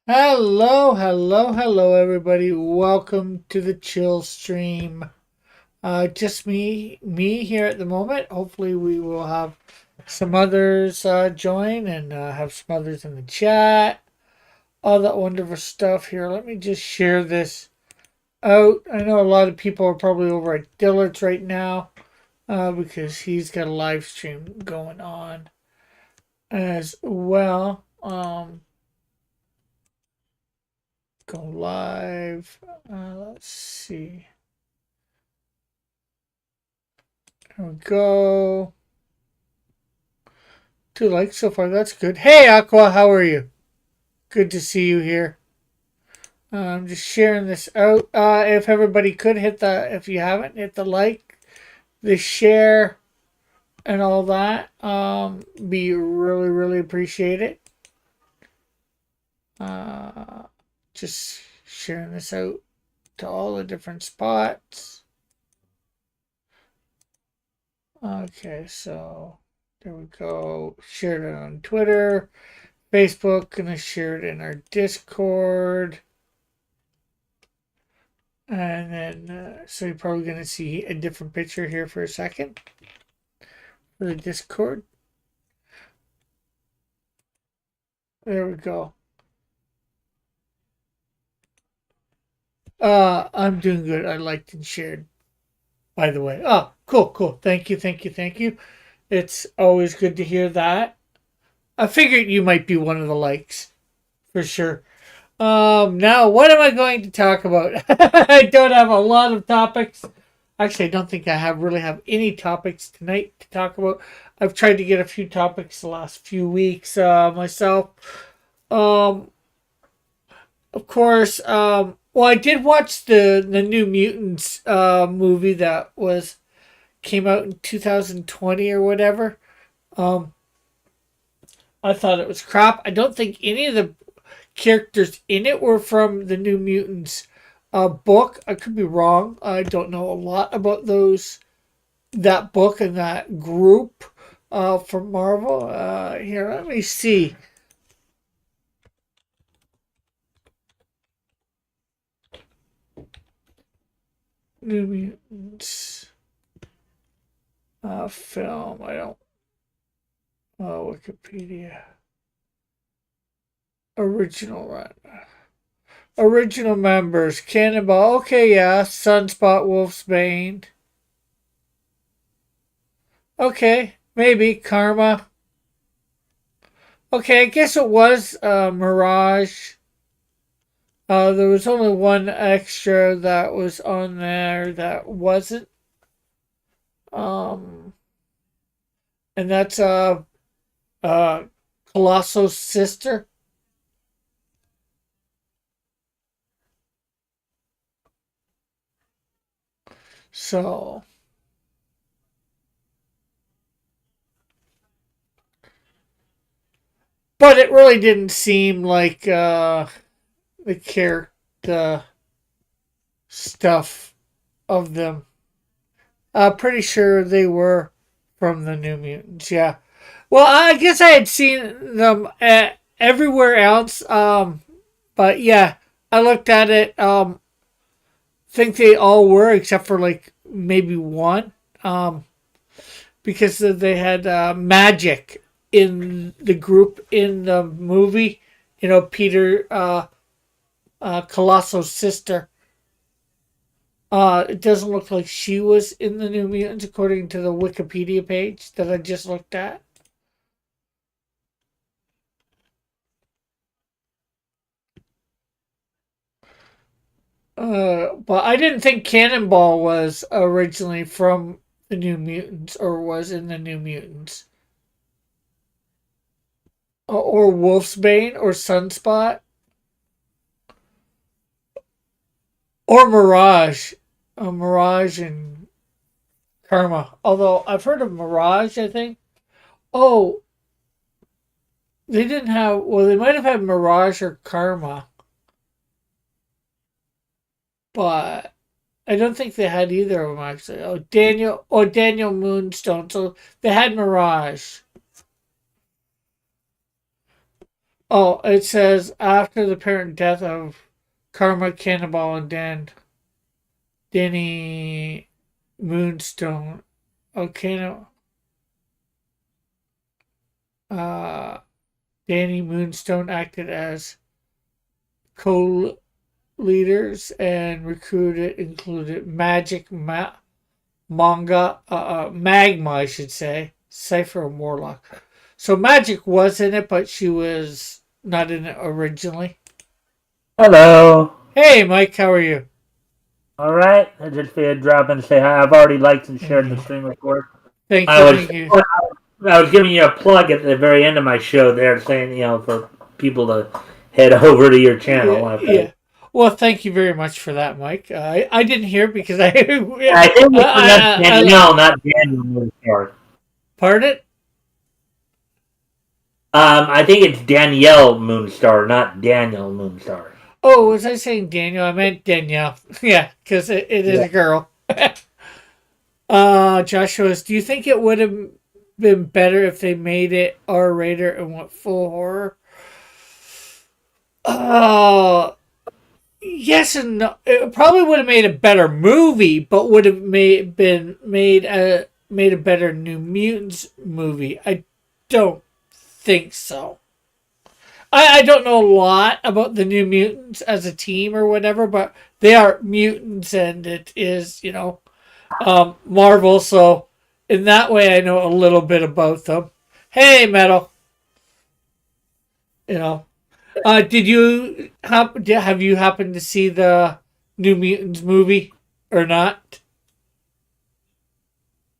Hello, hello, hello, everybody. Welcome to the chill stream. Just me here at the moment. Hopefully, we will have some others join and have some others in the chat. All that wonderful stuff here. Let me just share this out. I know a lot of people are probably over at Dillard's right now because he's got a live stream going on as well. Go live. Let's see. There we go. 2 likes so far. That's good. Hey, Aqua, how are you? Good to see you here. I'm just sharing this out. If everybody could if you haven't, hit the like, the share, and all that. Be really, really appreciate it. Uh, just sharing this out to all the different spots. Okay, so there we go. Shared it on Twitter, Facebook, gonna share it in our Discord. And then, so you're probably going to see a different picture here for a second for the Discord. There we go. I'm doing good. I liked and shared, by the way. Oh, cool, cool. Thank you, thank you, thank you. It's always good to hear that. I figured you might be one of the likes, for sure. Now what am I going to talk about? I don't have a lot of topics. Actually, I don't think I really have any topics tonight to talk about. I've tried to get a few topics the last few weeks myself. Um, of course, well, I did watch the New Mutants movie that was came out in 2020 or whatever. Um, I thought it was crap. I don't think any of the characters in it were from the New Mutants book. I could be wrong. I don't know a lot about that book and that group from Marvel. Here, let me see. New Mutants film. I don't. Wikipedia. Original run. Original members. Cannonball. Okay, yeah. Sunspot, Wolfsbane. Okay, maybe. Karma. Okay, I guess it was Mirage. There was only one extra that was on there that wasn't. Um, and that's uh, Colosso's sister. So, but it really didn't seem like the character stuff of them. Pretty sure they were from the New Mutants. Yeah. Well, I guess I had seen them everywhere else. But yeah, I looked at it. Think they all were except for like maybe one. Because they had magic in the group in the movie. You know, Peter Colosso's sister. It doesn't look like she was in the New Mutants according to the Wikipedia page that I just looked at. But I didn't think Cannonball was originally from the New Mutants or was in the New Mutants. Or Wolfsbane or Sunspot or Mirage. Mirage and Karma. Although I've heard of Mirage, I think. Oh, they didn't have. Well, they might have had Mirage or Karma, but I don't think they had either of them actually. Daniel Moonstone. So they had Mirage. Oh, it says after the apparent death of Karma Cannonball and Danny Moonstone. Okay, no. Uh, Danny Moonstone acted as co-leaders and recruited included Magma, I should say, Cypher and Warlock. So Magic was in it, but she was not in it originally. Hello. Hey, Mike, how are you? All right. I just figured drop in and say hi. I've already liked and shared the stream before. Thank I you, was thank you. I was giving you a plug at the very end of my show there, saying for people to head over to your channel. Yeah, Okay. yeah. Well, thank you very much for that, Mike. I didn't hear because I I think you pronounced I Danielle, not Daniel Moonstar. pardon. I think it's Danielle Moonstar, not Daniel Moonstar. Oh, was I saying Daniel? I meant Danielle. Yeah, because it is Yeah. a girl. Joshua, do you think it would have been better if they made it R-rated and went full horror? Uh, yes and no. It probably would have made a better movie, but would have made a better New Mutants movie. I don't think so. I don't know a lot about the New Mutants as a team or whatever, but they are mutants, and it is Marvel. So in that way, I know a little bit about them. Hey, Metal. You know, did you have you happened to see the New Mutants movie or not,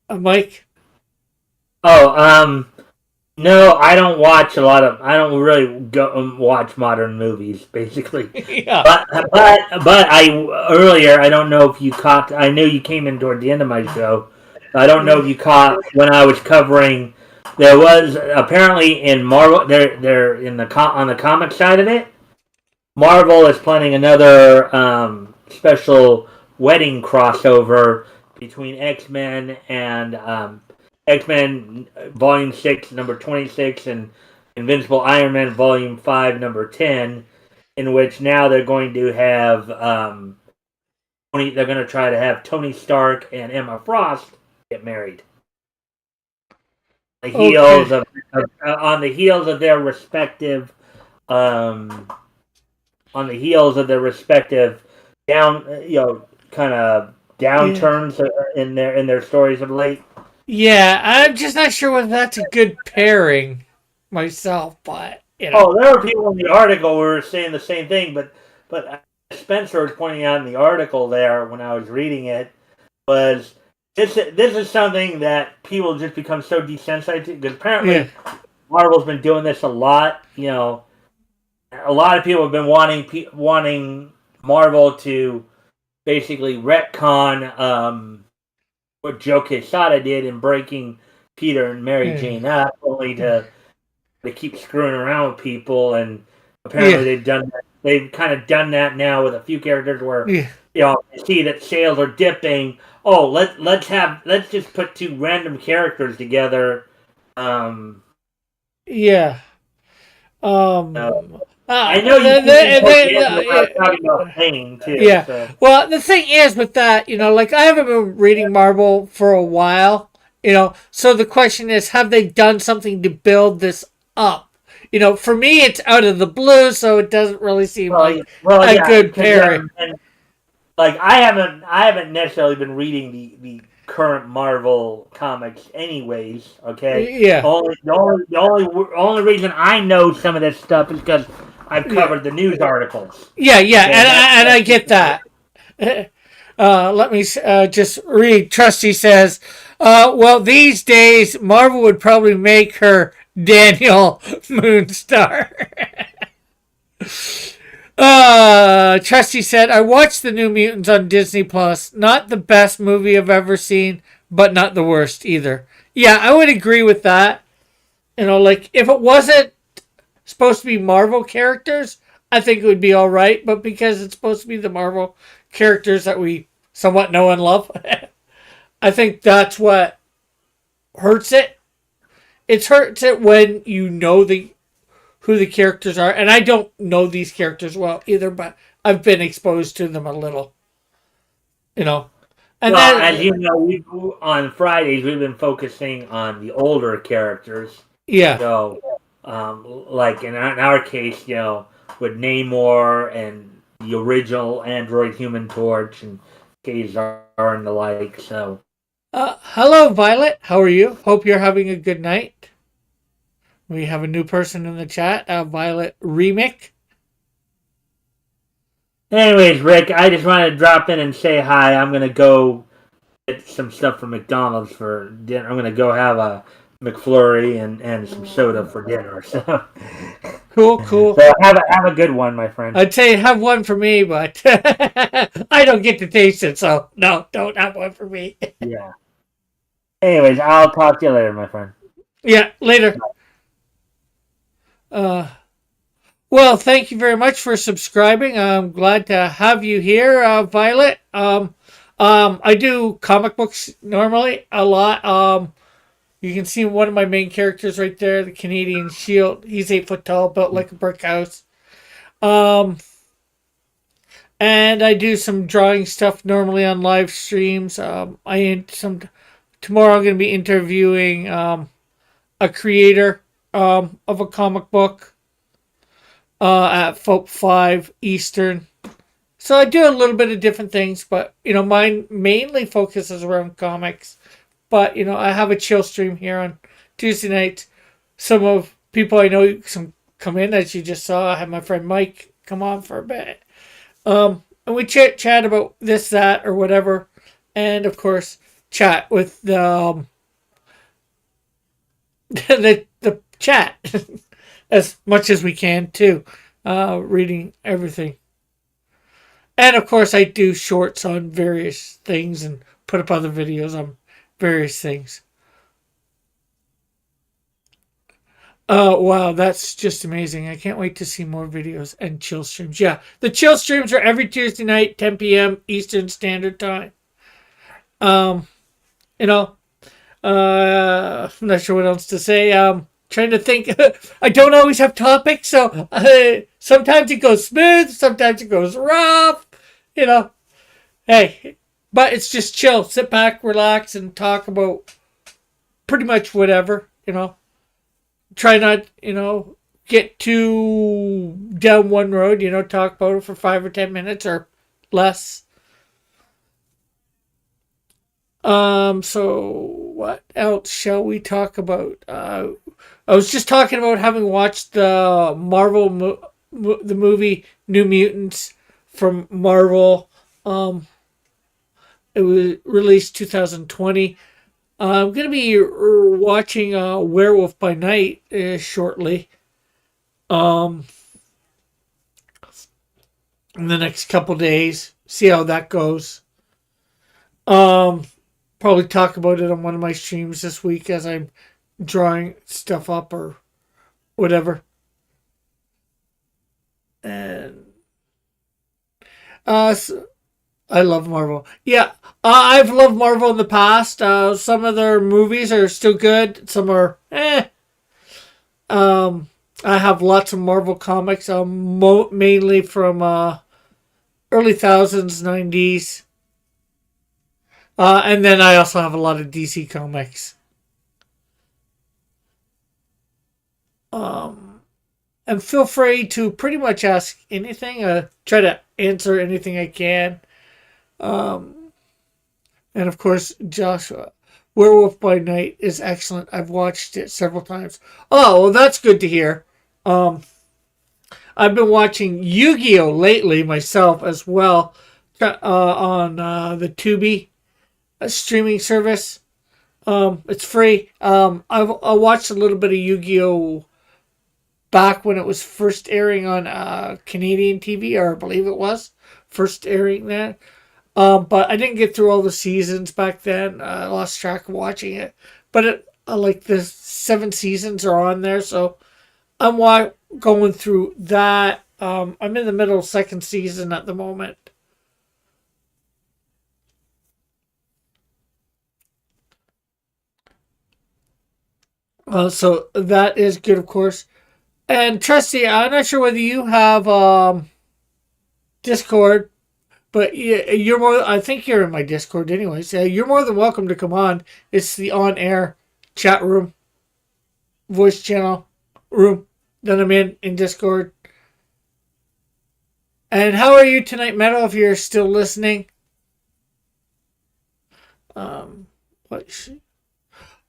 Mike? Oh, no, I don't watch a lot of. I don't really go watch modern movies, basically. Yeah. But I earlier. I don't know if you caught. I knew you came in toward the end of my show. I don't know if you caught when I was covering. There was apparently in Marvel. They're in the on the comic side of it. Marvel is planning another special wedding crossover between X Men and X Men Volume 6, number 26, and Invincible Iron Man Volume 5, number 10, in which now they're going to have they're going to try to have Tony Stark and Emma Frost get married. The Okay. heels on the heels of their respective um, on the heels of their respective down kind of Yeah. downturns in their stories of late. Yeah. I'm just not sure whether that's a good pairing myself, but Oh, there were people in the article who were saying the same thing, but Spencer was pointing out in the article there when I was reading it was this is something that people just become so desensitized to because Yeah. apparently Marvel's been doing this a lot. A lot of people have been wanting Marvel to basically retcon what Joe Quesada did in breaking Peter and Mary Yeah. Jane up, only to keep screwing around with people. And apparently Yeah. they've done that. They've kind of done that now with a few characters where Yeah. you see that sales are dipping. Oh, let's just put two random characters together. Um, Yeah. uh, Um. I know you came in towards the end when I was Yeah. talking about Thane too. Yeah. So Well, the thing is with that, like I haven't been reading Marvel for a while, so the question is, have they done something to build this up? For me, it's out of the blue, so it doesn't really seem like a yeah, good because pairing. and like I haven't necessarily been reading the current Marvel comics anyways. Okay, Yeah. the only reason I know some of this stuff is because I've Yeah. covered the news articles. Yeah. Yeah. Okay, And I get that. Let me just read. Trusty says, well, these days, Marvel would probably make her Daniel Moonstar. Trusty said, I watched the New Mutants on Disney Plus. Not the best movie I've ever seen, but not the worst either. Yeah, I would agree with that. Like if it wasn't supposed to be Marvel characters, I think it would be all right. But because it's supposed to be the Marvel characters that we somewhat know and love, I think that's what hurts it. It hurts it when you know who the characters are. And I don't know these characters well either, but I've been exposed to them a little, you know. And Well, as then, you know, we on Fridays we've been focusing on the older characters. yeah. So, like in our case, with Namor and the original Android Human Torch and Kazar and the like. So, Hello, Violet. How are you? Hope you're having a good night. We have a new person in the chat, Violet Remick. anyways, Rick, I just wanted to drop in and say hi. I'm gonna go get some stuff from McDonald's for dinner. I'm gonna go have a McFlurry and some soda for dinner. So, Cool, cool. so have a good one, my friend. I'd say have one for me, but I don't get to taste it, so no, don't have one for me. Yeah. Anyways, I'll talk to you later, my friend. Yeah, later. Well, thank you very much for subscribing. I'm glad to have you here, Violet. I do comic books normally a lot. You can see one of my main characters right there, the Canadian Shield. He's 8 foot tall, built like a brick house. And I do some drawing stuff normally on live streams. Tomorrow I'm going to be interviewing a creator of a comic book at 5 Eastern. So I do a little bit of different things, but mine mainly focuses around comics. But I have a chill stream here on Tuesday nights. Some of people I know come in, as you just saw. I had my friend Mike come on for a bit. And we chat about this, that, or whatever, and of course chat with the the chat as much as we can too, reading everything. And of course, I do shorts on various things and put up other videos on various things. Wow, that's just amazing. I can't wait to see more videos and chill streams. Yeah, the chill streams are every Tuesday night, 10 p.m. Eastern Standard Time. I'm not sure what else to say. Trying to think. I don't always have topics, so sometimes it goes smooth, sometimes it goes rough. Hey, but it's just chill. Sit back, relax, and talk about pretty much whatever. Try not, get too down one road. Talk about it for 5 or 10 minutes or less. So what else shall we talk about? I was just talking about having watched the Marvel the movie New Mutants from Marvel. It was released 2020. I'm gonna be watching Werewolf by Night shortly. In the next couple days, see how that goes. Probably talk about it on one of my streams this week as I'm drawing stuff up or whatever. And so I love Marvel. Yeah, I've loved Marvel in the past. Some of their movies are still good. Some are eh. I have lots of Marvel comics. Mainly from early thousands, 90s. And then I also have a lot of DC comics. And feel free to pretty much ask anything. Try to answer anything I can. And of course, Joshua, Werewolf by Night is excellent. I've watched it several times. Oh, well, that's good to hear. I've been watching Yu-Gi-Oh! Lately myself as well on the Tubi streaming service. It's free. I watched a little bit of Yu-Gi-Oh! Back when it was first airing on Canadian TV, or I believe it was first airing then. But I didn't get through all the seasons back then. I lost track of watching it. But like the 7 seasons are on there, so I'm going through that. I'm in the middle of second season at the moment. So that is good, of course. And Trusty, I'm not sure whether you have Discord, but you're more. I think you're in my Discord, anyways. You're more than welcome to come on. It's the on-air chat room, voice channel room that I'm in Discord. And how are you tonight, Meadow? If you're still listening, what?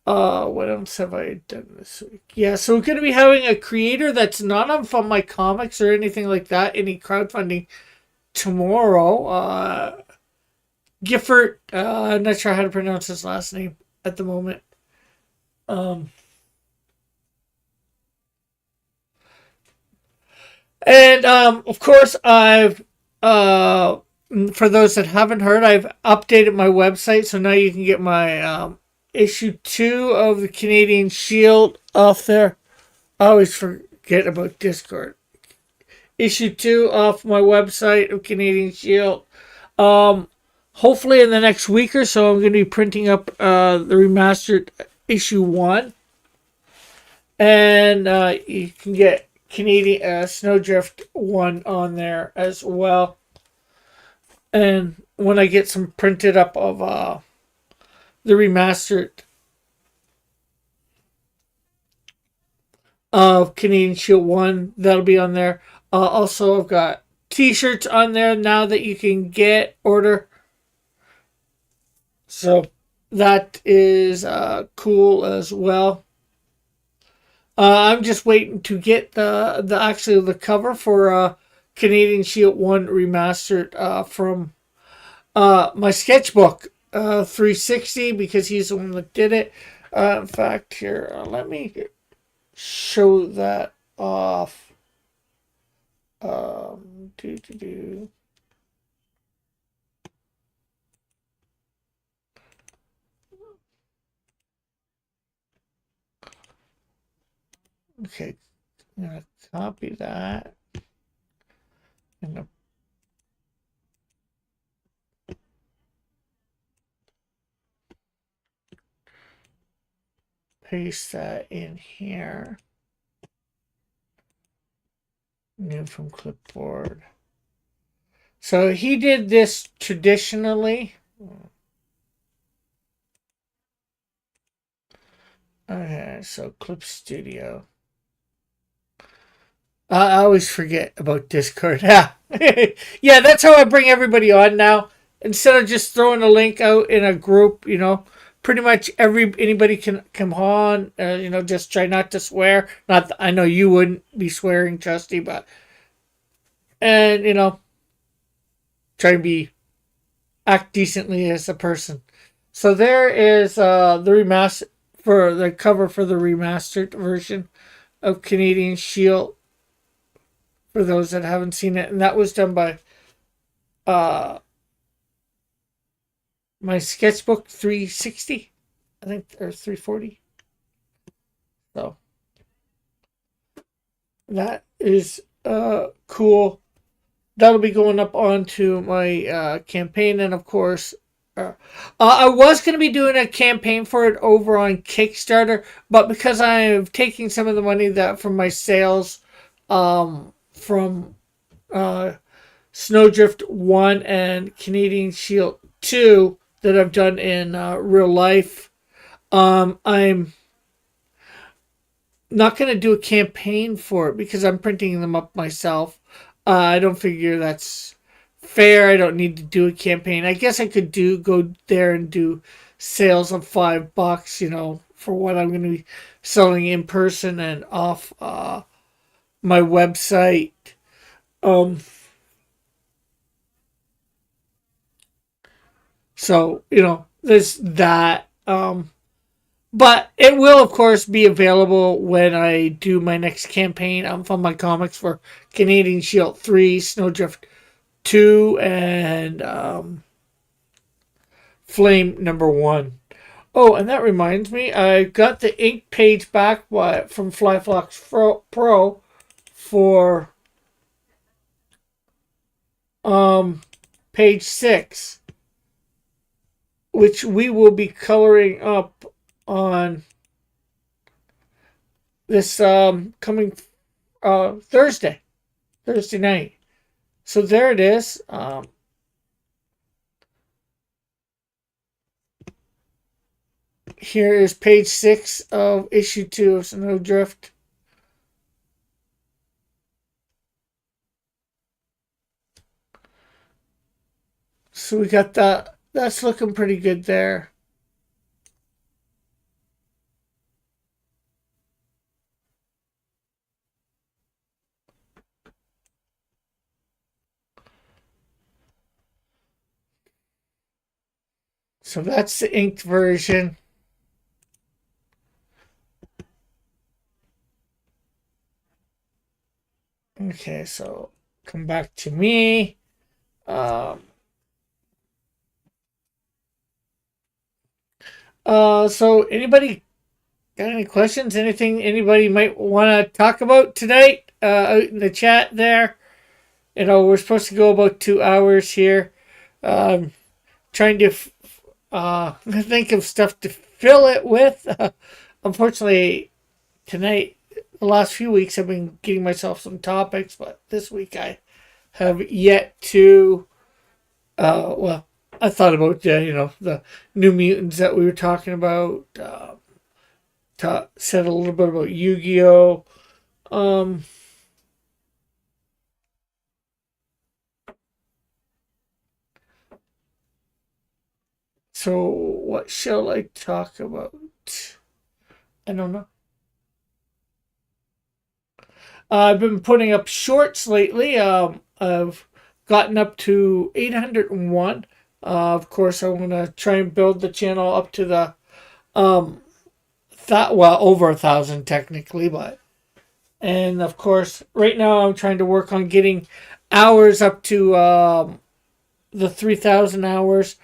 What else have I done this week? Yeah, so we're going to be having a creator that's not on Fund My Comics or anything like that, any crowdfunding tomorrow. Gifford, I'm not sure how to pronounce his last name at the moment. And of course, I've for those that haven't heard, I've updated my website, so now you can get my issue 2 of the Canadian Shield off there. I always forget about Discord. Issue 2 off my website of Canadian Shield. Hopefully in the next week or so, I'm going to be printing up the remastered issue 1. And you can get Canadian Snowdrift 1 on there as well. And when I get some printed up of the remastered of Canadian Shield 1, that'll be on there. Also, I've got t-shirts on there now that you can order. So that is cool as well. I'm just waiting to get the cover for Canadian Shield 1 remastered from my sketchbook 360, because he's the one that did it. In fact, here, let me show that off. Okay, I'm gonna copy that. I'm gonna paste that in here. New from clipboard. So he did this traditionally. Okay, so Clip Studio. I always forget about Discord. Yeah, yeah, that's how I bring everybody on now. Instead of just throwing a link out in a group, pretty much anybody can come on. Just try not to swear. Not, I know you wouldn't be swearing, Trusty, but try and act decently as a person. So there is the remaster for the cover for the remastered version of Canadian Shield. For those that haven't seen it, and that was done by my sketchbook 360, I think, or 340. So that is cool. That'll be going up onto my campaign, and of course, I was going to be doing a campaign for it over on Kickstarter, but because I'm taking some of the money that from my sales from Snowdrift 1 and Canadian Shield 2 that I've done in real life, I'm not going to do a campaign for it because I'm printing them up myself. I don't figure that's fair. I don't need to do a campaign. I guess I could go there and do sales of $5, for what I'm going to be selling in person and off my website. So, there's that. But it will, of course, be available when I do my next campaign on Fund My Comics for Canadian Shield 3, Snowdrift 2, and Flame number 1. Oh, and that reminds me, I got the ink page back from Flyflux Pro for page 6, which we will be coloring up on this coming Thursday night. So there it is. Here is page 6 of issue 2 of Snowdrift. So we got that. That's looking pretty good there. So that's the inked version. Okay, so come back to me. So anybody got any questions? Anything anybody might want to talk about tonight? Out in the chat there. We're supposed to go about 2 hours here. Trying to think of stuff to fill it with. Unfortunately, tonight, the last few weeks, I've been getting myself some topics, but this week I have yet to. I thought about the New Mutants that we were talking about. Said a little bit about Yu-Gi-Oh. So what shall I talk about? I don't know. I've been putting up shorts lately. I've gotten up to 801. Of course, I want to try and build the channel up to the over 1,000 technically, and of course, right now I'm trying to work on getting hours up to the 3,000 hours.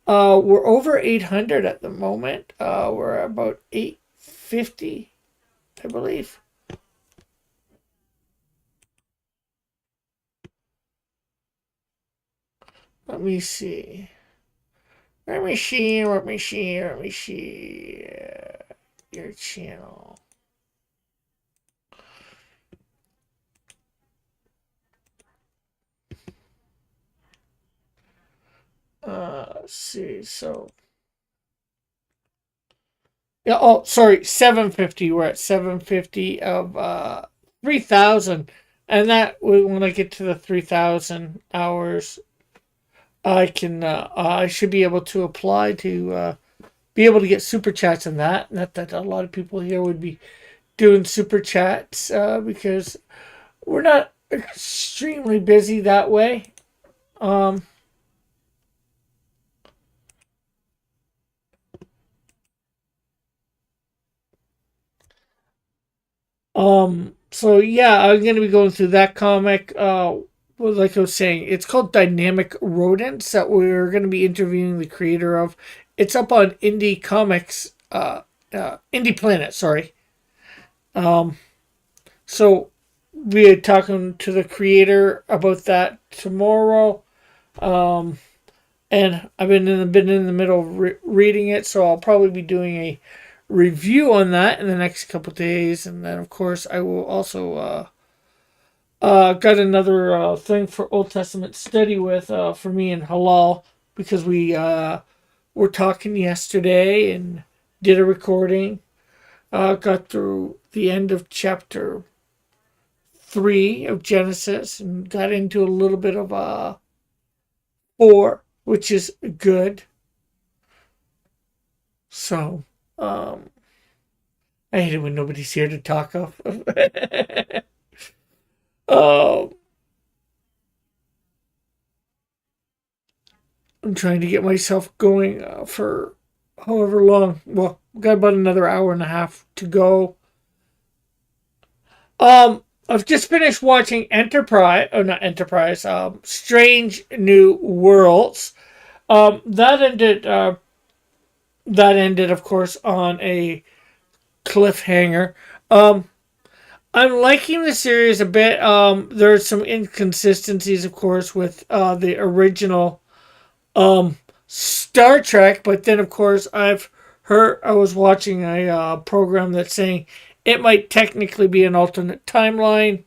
We're over 800 at the moment. We're about 850, I believe. Let me see. Your channel. Let's see. So, yeah. Oh, sorry. 750. We're at 750 of 3,000, and that when I get to the 3,000 hours, I should be able to apply to be able to get super chats in that. Not that a lot of people here would be doing super chats because we're not extremely busy that way. So yeah, I'm gonna be going through that comic. Like I was saying, it's called Dynamic Rodents that we're gonna be interviewing the creator of. It's up on Indie Comics, Indie Planet. Sorry. So we're talking to the creator about that tomorrow. And I've been in the middle of reading it, so I'll probably be doing a review on that in the next couple days, and then of course I will also got another thing for Old Testament study with for me and Halal, because we were talking yesterday and did a recording. Got through the end of chapter 3 of Genesis and got into a little bit of 4, which is good. So I hate it when nobody's here to talk of. I'm trying to get myself going for however long. Well, we've got about another hour and a half to go. I've just finished watching Enterprise. Oh, not Enterprise. Strange New Worlds. That ended. That ended, of course, on a cliffhanger. I'm liking the series a bit. There's some inconsistencies, of course, with the original Star Trek, but then, of course, I was watching a program that's saying it might technically be an alternate timeline.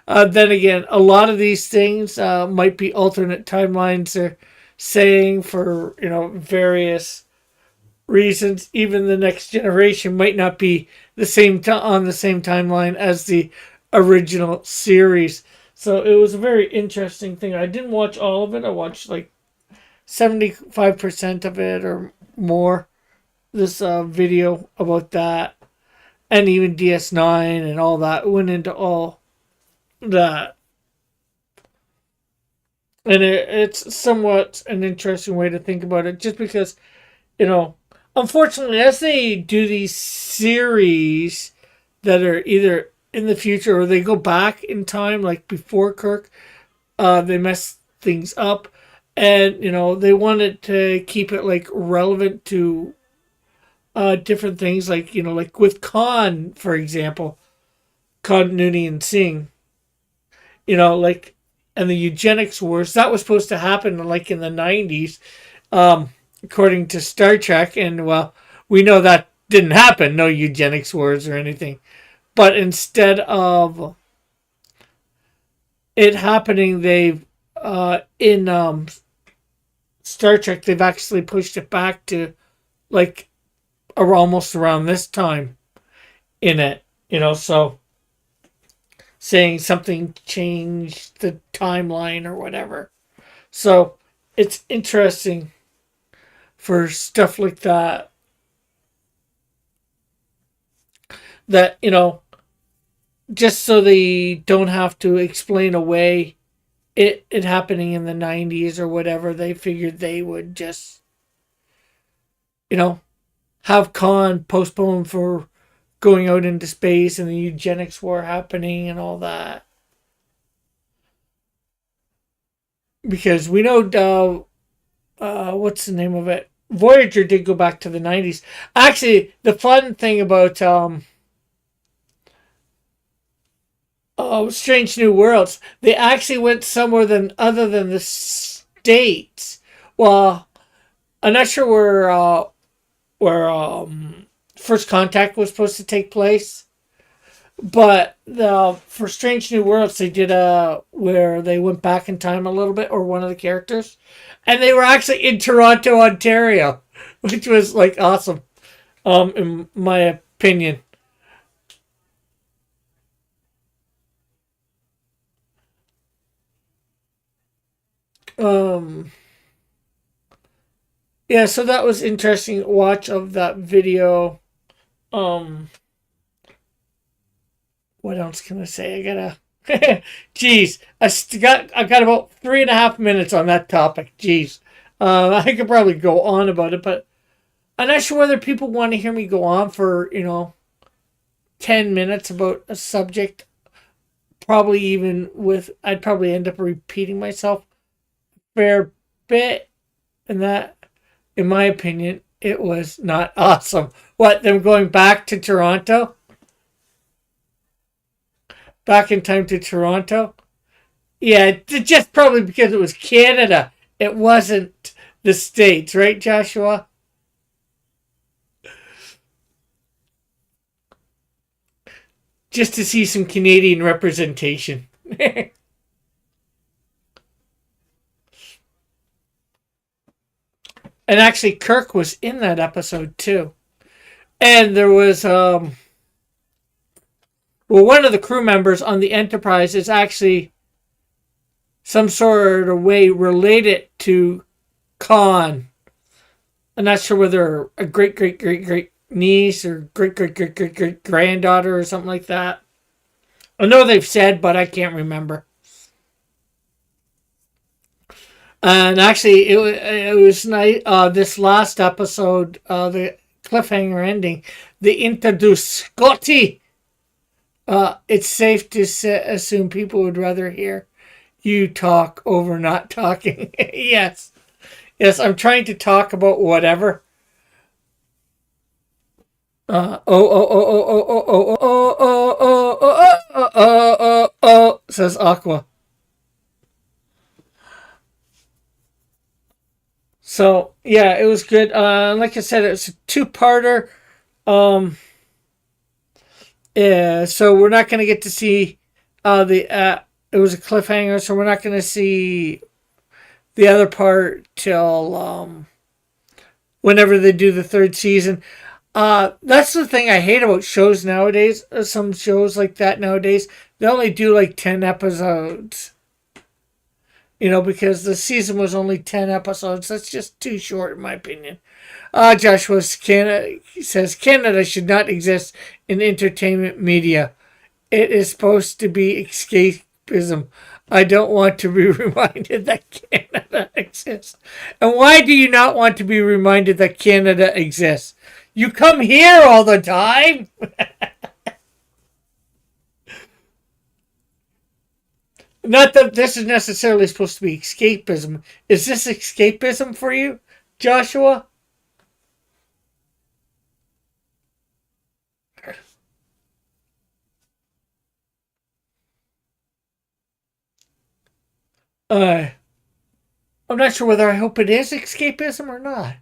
Then again, a lot of these things might be alternate timelines. They're saying for various reasons. Even the next generation might not be on the same timeline as the original series. So it was a very interesting thing. I didn't watch all of it. I watched like 75% of it or more. This video about that, and even DS9 and all that went into all that. And it's somewhat an interesting way to think about it, just because, unfortunately, as they do these series that are either in the future or they go back in time, like before Kirk, they mess things up. And, they wanted to keep it like relevant to different things, like with Khan, for example, Khan Noonien Singh, like, and the eugenics wars, that was supposed to happen like in the 90s, according to Star Trek. And well, we know that didn't happen, no eugenics wars or anything. But instead of it happening, they've, in Star Trek, they've actually pushed it back to like almost around this time in it, so saying something changed the timeline or whatever. So it's interesting for stuff like that, just so they don't have to explain away it happening in the 90s or whatever. They figured they would just, have Khan postponed for going out into space and the eugenics war happening and all that. Because we know, what's the name of it? Voyager did go back to the 90s. Actually, the fun thing about Strange New Worlds, they actually went somewhere other than the States. Well, I'm not sure where First Contact was supposed to take place, but for Strange New Worlds, they did where they went back in time a little bit, or one of the characters, and they were actually in Toronto, Ontario, which was like awesome, in my opinion. Um, yeah, so that was interesting watch of that video. Um, what else can I say? I gotta. Jeez, I got about 3.5 minutes on that topic. Jeez, I could probably go on about it, but I'm not sure whether people want to hear me go on for 10 minutes about a subject. Probably even I'd probably end up repeating myself a fair bit, and that, in my opinion, it was not awesome. What, them going back to Toronto? Back in time to Toronto? Yeah, just probably because it was Canada. It wasn't the States, right, Joshua? Just to see some Canadian representation. And actually, Kirk was in that episode too. And there was, one of the crew members on the Enterprise is actually some sort of way related to Khan. I'm not sure whether a great, great, great, great niece or great, great, great, great, great granddaughter or something like that. I know they've said, but I can't remember. And actually, it was nice. This last episode, the cliffhanger ending, the introduce Scotty. It's safe to assume people would rather hear you talk over not talking. Yes, I'm trying to talk about whatever. Says Aqua. So yeah, it was good. Like I said, it's a two-parter. Yeah, so we're not going to get to see It was a cliffhanger, so we're not going to see the other part till whenever they do the third season. That's the thing I hate about shows nowadays. Some shows like that nowadays, they only do like 10 episodes. Because the season was only 10 episodes. That's just too short, in my opinion. Joshua says Canada should not exist in entertainment media. It is supposed to be escapism. I don't want to be reminded that Canada exists. And why do you not want to be reminded that Canada exists? You come here all the time. Not that this is necessarily supposed to be escapism. Is this escapism for you, Joshua? I'm not sure whether I hope it is escapism or not.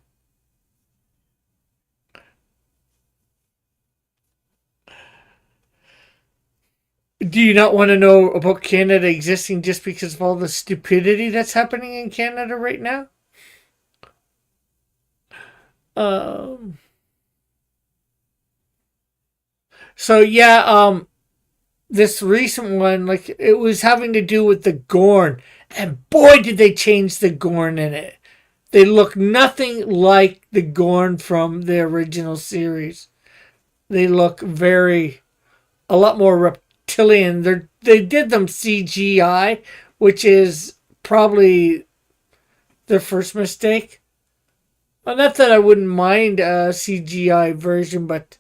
Do you not want to know about Canada existing just because of all the stupidity that's happening in Canada right now? So yeah, this recent one, like it was having to do with the Gorn, and boy, did they change the Gorn in it. They look nothing like the Gorn from the original series. They look a lot more reptilian. They did them CGI, which is probably their first mistake. Well, not that I wouldn't mind a CGI version, but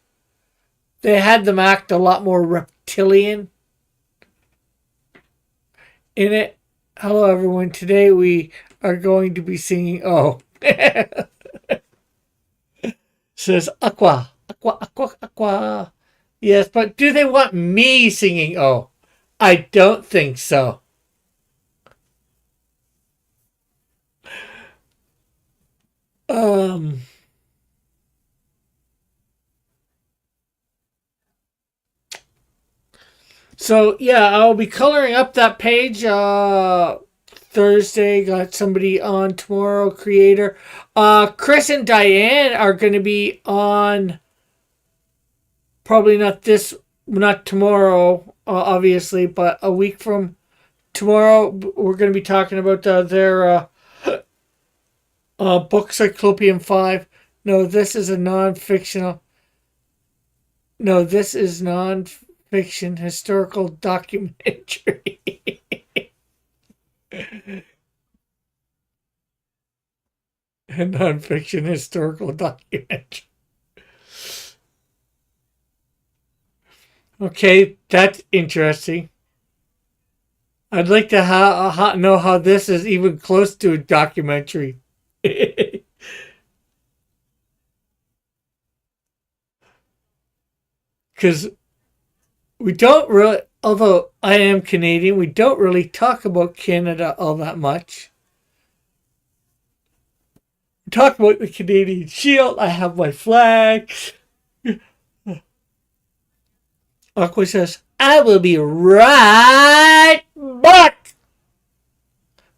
they had them act a lot more reptilian in it. Hello, everyone. Today we are going to be singing Oh. Says Aqua. Aqua, Aqua, Aqua. Yes, but do they want me singing Oh? I don't think so. So yeah, I'll be coloring up that page Thursday. Got somebody on tomorrow, creator. Chris and Diane are going to be on. Probably not tomorrow, obviously, but a week from tomorrow, we're going to be talking about their book Cyclopean 5. No, this is a non-fictional. No, this is non-fiction historical documentary. A non-fiction historical documentary. Okay, that's interesting. I'd like to know how this is even close to a documentary. Because we don't really, although I am Canadian, we don't really talk about Canada all that much. We talk about the Canadian Shield. I have my flag. Aqua says, I will be right back.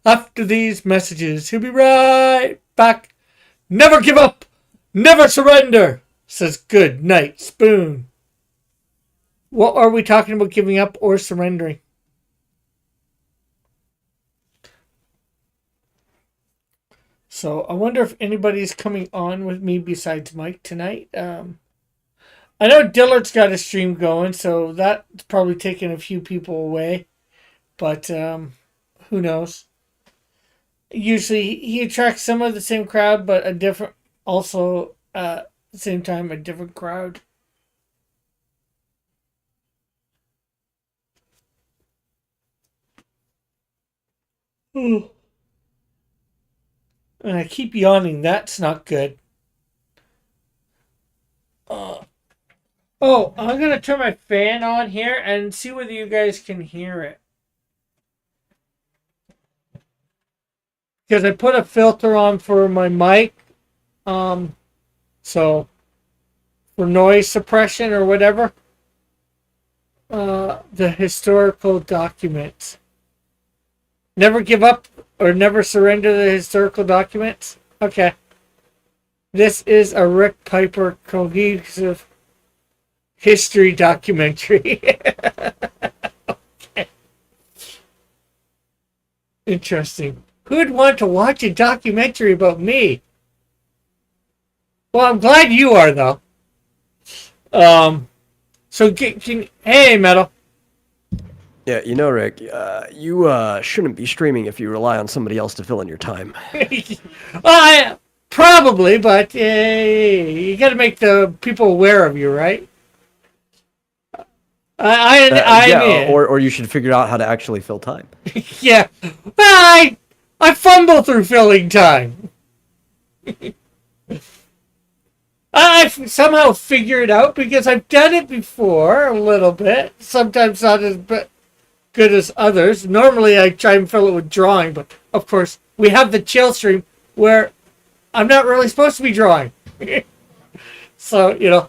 After these messages, he'll be right back. Never give up. Never surrender, says Good Night Spoon. What are we talking about giving up or surrendering? So I wonder if anybody's coming on with me besides Mike tonight. I know Dillard's got a stream going, so that's probably taking a few people away. But who knows? Usually he attracts some of the same crowd, but a different, also at the same time, a different crowd. And I keep yawning. That's not good. Oh, I'm going to turn my fan on here and see whether you guys can hear it. Because I put a filter on for my mic. So, for noise suppression or whatever. The historical documents. Never give up or never surrender the historical documents. Okay. This is a Rick Piper cohesive history documentary. Okay. Interesting. Who'd want to watch a documentary about me? Well, I'm glad you are, though. So hey, Metal. Yeah, you know, Rick, you shouldn't be streaming if you rely on somebody else to fill in your time. Well, probably, but you got to make the people aware of you, right? Yeah, or you should figure out how to actually fill time. Yeah. Well, I fumble through filling time. I somehow figure it out because I've done it before a little bit. Sometimes not as good as others. Normally I try and fill it with drawing, but of course we have the chill stream where I'm not really supposed to be drawing. So,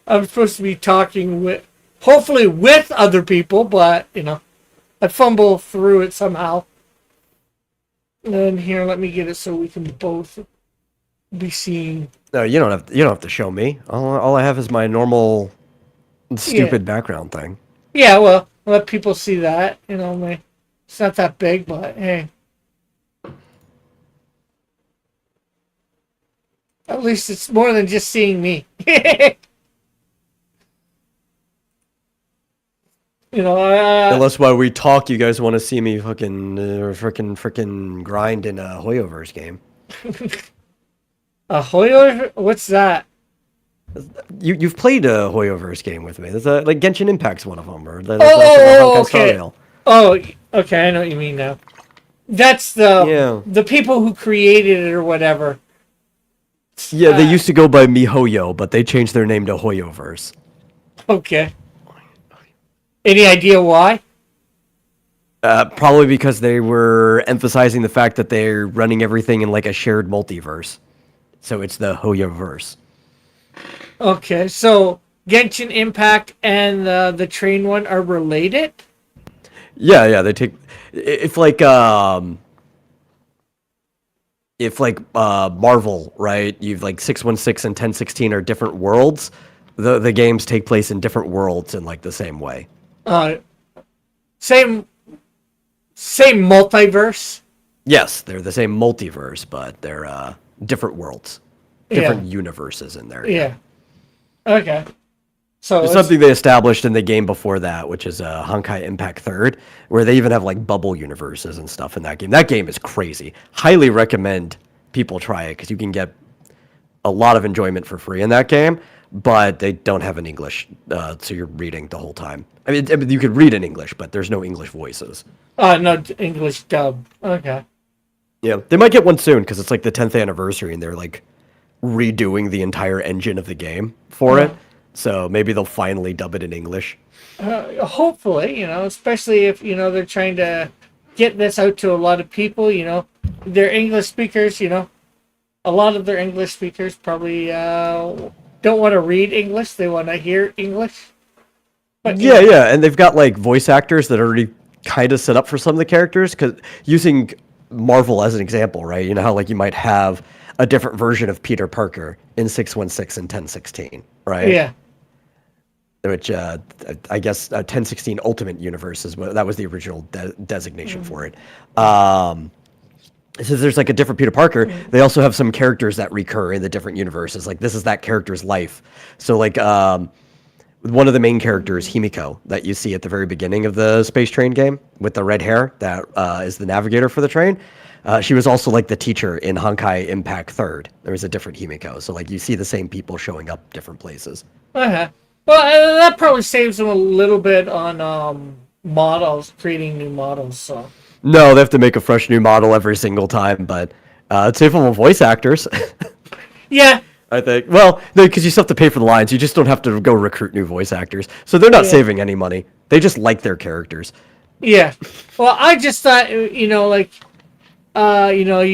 I'm supposed to be talking hopefully with other people, but, I fumble through it somehow. And here, let me get it so we can both be seeing. No, you don't have to show me. All I have is my normal stupid background thing. Yeah, well, let people see that. It's not that big, but hey. At least it's more than just seeing me. Unless while we talk, you guys want to see me fucking frickin' grind in a Hoyoverse game. A Hoyoverse? What's that? You've played a Hoyoverse game with me. There's like Genshin Impact's one of them, or okay. Oh, okay, I know what you mean now. That's the people who created it or whatever. Yeah, they used to go by MiHoYo, but they changed their name to Hoyoverse. Okay. Any idea why? Probably because they were emphasizing the fact that they're running everything in like a shared multiverse. So it's the Hoyoverse. Okay, so Genshin Impact and the train one are related? Yeah, they take... If Marvel, right? You've like 616 and 1016 are different worlds. The games take place in different worlds in like the same way. Same multiverse? Yes, they're the same multiverse, but they're different worlds. Different universes in there. Yeah. Okay. So there's something they established in the game before that, which is Honkai Impact 3rd, where they even have like bubble universes and stuff in that game. That game is crazy. Highly recommend people try it because you can get a lot of enjoyment for free in that game, but they don't have an English, so you're reading the whole time. I mean, you could read in English, but there's no English voices. No English dub. Okay. Yeah, they might get one soon because it's like the 10th anniversary and they're like redoing the entire engine of the game for it. So maybe they'll finally dub it in English. Hopefully, especially if, they're trying to get this out to a lot of people, they're English speakers, a lot of their English speakers probably don't want to read English. They want to hear English. But, yeah. And they've got like voice actors that are already kind of set up for some of the characters because using Marvel as an example, right? You know how like you might have a different version of Peter Parker in 616 and 1016, right? Yeah. Which I guess 1016 Ultimate Universe that was the original designation for it. Since there's like a different Peter Parker, they also have some characters that recur in the different universes. Like this is that character's life. So like one of the main characters, Himiko, that you see at the very beginning of the Space Train game with the red hair, that is the navigator for the train. She was also like the teacher in Honkai Impact 3rd. There was a different Himiko. So like you see the same people showing up different places. Uh-huh. Well, that probably saves them a little bit on models, creating new models. So no, they have to make a fresh new model every single time, but it's safe on voice actors. Yeah. I think. Well, because you still have to pay for the lines. You just don't have to go recruit new voice actors. So they're not saving any money. They just like their characters. Yeah. Well, I just thought, you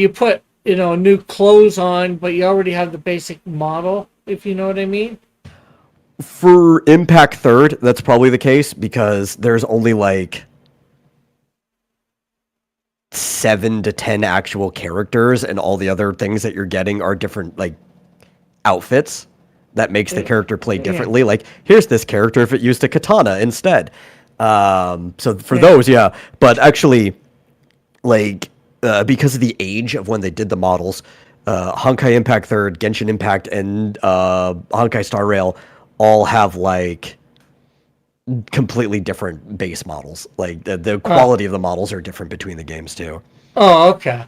put, new clothes on, but you already have the basic model, if you know what I mean. For Impact Third, that's probably the case because there's only like 7 to 10 actual characters, and all the other things that you're getting are different like outfits that makes the character play differently. Like, here's this character if it used a katana instead. So for those, yeah. But actually, like, because of the age of when they did the models, Honkai Impact Third, Genshin Impact, and Honkai Star Rail all have like completely different base models. Like the quality of the models are different between the games too. Oh, okay.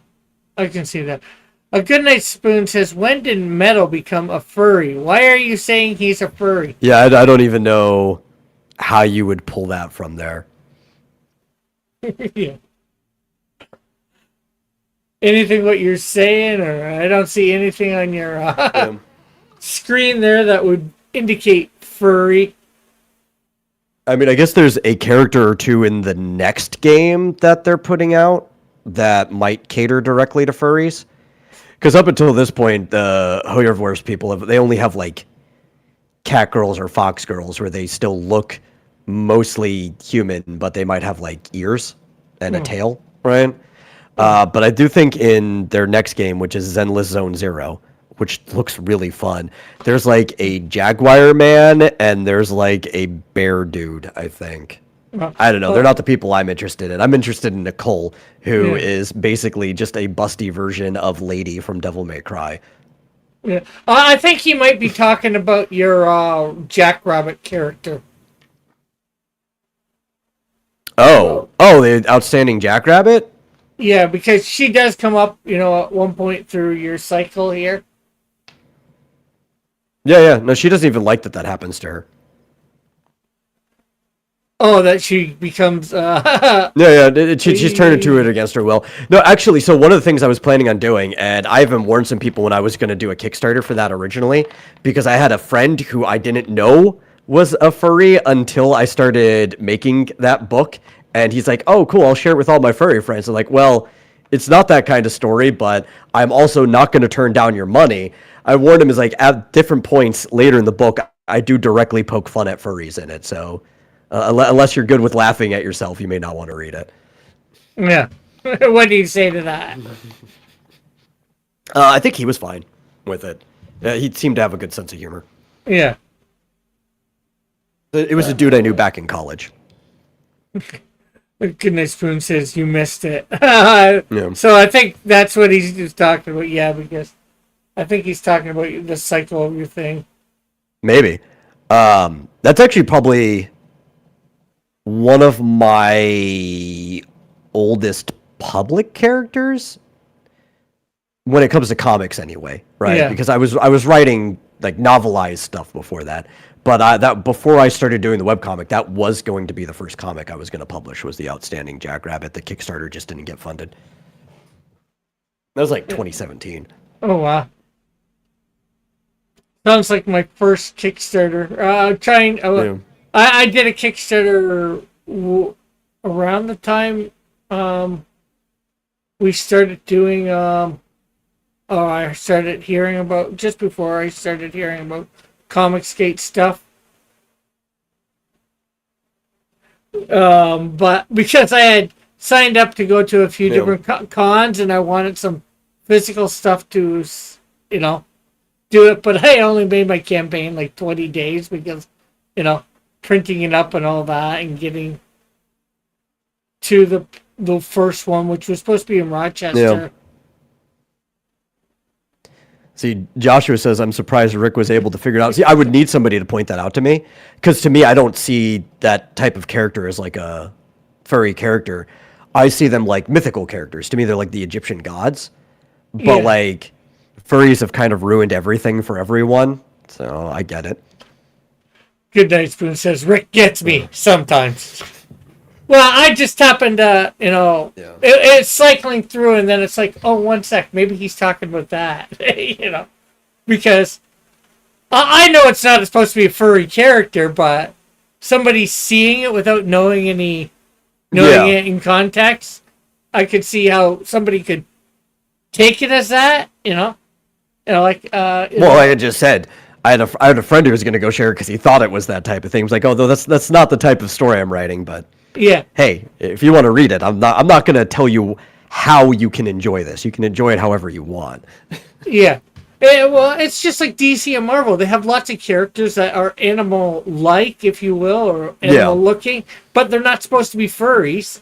I can see that. A Goodnight Spoon says, when did Metal become a furry? Why are you saying he's a furry? Yeah, I don't even know how you would pull that from there. Yeah. Anything what you're saying, or I don't see anything on your screen there that would indicate furry. I mean, I guess there's a character or two in the next game that they're putting out that might cater directly to furries. Because up until this point, the Hoyoverse people, they only have like cat girls or fox girls where they still look mostly human, but they might have like ears and a tail, right? But I do think in their next game, which is Zenless Zone Zero, which looks really fun, there's like a jaguar man and there's like a bear dude, I think. I don't know. They're not the people I'm interested in. I'm interested in Nicole, who is basically just a busty version of Lady from Devil May Cry. Yeah. I think he might be talking about your Jackrabbit character. Oh, the outstanding Jackrabbit? Yeah, because she does come up, at one point through your cycle here. Yeah. No, she doesn't even like that happens to her. Oh, that she becomes... She's turned into it against her will. No, actually, so one of the things I was planning on doing, and I even warned some people when I was going to do a Kickstarter for that originally, because I had a friend who I didn't know was a furry until I started making that book, and he's like, oh, cool, I'll share it with all my furry friends. I'm like, well, it's not that kind of story, but I'm also not going to turn down your money. I warned him, is like, at different points later in the book, I do directly poke fun at furries in it, so... unless you're good with laughing at yourself, you may not want to read it. Yeah. What do you say to that? I think he was fine with it. He seemed to have a good sense of humor. Yeah. It was a dude I knew back in college. Goodness Spoon says you missed it. Yeah. So I think that's what he's just talking about. Yeah, because I think he's talking about the cycle of your thing. Maybe. That's actually probably one of my oldest public characters when it comes to comics anyway, right? Yeah. Because I was writing like novelized stuff before that. But that before I started doing the webcomic, that was going to be the first comic I was going to publish, was the Outstanding Jackrabbit. The Kickstarter just didn't get funded. That was like 2017. Oh, wow. Sounds like my first Kickstarter. I did a Kickstarter around the time we started doing. I started hearing about, just before I started hearing about Comicsgate stuff. But because I had signed up to go to a few different cons and I wanted some physical stuff to, do it. But I only made my campaign like 20 days because, printing it up and all that and getting to the first one, which was supposed to be in Rochester. Yeah. See, Joshua says, I'm surprised Rick was able to figure it out. See, I would need somebody to point that out to me, because to me, I don't see that type of character as like a furry character. I see them like mythical characters. To me, they're like the Egyptian gods. But like, furries have kind of ruined everything for everyone, so I get it. Goodnight Spoon says, Rick gets me sometimes. Well, I just happened to, it's cycling through and then it's like, oh, 1 sec, maybe he's talking about that, because I know it's not supposed to be a furry character, but somebody seeing it without knowing it in context, I could see how somebody could take it as that, Well, like I just said, I had a friend who was going to go share it because he thought it was that type of thing. He was like, "Oh, though that's not the type of story I'm writing." But Yeah, hey, if you want to read it, I'm not going to tell you how you can enjoy this. You can enjoy it however you want. yeah. Well, it's just like DC and Marvel. They have lots of characters that are animal-like, if you will, or animal-looking, but they're not supposed to be furries.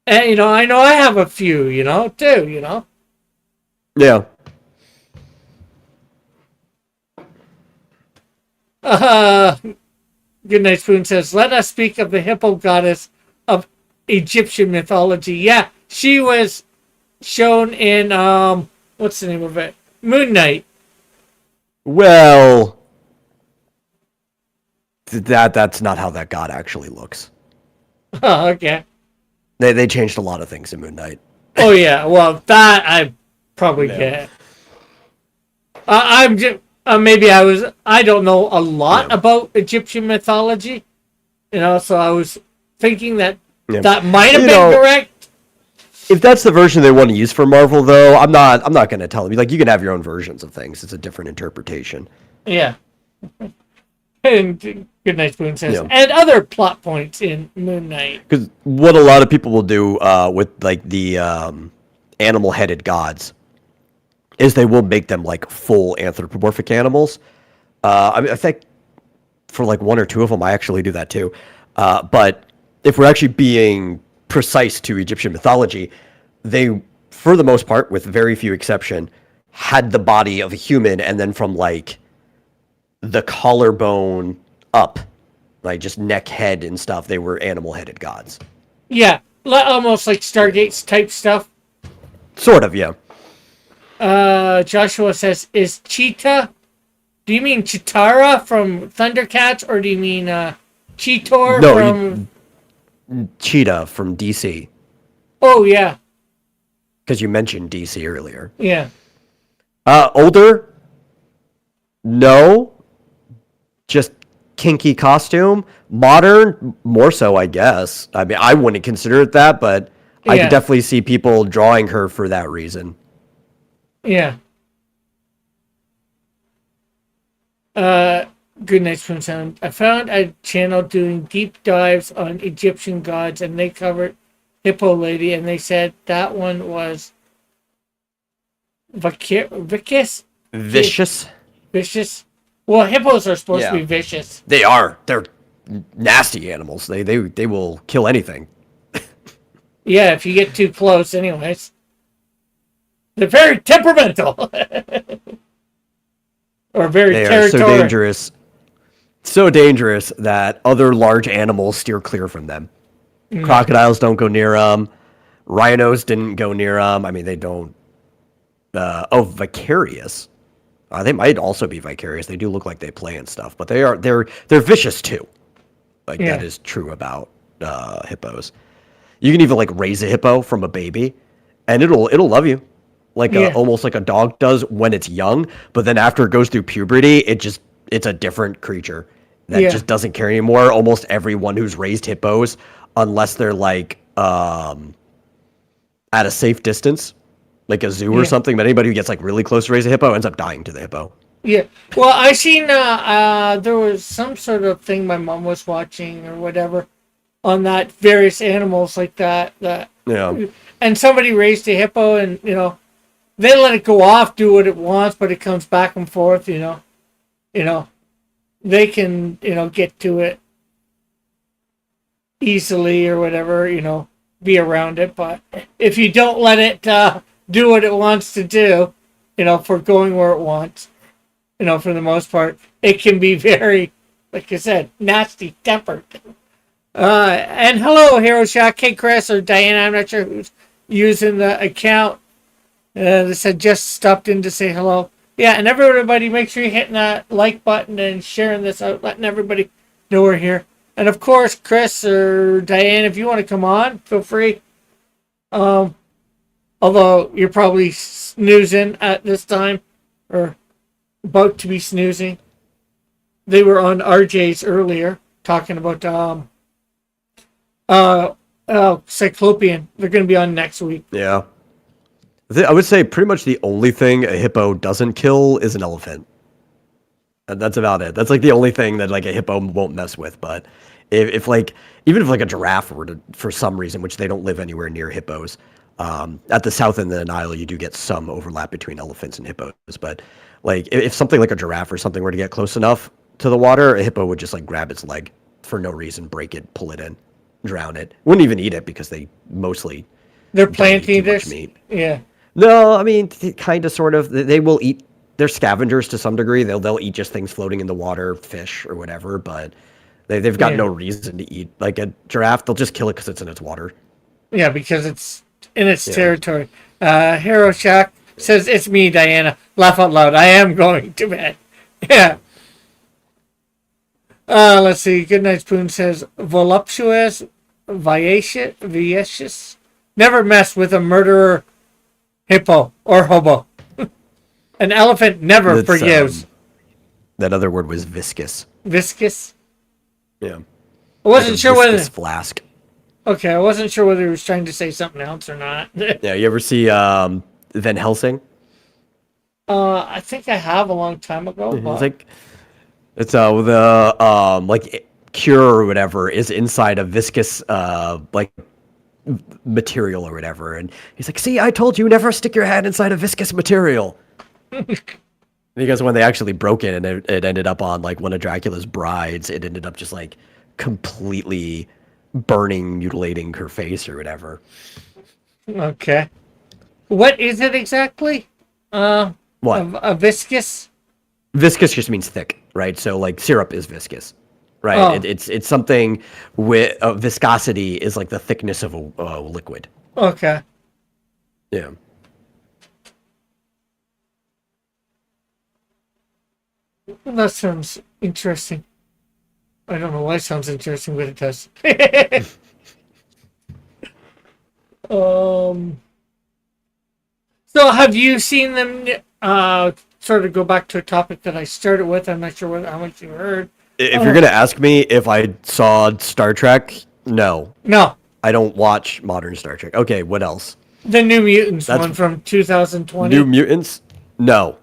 And I know I have a few, too. Yeah. Goodnight Spoon says, "Let us speak of the hippo goddess of Egyptian mythology." Yeah, she was shown in what's the name of it? Moon Knight. Well, that's not how that god actually looks. Oh, okay. They changed a lot of things in Moon Knight. Oh yeah. Well, that I probably get. I'm just maybe I don't know a lot about Egyptian mythology, so I was thinking that that might have been correct. If that's the version they want to use for Marvel, though, I'm not going to tell them. Like, you can have your own versions of things. It's a different interpretation. Yeah. And Goodnight Spoon says, and other plot points in Moon Knight. Because what a lot of people will do with like the animal-headed gods is they will make them like full anthropomorphic animals. I think for like one or two of them, I actually do that too. But if we're actually being precise to Egyptian mythology, they, for the most part, with very few exception, had the body of a human, and then from like the collarbone up, like just neck, head, and stuff, they were animal-headed gods. Yeah, almost like Stargates type stuff. Sort of, yeah. Joshua says, "Is Cheetah? Do you mean Chitara from Thundercats, or do you mean Cheetor from?" Cheetah from DC. Oh yeah. Because you mentioned DC earlier. Yeah. Older? No. Just kinky costume. Modern? More so, I guess. I mean, I wouldn't consider it that, but I could definitely see people drawing her for that reason. Yeah. Goodnight Spoon Sound. I found a channel doing deep dives on Egyptian gods, and they covered Hippo Lady, and they said that one was vicious. Well, hippos are supposed to be vicious. They are. They're nasty animals. They will kill anything. Yeah, if you get too close, anyways. They're very temperamental. Or very territorial. So dangerous. So dangerous that other large animals steer clear from them. Crocodiles don't go near them. Rhinos didn't go near them. I mean, they don't. Vicarious. They might also be vicarious. They do look like they play and stuff, but they're vicious too. Like that is true about hippos. You can even like raise a hippo from a baby, and it'll love you, like almost like a dog does when it's young. But then after it goes through puberty, it's a different creature that just doesn't care anymore. Almost everyone who's raised hippos, unless they're like at a safe distance, like a zoo or something, but anybody who gets like really close to raise a hippo ends up dying to the hippo. Yeah. Well, I seen there was some sort of thing my mom was watching or whatever on that various animals like that. And somebody raised a hippo, and they let it go off, do what it wants, but it comes back and forth. They can get to it easily or whatever. Be around it, but if you don't let it do what it wants to do, for going where it wants, for the most part, it can be very, like I said, nasty tempered. And hello, Hero Shack, hey Chris or Diana, I'm not sure who's using the account. They said just stopped in to say hello. Yeah, and everybody, make sure you're hitting that like button and sharing this out, letting everybody know we're here. And of course, Chris or Diane, if you want to come on, feel free. Although you're probably snoozing at this time, or about to be snoozing. They were on RJ's earlier, talking about Cyclopean. They're going to be on next week. Yeah. I would say pretty much the only thing a hippo doesn't kill is an elephant. And that's about it. That's like the only thing that like a hippo won't mess with. But if like even if like a giraffe were to, for some reason, which they don't live anywhere near hippos, at the south end of the Nile, you do get some overlap between elephants and hippos. But like if something like a giraffe or something were to get close enough to the water, a hippo would just like grab its leg for no reason, break it, pull it in, drown it. Wouldn't even eat it because they mostly They're don't plant eat too much eaters. meat. Yeah. No, I mean, kind of, sort of. They will eat. They're scavengers to some degree. They'll eat just things floating in the water, fish or whatever. But they've got Yeah. no reason to eat. Like a giraffe, they'll just kill it because it's in its water. Yeah, because it's in its Yeah. territory. Hero Shack says, "It's me, Diana. Laugh out loud. I am going to bed." Yeah. Let's see. Goodnight Spoon says, "Voluptuous, vivacious. Never mess with a murderer, hippo, or hobo. An elephant never That's, forgives." That other word was viscous. Viscous. Yeah. I wasn't Like a sure whether. viscous flask. Okay, I wasn't sure whether he was trying to say something else or not. Yeah, you ever see Van Helsing? I think I have a long time ago. It's But like it's the like cure or whatever is inside a viscous like material or whatever, and he's like, "See, I told you never stick your hand inside a viscous material." Because when they actually broke it and it ended up on like one of Dracula's brides, it ended up just like completely burning, mutilating her face or whatever. okay, what is it exactly? What? A viscous. Viscous just means thick, right? So like syrup is viscous, right? Oh. It's something with viscosity is like the thickness of a liquid. Okay. Yeah. That sounds interesting. I don't know why it sounds interesting, but it does. So have you seen them? Sort of go back to a topic that I started with. I'm not sure how much you heard. If you're gonna ask me if I saw Star Trek, no, No, I don't watch modern Star Trek. Okay, what else? the New Mutants That's- one from 2020. New Mutants? No.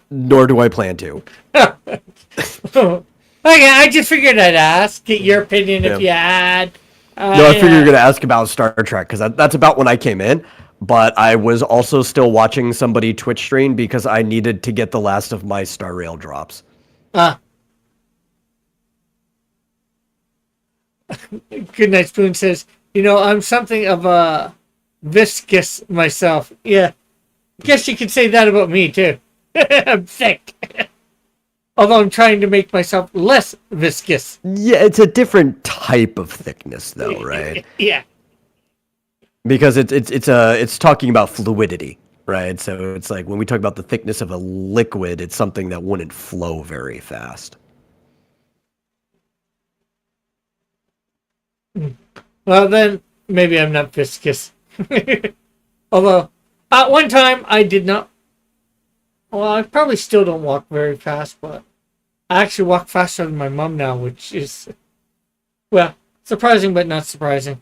Nor do I plan to. Okay, I just figured I'd ask, get your opinion if Yeah. you had. No, I figured you were gonna ask about Star Trek because that's about when I came in. But I was also still watching somebody Twitch stream because I needed to get the last of my Star Rail drops. Goodnight Spoon says, I'm something of a viscous myself. Yeah, guess you could say that about me too. I'm thick. Although I'm trying to make myself less viscous. Yeah, it's a different type of thickness, though, right? Yeah. Because it's talking about fluidity, right? So it's like when we talk about the thickness of a liquid, it's something that wouldn't flow very fast. Well, then maybe I'm not viscous. Although, at one time I did not. Well, I probably still don't walk very fast, but I actually walk faster than my mom now, which is, well, surprising but not surprising.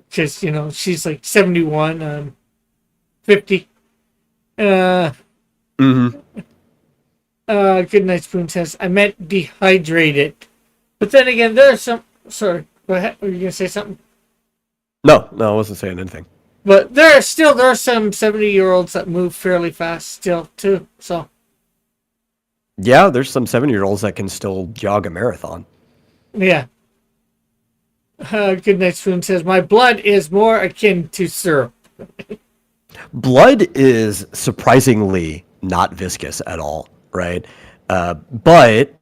Because, she's like 71, I'm 50. Goodnight Spoon says, I meant dehydrated. But then again, there's some. Sorry, go ahead. Were you going to say something? No, I wasn't saying anything. But there are some 70-year-olds that move fairly fast still, too. So, Yeah, there's some 7-year-olds that can still jog a marathon. yeah. Goodnight Spoon says, my blood is more akin to syrup. Blood is surprisingly not viscous at all, right? But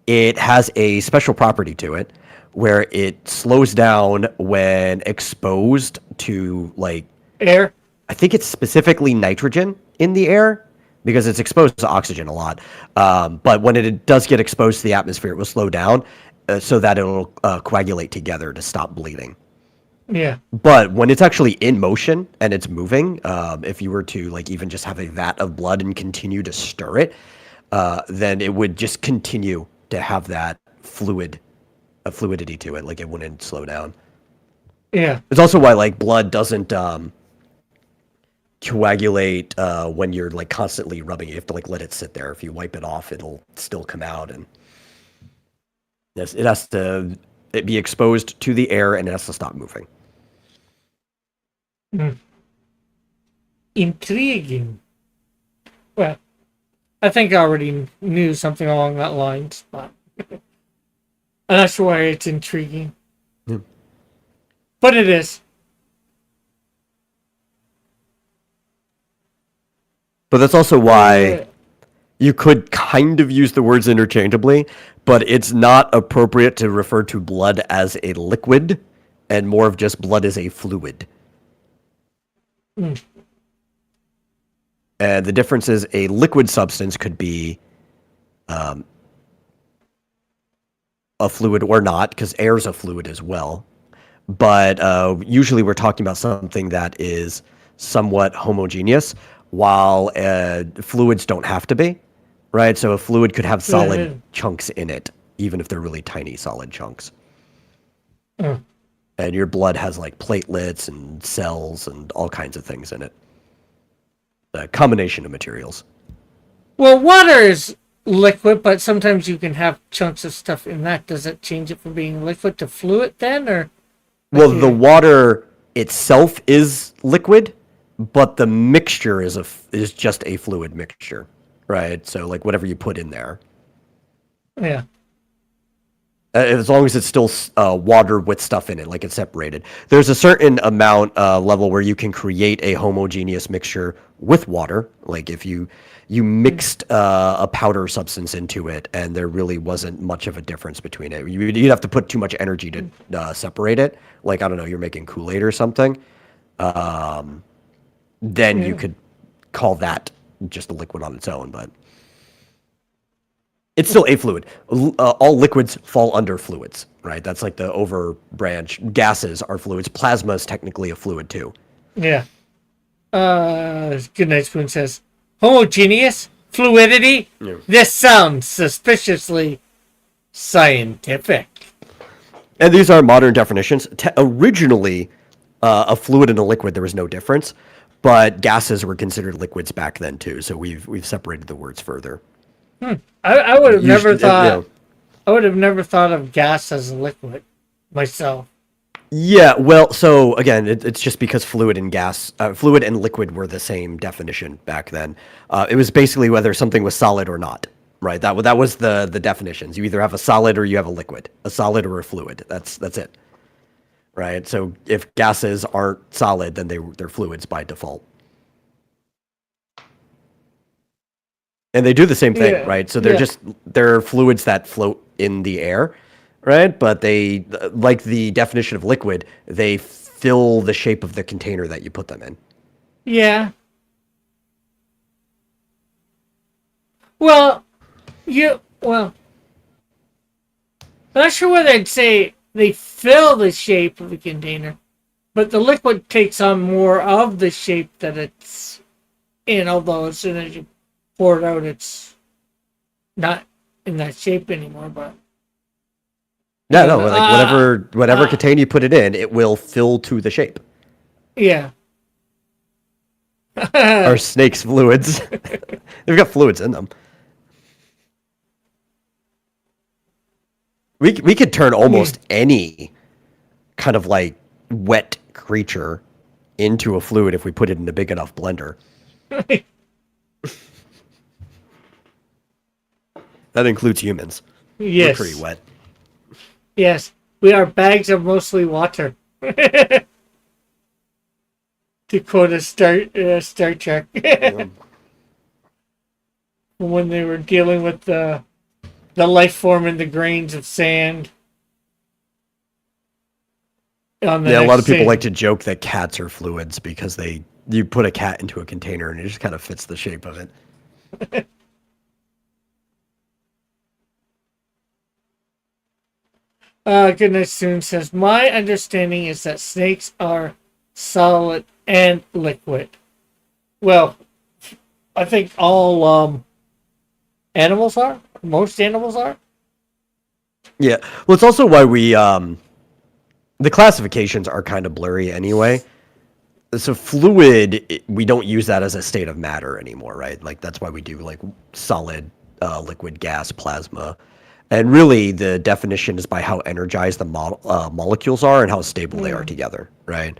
it has a special property to it where it slows down when exposed to, like, Air? I think it's specifically nitrogen in the air because it's exposed to oxygen a lot. But when it does get exposed to the atmosphere, it will slow down so that it'll coagulate together to stop bleeding. Yeah. But when it's actually in motion and it's moving, if you were to like even just have a vat of blood and continue to stir it, then it would just continue to have that fluidity to it. Like it wouldn't slow down. Yeah. It's also why like blood doesn't coagulate when you're like constantly rubbing it. You have to like let it sit there. If you wipe it off, it'll still come out, and yes, it has to be exposed to the air and it has to stop moving. Intriguing. Well, I think I already knew something along that lines, but I'm not sure why it's intriguing. Yeah. But it is. But that's also why you could kind of use the words interchangeably, but it's not appropriate to refer to blood as a liquid and more of just blood as a fluid. And the difference is a liquid substance could be a fluid or not, because air is a fluid as well. But usually we're talking about something that is somewhat homogeneous, while fluids don't have to be, right? So a fluid could have solid chunks in it, even if they're really tiny solid chunks. And your blood has like platelets and cells and all kinds of things in it. A combination of materials. Well, water is liquid, but sometimes you can have chunks of stuff in that. Does it change it from being liquid to fluid then, or? Well, the water itself is liquid, but the mixture is just a fluid mixture, right? So like whatever you put in there. Yeah. As long as it's still water with stuff in it, like it's separated. There's a certain amount level where you can create a homogeneous mixture with water. Like if you mixed a powder substance into it and there really wasn't much of a difference between it. You'd have to put too much energy to separate it. Like, I don't know, you're making Kool-Aid or something. Then you could call that just a liquid on its own, but it's still a fluid. All liquids fall under fluids, right? That's like the over branch. Gases are fluids. Plasma is technically a fluid too. Yeah. Goodnight Spoon says, homogeneous fluidity. Yeah. This sounds suspiciously scientific. And these are modern definitions. Originally, a fluid and a liquid, there was no difference, but gases were considered liquids back then too. So we've separated the words further. I would have never thought. I would have never thought of gas as a liquid myself. Yeah, well, so again, it's just because fluid and liquid were the same definition back then. It was basically whether something was solid or not, right? That was the definitions. You either have a solid or you have a liquid, a solid or a fluid. That's it, right? So if gases aren't solid, then they're fluids by default. And they do the same thing, right? So they're fluids that float in the air, right? But they, like the definition of liquid, they fill the shape of the container that you put them in. Yeah. Well, I'm not sure whether I'd say they fill the shape of the container, but the liquid takes on more of the shape that it's in, although as soon as you pour it out, it's not in that shape anymore, but yeah, no, like whatever container you put it in, it will fill to the shape. Yeah. Our snakes' fluids. They've got fluids in them. We could turn almost any kind of like wet creature into a fluid if we put it in a big enough blender. That includes humans. Yes. We're pretty wet. Yes. We are bags of mostly water. To quote a Star Trek. When they were dealing with the life form in the grains of sand. A lot of people like to joke that cats are fluids because you put a cat into a container and it just kind of fits the shape of it. Goodness Soon says, my understanding is that snakes are solid and liquid. Well, I think all animals are. Most animals are. Yeah. Well, it's also why the classifications are kind of blurry anyway. So fluid, we don't use that as a state of matter anymore, right? Like that's why we do like solid, liquid, gas, plasma, and really the definition is by how energized the molecules are and how stable they are together, right?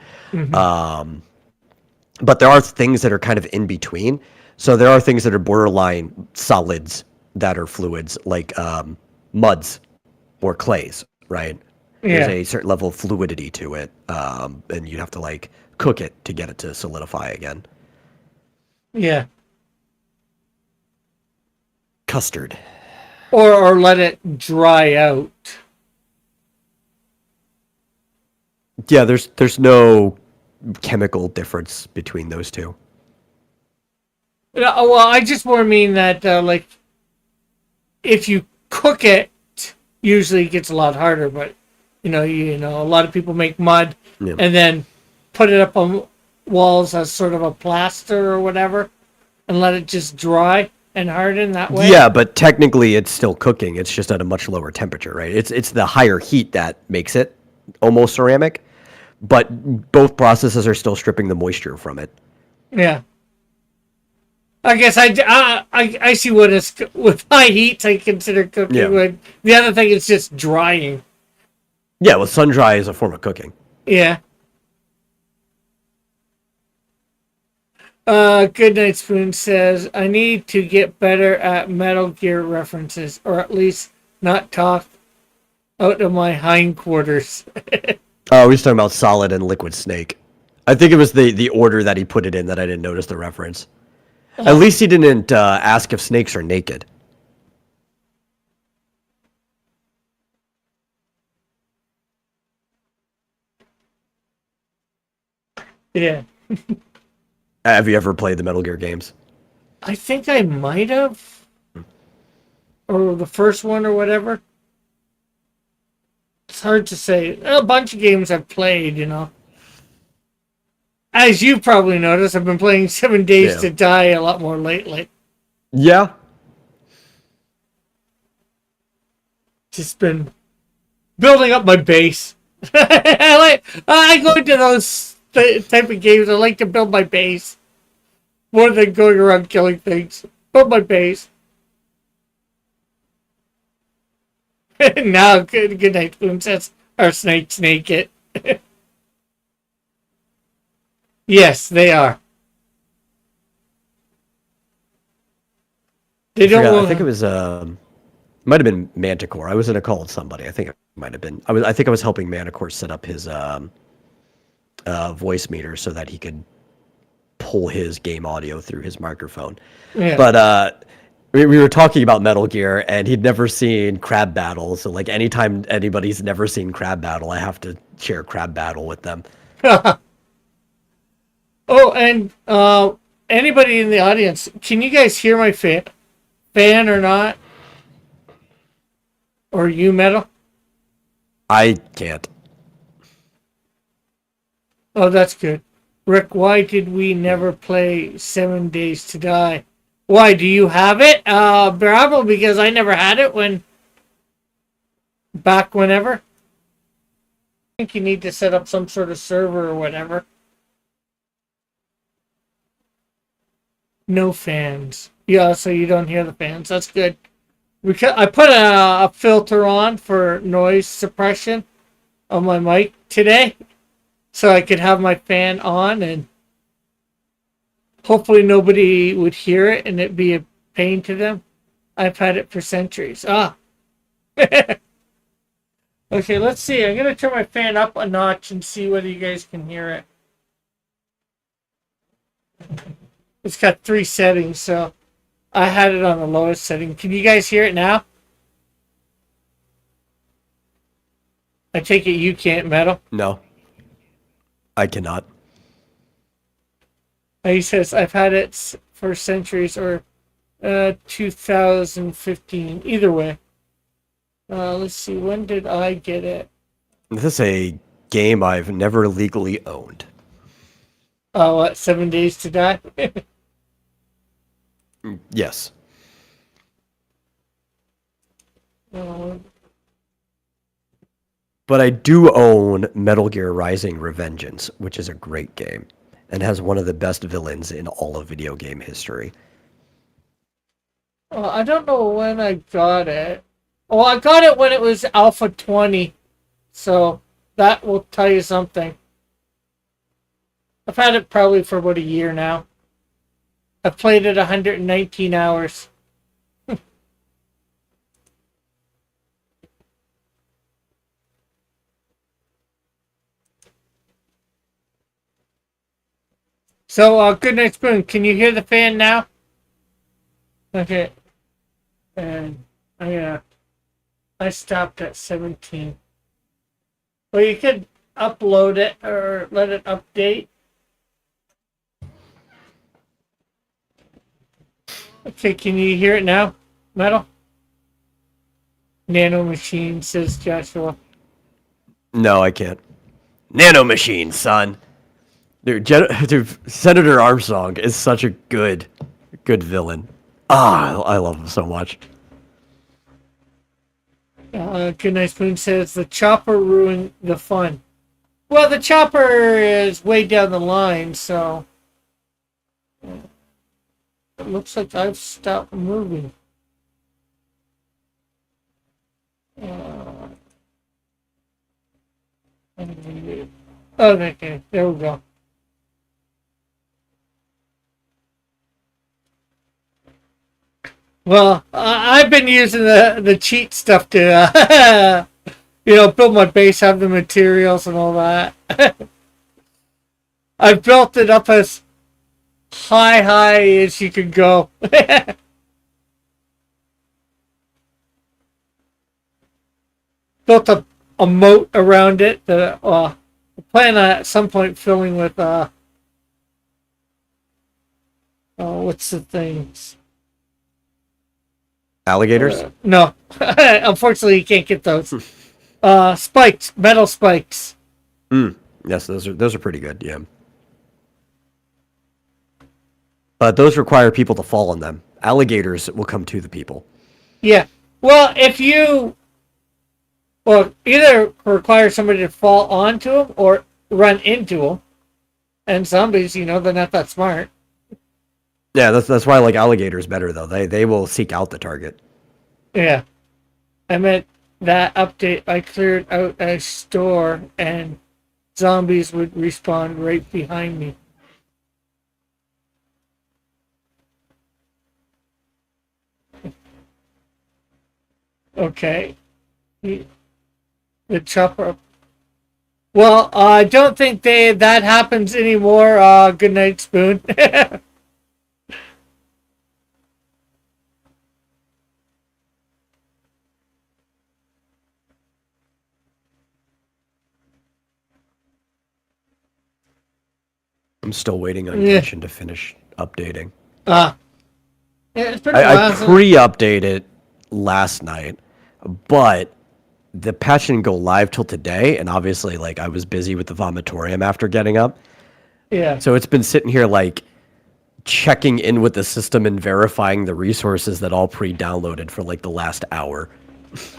But there are things that are kind of in between. So there are things that are borderline solids that are fluids, like muds or clays, right? There's Yeah. a certain level of fluidity to it, and you'd have to like cook it to get it to solidify again. Yeah. Custard. Or let it dry out. Yeah, there's no chemical difference between those two. Well, I just more mean that like if you cook it, usually it gets a lot harder. But a lot of people make mud Yeah. and then put it up on walls as sort of a plaster or whatever, and let it just dry and harden that way. Yeah, but technically it's still cooking. It's just at a much lower temperature, right? It's the higher heat that makes it almost ceramic, but both processes are still stripping the moisture from it. Yeah. I guess I see what is with high heat I consider cooking. Yeah. With the other thing is just drying. Yeah, well, sun dry is a form of cooking. Yeah. Good Night Spoon says, I need to get better at Metal Gear references, or at least not talk out of my hindquarters. Oh, he's talking about Solid and Liquid Snake. I think it was the order that he put it in that I didn't notice the reference. At least he didn't ask if snakes are naked. Yeah. Have you ever played the Metal Gear games? I think I might have. Or the first one or whatever. It's hard to say. A bunch of games I've played. As you probably noticed, I've been playing 7 Days Yeah. to Die a lot more lately. Yeah. Just been building up my base. I go into those type of games. I like to build my base more than going around killing things. Build my base. Now, good night, Boom says, our snakes naked. Yes, they are. They don't. I think it was might have been Manticore. I was in a call with somebody. I think it might have been. I think I was helping Manticore set up his voice meter so that he could pull his game audio through his microphone. Yeah. But we were talking about Metal Gear, and he'd never seen Crab Battle. So like anytime anybody's never seen Crab Battle, I have to share Crab Battle with them. Oh, and anybody in the audience, can you guys hear my fan or not? Or you, Metal? I can't. Oh, that's good. Rick, why did we never play 7 Days to Die? Why, do you have it? Bravo, because I never had it back whenever. I think you need to set up some sort of server or whatever. No fans. Yeah, so you don't hear the fans. That's good. I put a filter on for noise suppression on my mic today, so I could have my fan on, and hopefully nobody would hear it and it'd be a pain to them. I've had it for centuries. Okay, let's see. I'm going to turn my fan up a notch and see whether you guys can hear it. It's got 3 settings, so I had it on the lowest setting. Can you guys hear it now? I take it you can't, Metal. No. I cannot. He says, I've had it for centuries, or 2015. Either way. Let's see, when did I get it? This is a game I've never legally owned. Oh, what, 7 Days to Die? Yes. But I do own Metal Gear Rising: Revengeance, which is a great game. and has one of the best villains in all of video game history. Well, I don't know when I got it. Well, I got it when it was Alpha 20, so that will tell you something. I've had it probably for about a year now. I've played it 119 hours. So, Good Night Spoon, can you hear the fan now? Okay. And I stopped at 17. Well, you could upload it or let it update. Okay, can you hear it now, Metal? Nano Machine, says Joshua. No, I can't. Nanomachine, son. Dude, Senator Armstrong is such a good villain. I love him so much. Good Night Spoon says the chopper ruined the fun. Well, the chopper is way down the line, so it looks like I've stopped moving. Okay, there we go. Well, I've been using the cheat stuff to, build my base, have the materials and all that. I've built it up as high as you can go. Built a moat around it that I plan on at some point filling with, what's the things? Alligators? No. Unfortunately, you can't get those. Spikes. Metal spikes. Yes, those are pretty good, yeah. But those require people to fall on them. Alligators will come to the people. Yeah. Well, either require somebody to fall onto them or run into them. And zombies, they're not that smart. Yeah, that's why I like alligators better, though. They will seek out the target. Yeah. I meant that update, I cleared out a store and zombies would respawn right behind me. Okay. The chopper. Well, I don't think that happens anymore. Good Night Spoon. I'm still waiting on Genshin to finish updating. Yeah, it's been I pre-updated it last night, but the patch didn't go live till today, and obviously, I was busy with the vomitorium after getting up. Yeah. So it's been sitting here, checking in with the system and verifying the resources that all pre-downloaded for, the last hour.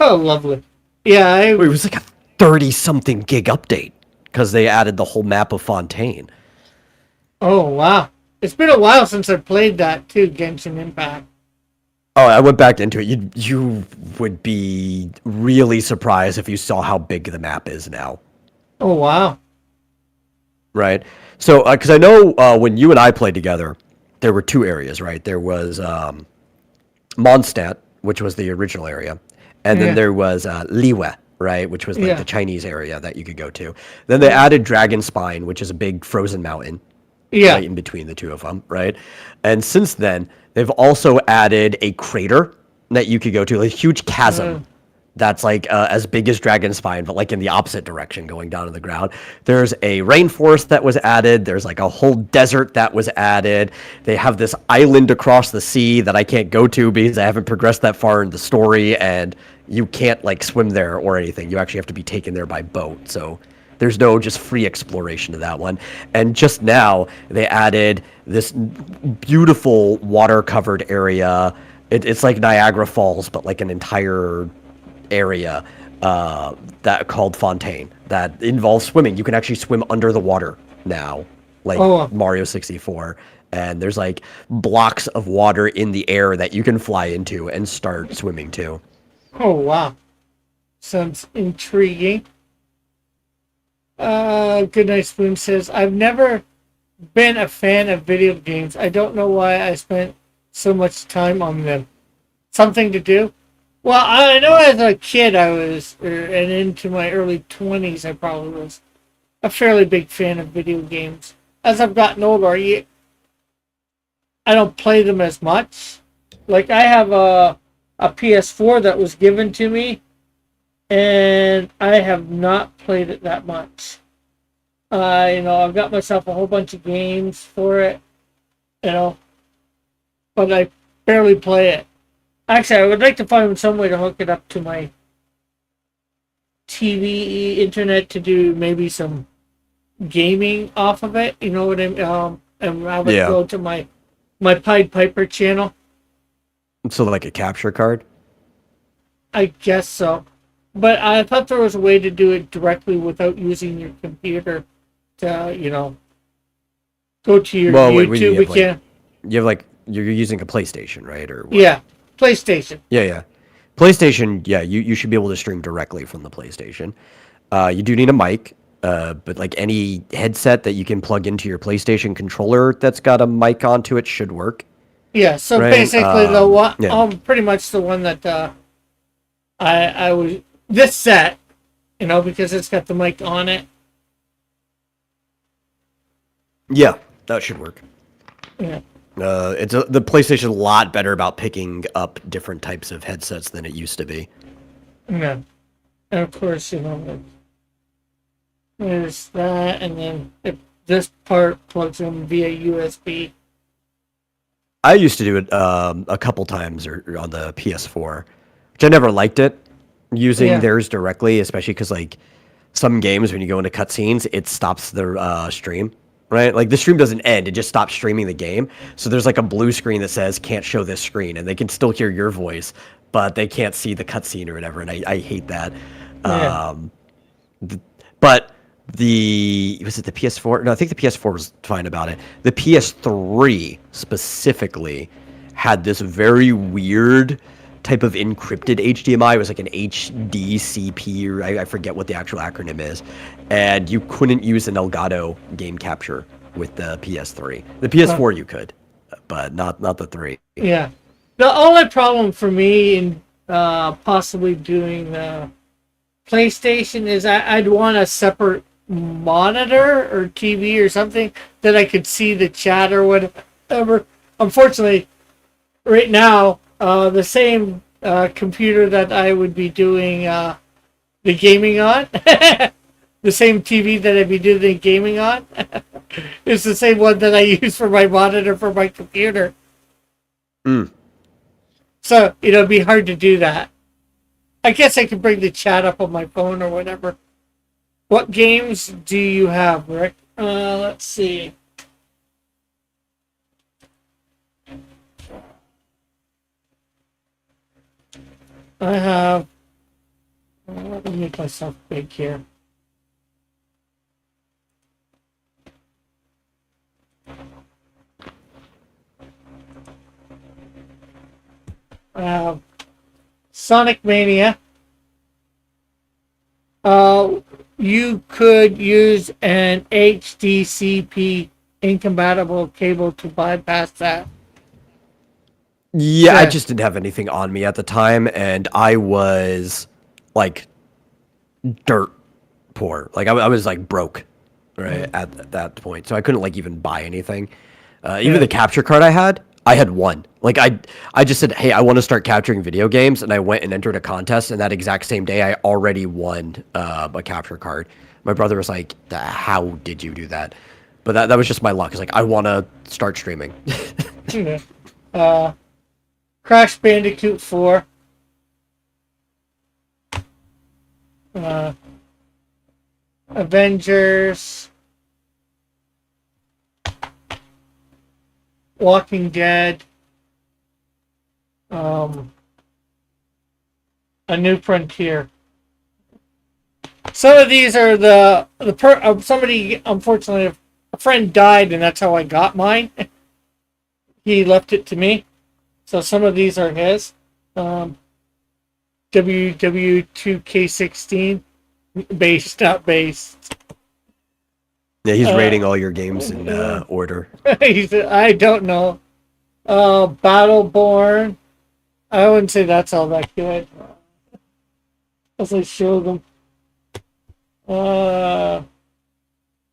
Oh, lovely. Yeah, It was like a 30-something gig update, because they added the whole map of Fontaine. Oh, wow. It's been a while since I played that, too, Genshin Impact. Oh, I went back into it. You would be really surprised if you saw how big the map is now. Oh, wow. Right? So, because I know when you and I played together, there were two areas, right? There was Mondstadt, which was the original area, and then there was Liyue, right? Which was the Chinese area that you could go to. Then they added Dragonspine, which is a big frozen mountain. Yeah. Right in between the two of them, right? And since then, they've also added a crater that you could go to, a huge chasm that's as big as Dragonspine, but in the opposite direction, going down to the ground. There's a rainforest that was added. There's a whole desert that was added. They have this island across the sea that I can't go to because I haven't progressed that far in the story, and you can't swim there or anything. You actually have to be taken there by boat, so there's no just free exploration to that one. And just now, they added this beautiful water-covered area. It's like Niagara Falls, but an entire area that called Fontaine that involves swimming. You can actually swim under the water now. like Oh. Mario 64. And there's like blocks of water in the air that you can fly into and start swimming to. Oh, wow. Sounds intriguing. Goodnight Spoon says, I've never been a fan of video games. I don't know why I spent so much time on them. Something to do? Well, I know as a kid and into my early 20s, I probably was a fairly big fan of video games. As I've gotten older, I don't play them as much. Like, I have a PS4 that was given to me, and I have not played it that much. I've got myself a whole bunch of games for it, but I barely play it. Actually, I would like to find some way to hook it up to my TV internet to do maybe some gaming off of it. You know what I mean? And I would go to my Pied Piper channel. So like a capture card? I guess so. But I thought there was a way to do it directly without using your computer to, go to your YouTube. You're using a PlayStation, right? Or what? Yeah, PlayStation. Yeah. PlayStation, you should be able to stream directly from the PlayStation. You do need a mic, but like any headset that you can plug into your PlayStation controller that's got a mic onto it should work. Yeah, so right? basically pretty much the one that I was this set, because it's got the mic on it. Yeah, that should work. Yeah. The PlayStation a lot better about picking up different types of headsets than it used to be. Yeah. And of course, there's that, and then this part plugs in via USB. I used to do it a couple times or on the PS4, which I never liked it, using theirs directly, especially because like some games when you go into cutscenes, it stops the stream. Right? Like the stream doesn't end, it just stops streaming the game. So there's like a blue screen that says can't show this screen, and they can still hear your voice, but they can't see the cutscene or whatever, and I hate that. Yeah. But was it the PS4? No, I think the PS4 was fine about it. The PS3 specifically had this very weird type of encrypted HDMI. It was like an HDCP, or I forget what the actual acronym is. And you couldn't use an Elgato game capture with the PS3. The PS4 you could, but not the 3. Yeah. The only problem for me in possibly doing the PlayStation is I'd want a separate monitor or TV or something that I could see the chat or whatever. Unfortunately, right now, the same computer that I would be doing the gaming on, the same TV that I'd be doing the gaming on, is the same one that I use for my monitor for my computer. So, it'd be hard to do that. I guess I could bring the chat up on my phone or whatever. What games do you have, Rick? Let's see. I have... let me make myself big here. I have Sonic Mania. You could use an HDCP incompatible cable to bypass that. Yeah, I just didn't have anything on me at the time, and I was like dirt poor. Like I was like broke, right, at that point. So I couldn't like even buy anything. Even the capture card I had one. Like I just said, hey, I want to start capturing video games, and I went and entered a contest, and that exact same day I already won a capture card. My brother was like, how did you do that? But that was just my luck. It's like, I want to start streaming. Crash Bandicoot 4. Avengers. Walking Dead. A New Frontier. Some of these are somebody unfortunately a friend died, and that's how I got mine. He left it to me, so some of these are his. WW2K16, based, not based. Yeah, he's rating all your games in order. He said, I don't know. Battleborn. I wouldn't say that's all that good. As I show them.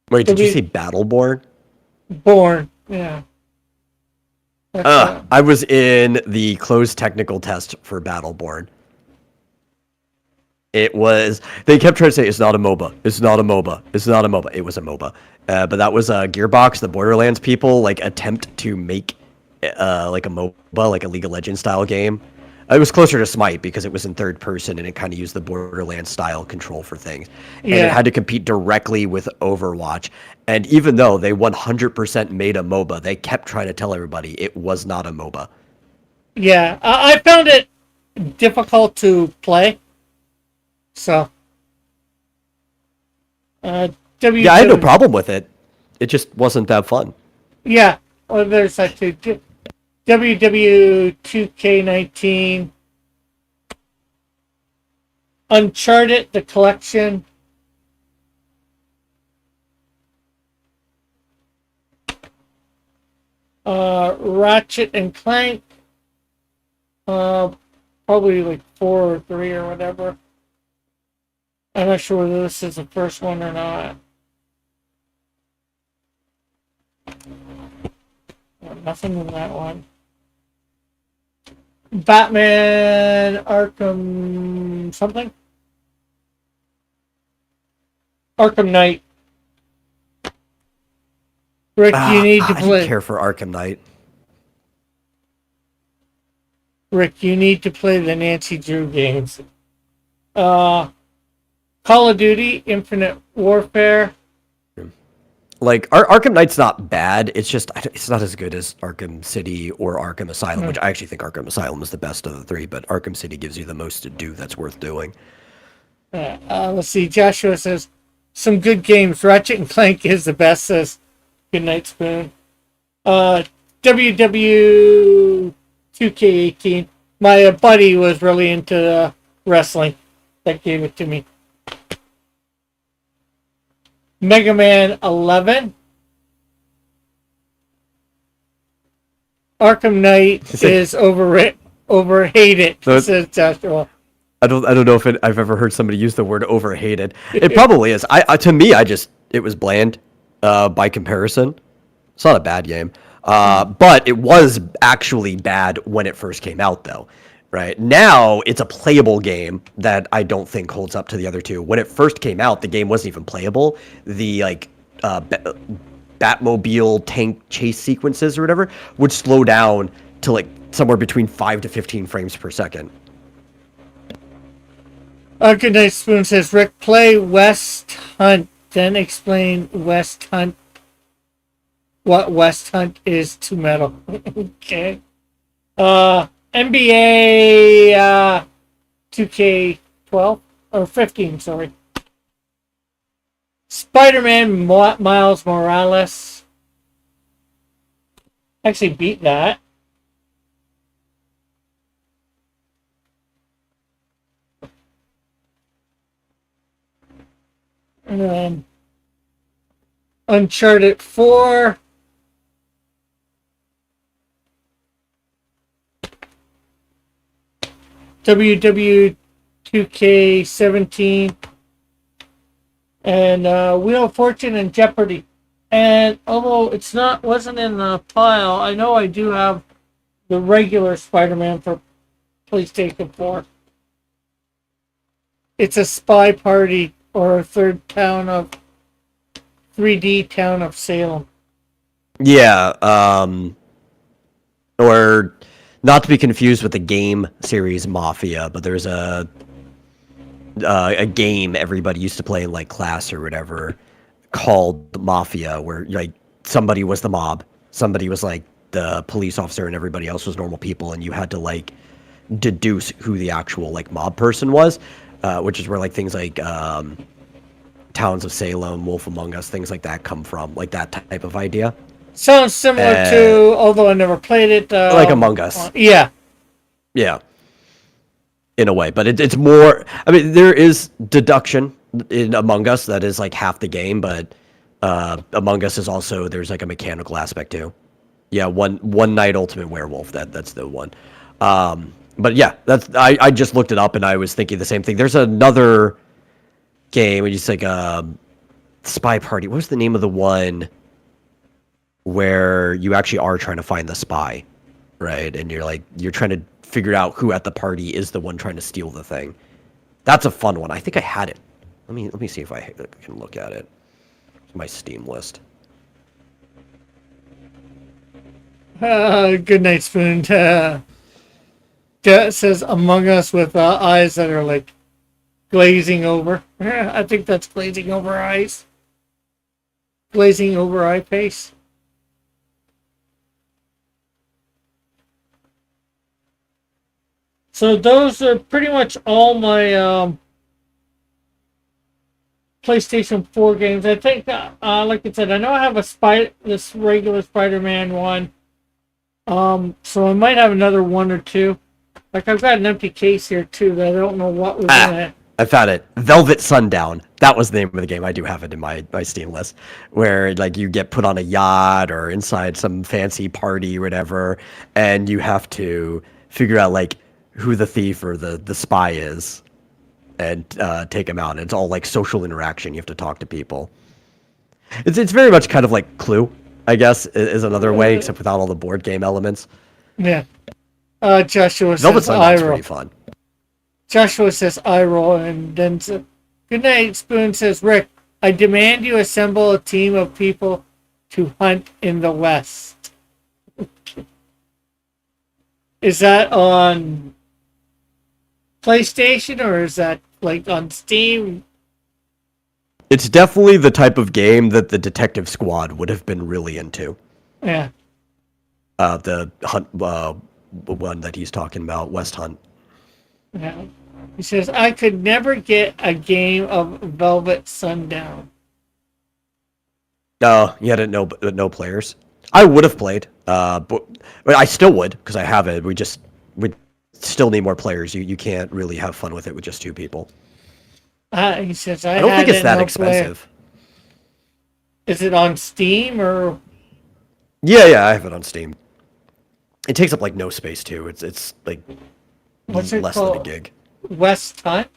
Wait, did you say Battleborn? Born, yeah. I was in the closed technical test for Battleborn. It was, they kept trying to say, it's not a MOBA, it's not a MOBA, it's not a MOBA. It was a MOBA. But that was Gearbox, the Borderlands people, like, attempt to make, like a MOBA, like a League of Legends style game. It was closer to Smite because it was in third person and it kind of used the Borderlands style control for things. And it had to compete directly with Overwatch. And even though they 100% made a MOBA, they kept trying to tell everybody it was not a MOBA. Yeah, I found it difficult to play. So, yeah, I had no problem with it. It just wasn't that fun. Yeah, well, there's that too. WW2K19, Uncharted, the collection. Ratchet and Clank. Probably like 4 or 3 or whatever. I'm not sure whether this is the first one or not. Nothing in that one. Batman Arkham something? Arkham Knight. Rick, you need to I play. didn't care for Arkham Knight. Rick, you need to play the Nancy Drew games. Call of Duty, Infinite Warfare. Like, Arkham Knight's not bad. It's just, it's not as good as Arkham City or Arkham Asylum, which I actually think Arkham Asylum is the best of the 3, but Arkham City gives you the most to do that's worth doing. Let's see. Joshua says, some good games. Ratchet and Clank is the best, says Goodnight Spoon. WW2K18. My buddy was really into wrestling. That gave it to me. Mega Man 11. Arkham Knight is overhated, says Joshua. I don't know if I've ever heard somebody use the word overhated. It probably is. To me, it was bland by comparison. It's not a bad game. But it was actually bad when it first came out, though. Right now, it's a playable game that I don't think holds up to the other two. When it first came out, the game wasn't even playable. The Batmobile tank chase sequences or whatever would slow down to like somewhere between 5 to 15 frames per second. Good Night Spoon says, Rick, play West Hunt, then explain West Hunt. What West Hunt is to metal. Okay. NBA 2K12 or 15, sorry. Spider-Man Miles Morales. Actually beat that. And then Uncharted 4. WW2K17 and Wheel of Fortune and Jeopardy. And although wasn't in the pile, I know I do have the regular Spider-Man for PlayStation 4. It's a spy party or a 3D town of Salem. Yeah, or not to be confused with the game series Mafia, but there's a game everybody used to play in like class or whatever called Mafia, where like somebody was the mob, somebody was like the police officer, and everybody else was normal people, and you had to like deduce who the actual like mob person was, which is where like things like Towns of Salem, Wolf Among Us, things like that come from, like that type of idea. Sounds similar to, although I never played it. Like Among Us. Yeah. Yeah. In a way, but it's more. I mean, there is deduction in Among Us that is like half the game, but Among Us is also there's like a mechanical aspect too. Yeah, one night Ultimate Werewolf. That's the one. But yeah, I just looked it up and I was thinking the same thing. There's another game, it's like a Spy Party. What was the name of the one where you actually are trying to find the spy, right? And you're trying to figure out who at the party is the one trying to steal the thing. That's a fun one. I think I had it. Let me see if I can look at it. My Steam list. Good night, Spoon. It says Among Us with eyes that are like glazing over. I think that's glazing over eyes. Glazing over eye face. So those are pretty much all my PlayStation 4 games. I think, like I said, I know I have this regular Spider-Man one. So I might have another one or two. Like I've got an empty case here too that I don't know what was in it. I found it. Velvet Sundown. That was the name of the game. I do have it in my Steam list. Where like you get put on a yacht or inside some fancy party or whatever, and you have to figure out like who the thief or the spy is, and take him out. And it's all like social interaction. You have to talk to people. It's very much kind of like Clue, I guess, is another way, except without all the board game elements. Yeah. Joshua Velvet says Sundown's eye roll. pretty fun. Joshua says eye roll, and then good night. Spoon says, Rick, I demand you assemble a team of people to hunt in the West. Is that on PlayStation or is that like on Steam? It's definitely the type of game that the Detective Squad would have been really into. Yeah. The hunt, one that he's talking about, West Hunt. Yeah. He says, I could never get a game of Velvet Sundown. No, you had no players. I would have played, but I still would because I have it. We still need more players. You can't really have fun with it with just two people. He says, I don't think it's that expensive. Is it on Steam or? Yeah, I have it on Steam. It takes up like no space too. It's like What's it less called? than a gig. West Hunt?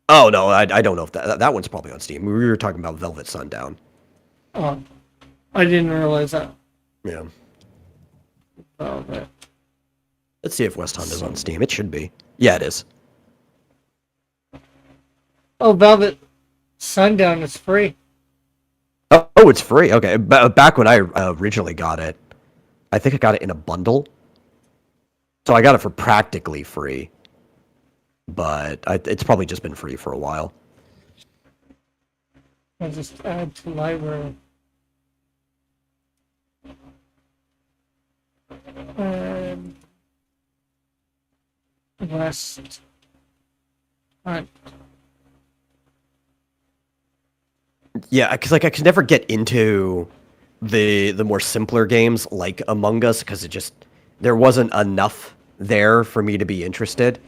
Oh no, I don't know if that one's probably on Steam. We were talking about Velvet Sundown. Oh, I didn't realize that. Yeah. Velvet. Let's see if West Hunt is on Steam. It should be. Yeah, it is. Oh, Velvet Sundown is free. Oh, it's free. Okay. Back when I originally got it, I think I got it in a bundle. So I got it for practically free. But it's probably just been free for a while. I'll just add to library. West Hunt. Yeah, because like I could never get into the more simpler games like Among Us because there wasn't enough there for me to be interested.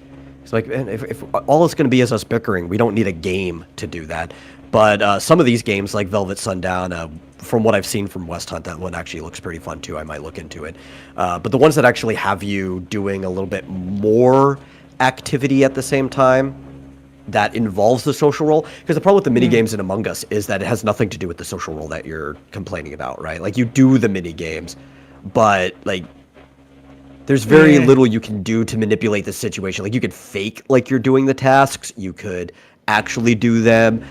It's like, man, if all it's going to be is us bickering, we don't need a game to do that. But some of these games like Velvet Sundown, from what I've seen from West Hunt, that one actually looks pretty fun too. I might look into it. But the ones that actually have you doing a little bit more activity at the same time that involves the social role, because the problem with the mini games in Among Us is that it has nothing to do with the social role that you're complaining about, right? Like you do the mini games, but like there's very little you can do to manipulate the situation. Like you could fake like you're doing the tasks, you could actually do them,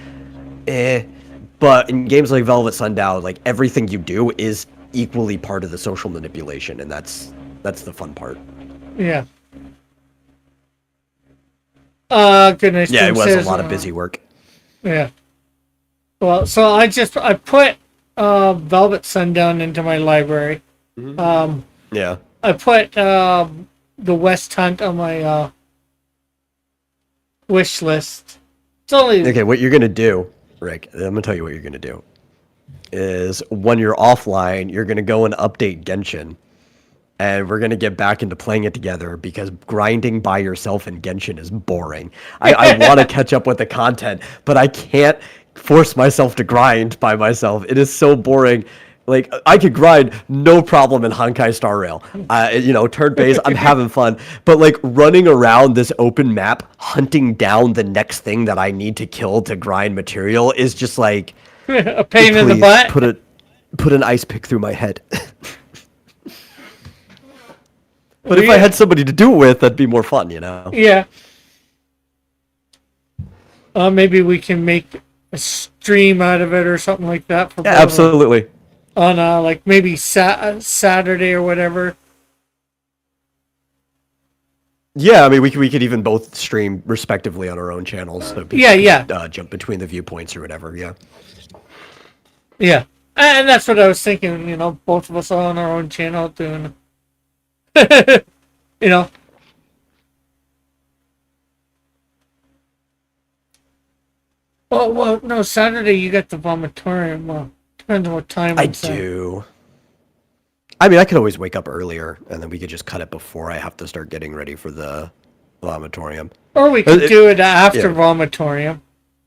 but in games like Velvet Sundown, like everything you do is equally part of the social manipulation, and that's the fun part. Yeah. Goodness. Yeah, it was a lot of busy work. Yeah. Well, so I put Velvet Sundown into my library. Yeah. I put the West Hunt on my wish list. It's only Okay, what you're gonna do, Rick? I'm gonna tell you what you're gonna do. Is when you're offline, you're gonna go and update Genshin, and we're gonna get back into playing it together because grinding by yourself in Genshin is boring. I want to catch up with the content, but I can't force myself to grind by myself. It is so boring. Like I could grind no problem in Honkai Star Rail. Turn based, I'm having fun. But like running around this open map, hunting down the next thing that I need to kill to grind material is just like a pain in the please butt. put an ice pick through my head. But if I had somebody to do it with, that'd be more fun, you know? Yeah. Maybe we can make a stream out of it or something like that. For Yeah, both of us. absolutely. On like maybe Saturday or whatever. Yeah, I mean, we could even both stream respectively on our own channels. So people can, jump between the viewpoints or whatever, yeah. Yeah. And that's what I was thinking, both of us on our own channel doing, Well, no, Saturday you got the vomitorium. Well, depends on what time. I do. I mean, I could always wake up earlier, and then we could just cut it before I have to start getting ready for the vomitorium. Or we could do it after vomitorium,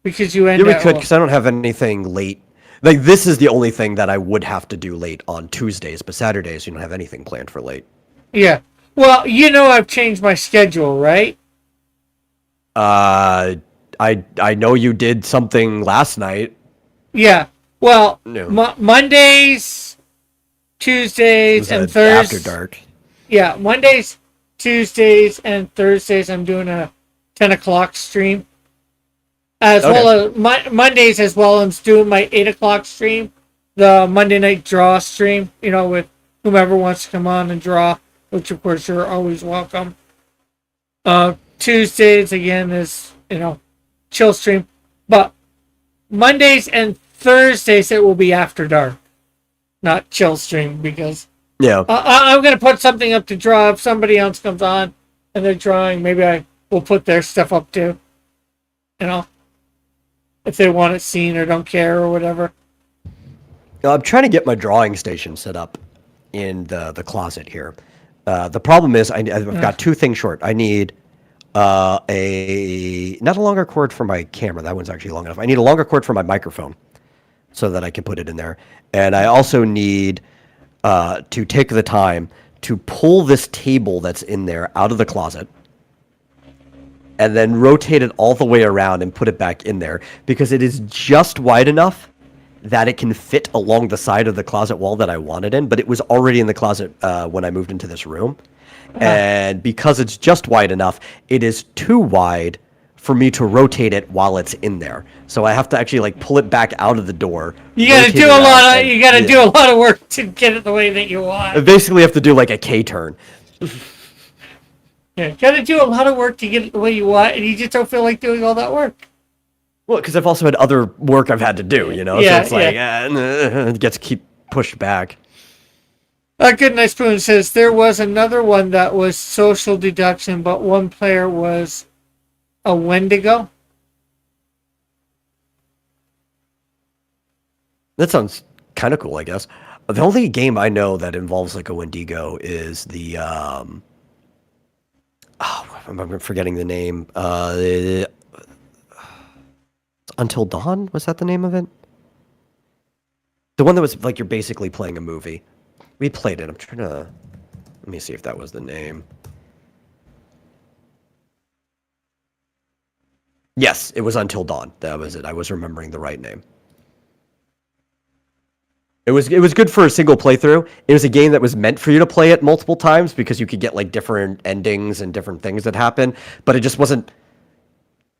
because you end. Yeah, we could, because I don't have anything late. Like this is the only thing that I would have to do late on Tuesdays, but Saturdays you don't have anything planned for late. Yeah. Well, I've changed my schedule, right? I know you did something last night. Yeah. Well, No. Mondays, Tuesdays, and Thursdays. After dark. Yeah, Mondays, Tuesdays, and Thursdays. I'm doing a 10 o'clock stream. As well as Mondays, as well as doing my 8 o'clock stream, the Monday night draw stream. With whomever wants to come on and draw, which of course you're always welcome. Tuesdays again is chill stream, but Mondays and Thursdays it will be after dark, not chill stream, because I'm gonna put something up to draw. If somebody else comes on and they're drawing, maybe I will put their stuff up too. If they want it seen or don't care or whatever. I'm trying to get my drawing station set up in the closet here. The problem is I've got two things short. I need not a longer cord for my camera. That one's actually long enough. I need a longer cord for my microphone so that I can put it in there. And I also need to take the time to pull this table that's in there out of the closet and then rotate it all the way around and put it back in there because it is just wide enough that it can fit along the side of the closet wall that I want it in, but it was already in the closet when I moved into this room. And because it's just wide enough, it is too wide for me to rotate it while it's in there. So I have to actually pull it back out of the door. You gotta do a lot do a lot of work to get it the way that you want. I basically have to do a K-turn. Yeah, gotta do a lot of work to get it the way you want, and you just don't feel like doing all that work. Well, because I've also had other work I've had to do, Yeah, so it's it gets keep pushed back. Good Night Spoon says there was another one that was social deduction, but one player was a Wendigo. That sounds kind of cool, I guess. The only game I know that involves a Wendigo is the I'm forgetting the name. Until Dawn? Was that the name of it? The one that was you're basically playing a movie. We played it. I'm trying to... Let me see if that was the name. Yes, it was Until Dawn. That was it. I was remembering the right name. It was good for a single playthrough. It was a game that was meant for you to play it multiple times because you could get different endings and different things that happen, but it just wasn't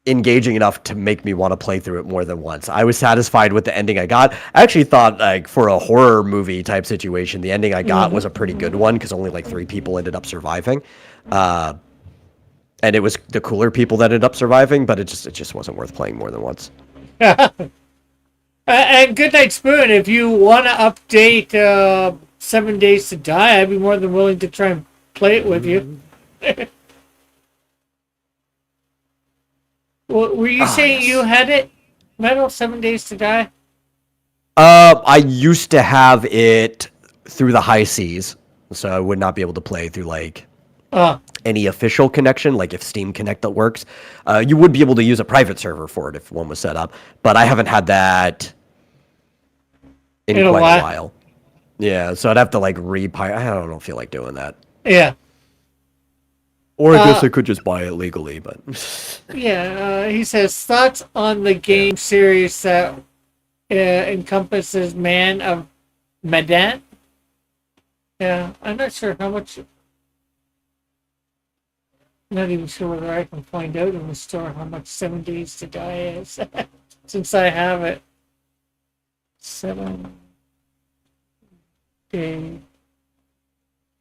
engaging enough to make me want to play through it more than once. I was satisfied with the ending I got. I actually thought for a horror movie type situation, the ending I got was a pretty good one because only 3 people ended up surviving. And it was the cooler people that ended up surviving, but it just wasn't worth playing more than once. And Good Night Spoon, if you want to update 7 Days to Die, I'd be more than willing to try and play it with you. Well, were you saying yes. you had it? Metal 7 Days to Die? I used to have it through the high seas, so I would not be able to play through like Oh, any official connection, like if Steam Connect that works. You would be able to use a private server for it if one was set up, but I haven't had that in in a quite a while. while. Yeah, so I'd have to like I don't feel like doing that. Yeah. Or I guess Uh, I could just buy it legally, but yeah. He says thoughts on the yeah. game series that encompasses Man of Medan. Yeah, I'm not sure how much. Not even sure whether I can find out in the store how much 7 Days to Die is, since I have it. 7 Day.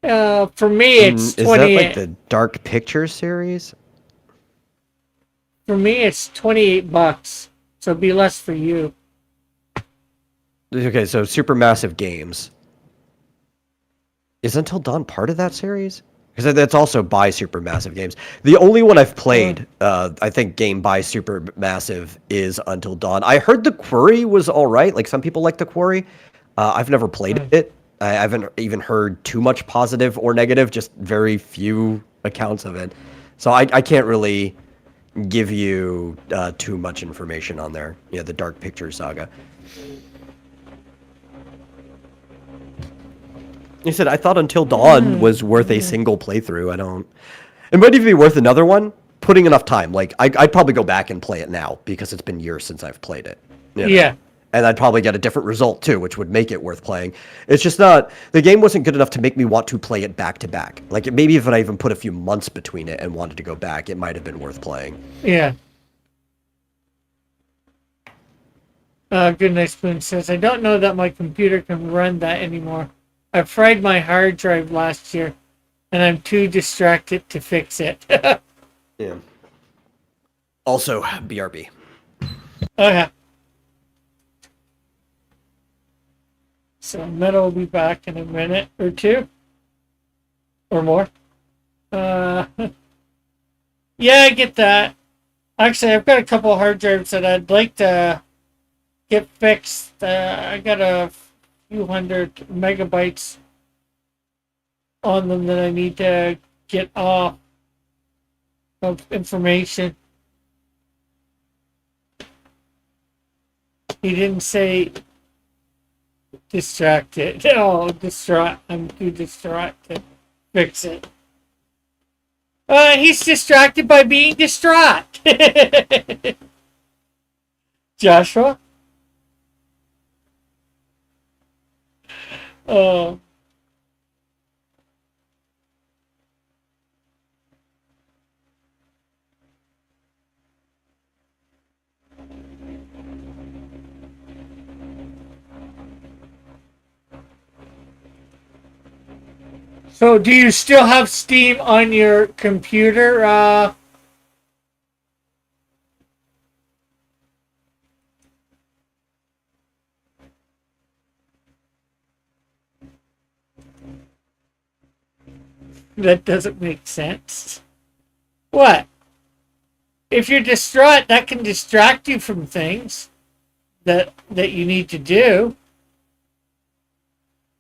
For me, it's Is that like 28. the Dark Pictures series? For me, it's $28, so it'd be less for you. Okay, so Supermassive Games. Is Until Dawn part of that series? Because that's also by Supermassive Games. The only one I've played, I think, game by Supermassive is Until Dawn. I heard The Quarry was all right. Like, some people like The Quarry. I've never played it. I haven't even heard too much positive or negative, just very few accounts of it. So I can't really give you too much information on there. Yeah, the Dark Pictures saga. He said, I thought Until Dawn was worth a single playthrough. I don't. It might even be worth another one, putting enough time. Like, I'd probably go back and play it now because it's been years since I've played it. You know? Yeah. And I'd probably get a different result too, which would make it worth playing. It's just not. The game wasn't good enough to make me want to play it back to back. Like, maybe if I even put a few months between it and wanted to go back, it might have been worth playing. Yeah. Good Night Spoon says, I don't know that my computer can run that anymore. I fried my hard drive last year, and I'm too distracted to fix it. Yeah. Also, BRB. Okay. So Metal will be back in a minute or two. Or more. Yeah, I get that. Actually, I've got a couple of hard drives that I'd like to get fixed. I got a few hundred megabytes on them that I need to get off of information. He didn't say distracted. Oh, distraught. I'm too distraught to fix it. He's distracted by being distraught. Joshua? Oh. So, do you still have Steam on your computer? That doesn't make sense. What? If you're distraught, that can distract you from things that you need to do.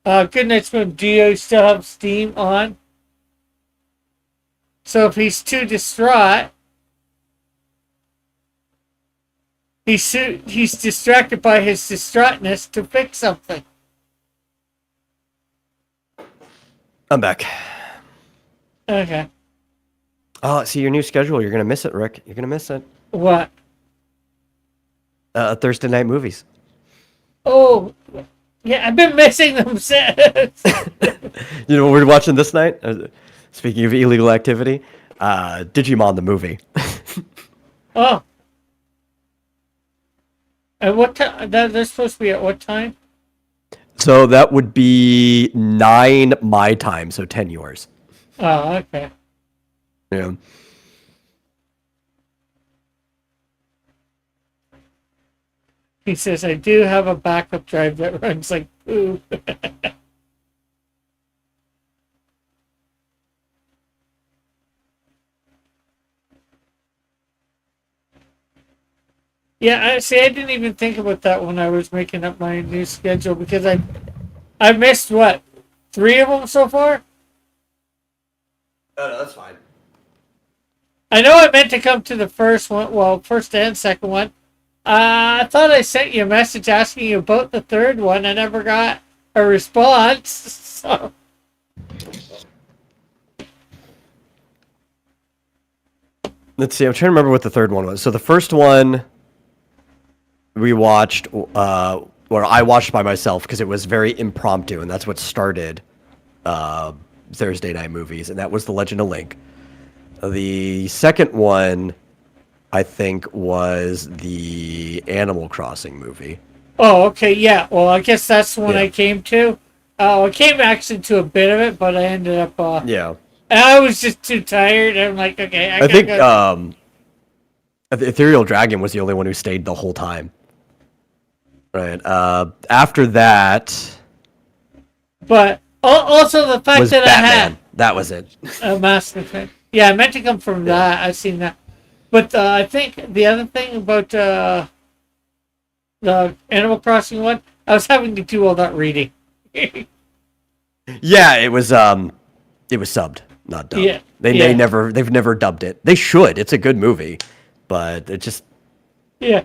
Good Night Spoon, do you still have Steam on? So if he's too distraught, he's distracted by his distraughtness to fix something. I'm back. Okay. Oh, see your new schedule. You're gonna miss it, Rick. You're gonna miss it. What? Thursday night movies. Oh, yeah, I've been missing them since. You know what we're watching this night? Speaking of illegal activity, Digimon the movie. Oh. And what time? They're supposed to be at what time? So that would be 9 my time, so 10 yours. Oh, okay. Yeah. He says, I do have a backup drive that runs like poo. Yeah, I didn't even think about that when I was making up my new schedule because I missed what 3 of them so far. Oh, no, that's fine. I know I meant to come to the first one, well, first and second one. I thought I sent you a message asking you about the third one. I never got a response. So. Let's see. I'm trying to remember what the third one was. So the first one we watched, or I watched by myself because it was very impromptu, and that's what started Thursday night movies, and that was The Legend of Link. The second one, I think, was the Animal Crossing movie. Oh, okay, yeah. Well, I guess that's the one Yeah. I came to. I came actually to a bit of it, but I ended up. Yeah. I was just too tired. I'm like, okay, I I gotta think go. the Ethereal Dragon was the only one who stayed the whole time. Right. After that But also the fact was that Batman. That was it. I had a Mass Effect. Yeah, I meant to come from that. I've seen that. But I think the other thing about the Animal Crossing one, I was having to do all that reading. Yeah, it was subbed, not dubbed. Yeah, They've never dubbed it. They should. It's a good movie, but it just Yeah.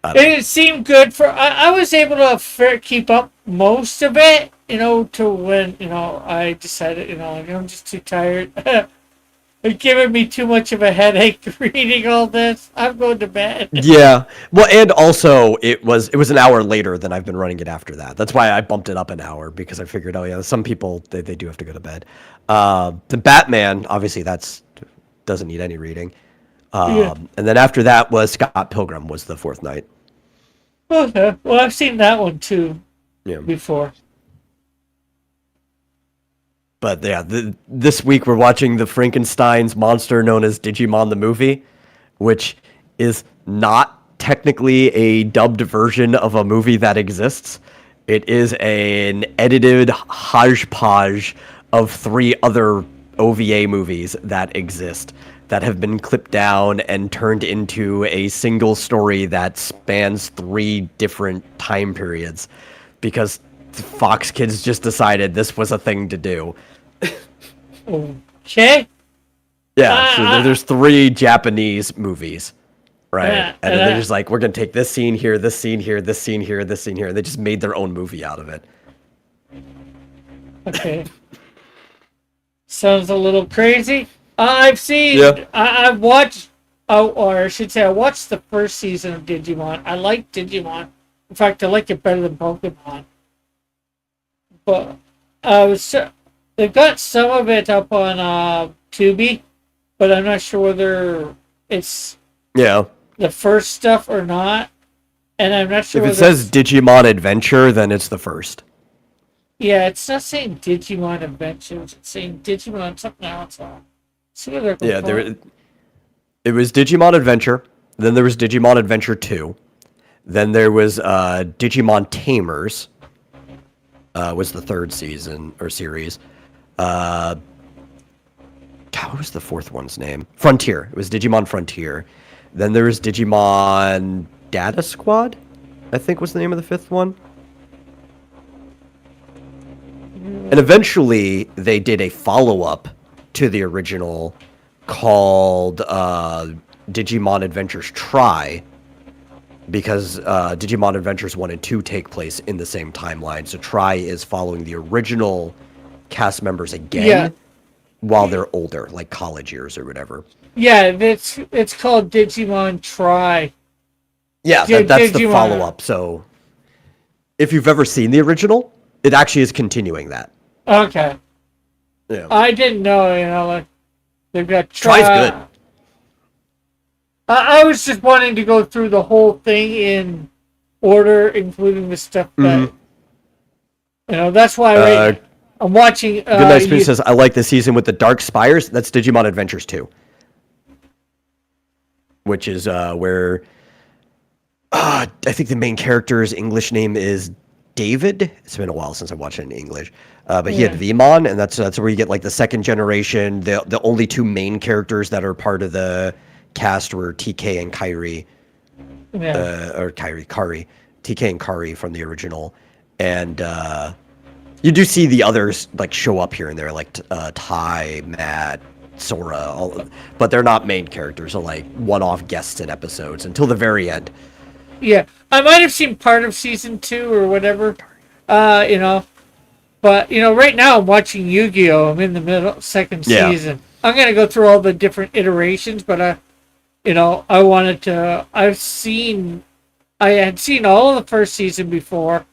I don't know. It seemed good for. I was able to keep up most of it, to when, I decided, I'm just too tired. It's giving me too much of a headache reading all this. I'm going to bed. Yeah. Well, and also it was an hour later than I've been running it after that. That's why I bumped it up an hour because I figured, oh yeah, some people they do have to go to bed. The Batman, obviously, doesn't need any reading. Yeah. And then after that was Scott Pilgrim was the fourth night. Okay. Well, I've seen that one too Yeah. before. But yeah, this week we're watching the Frankenstein's monster known as Digimon the movie, which is not technically a dubbed version of a movie that exists. It is an edited hodgepodge of 3 other OVA movies that exist that have been clipped down and turned into a single story that spans 3 different time periods because Fox Kids just decided this was a thing to do. Okay. Yeah, so there's 3 Japanese movies, right? Yeah, And then they're just like, we're gonna take this scene here, this scene here, this scene here, this scene here, and they just made their own movie out of it. Okay. Sounds a little crazy. I've seen. Yeah. I've watched. Oh, or I should say, I watched the first season of Digimon. I like Digimon. In fact, I like it better than Pokemon. But they've got some of it up on Tubi, but I'm not sure whether it's Yeah. the first stuff or not. And I'm not sure If it whether says Digimon Adventure, then it's the first. yeah, it's not saying Digimon Adventures. It's saying Digimon something else. See what they're Yeah, it was Digimon Adventure, then there was Digimon Adventure 2, then there was Digimon Tamers, was the third season or series. God, what was the fourth one's name? Frontier. It was Digimon Frontier. Then there was Digimon Data Squad, I think was the name of the 5th one. And eventually they did a follow-up to the original called Digimon Adventures Tri, because Digimon Adventures 1 and 2 take place in the same timeline. So Tri is following the original cast members again while they're older, like college years or whatever. Yeah, it's called Digimon Tri. Yeah, that's the follow-up. So if you've ever seen the original, it actually is continuing that. Okay. Yeah. I didn't know, like they've got Tri's good. I was just wanting to go through the whole thing in order, including the stuff that that's why I'm watching. Good Night Spoon says, I like the season with the Dark Spires. That's Digimon Adventures 2. Which is where I think the main character's English name is David. It's been a while since I watched it in English. But he had Vmon, and that's where you get like the second generation. The only 2 main characters that are part of the cast were TK and Kyrie. or Kari, TK and Kari from the original, and you do see the others like show up here and there, like Ty, Matt, Sora, but they're not main characters. They're like one-off guests in episodes until the very end. Yeah, I might have seen part of season 2 or whatever, you know. But you know, right now I'm watching Yu-Gi-Oh. I'm in the middle second season. I'm gonna go through all the different iterations, but you know, I wanted to. I had seen all of the first season before.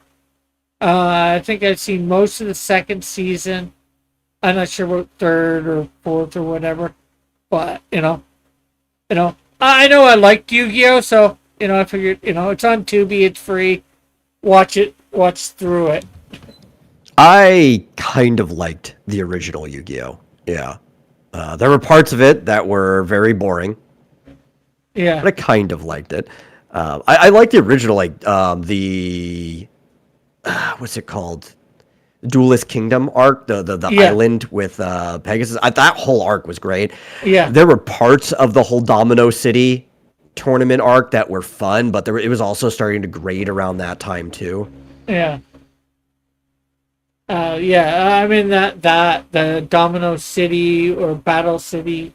I think I'd seen most of the second season. I'm not sure what third or fourth or whatever, but you know, I know I liked Yu-Gi-Oh, so you know, I figured, you know, it's on Tubi, it's free. Watch through it. I kind of liked the original Yu-Gi-Oh. Yeah, there were parts of it that were very boring. Yeah, But I kind of liked it. I liked the original, like the what's it called? Duelist Kingdom arc, the Yeah. island with Pegasus. That whole arc was great. Yeah. There were parts of the whole Domino City tournament arc that were fun, but it was also starting to grade around that time too. yeah. I mean that the Domino City or Battle City,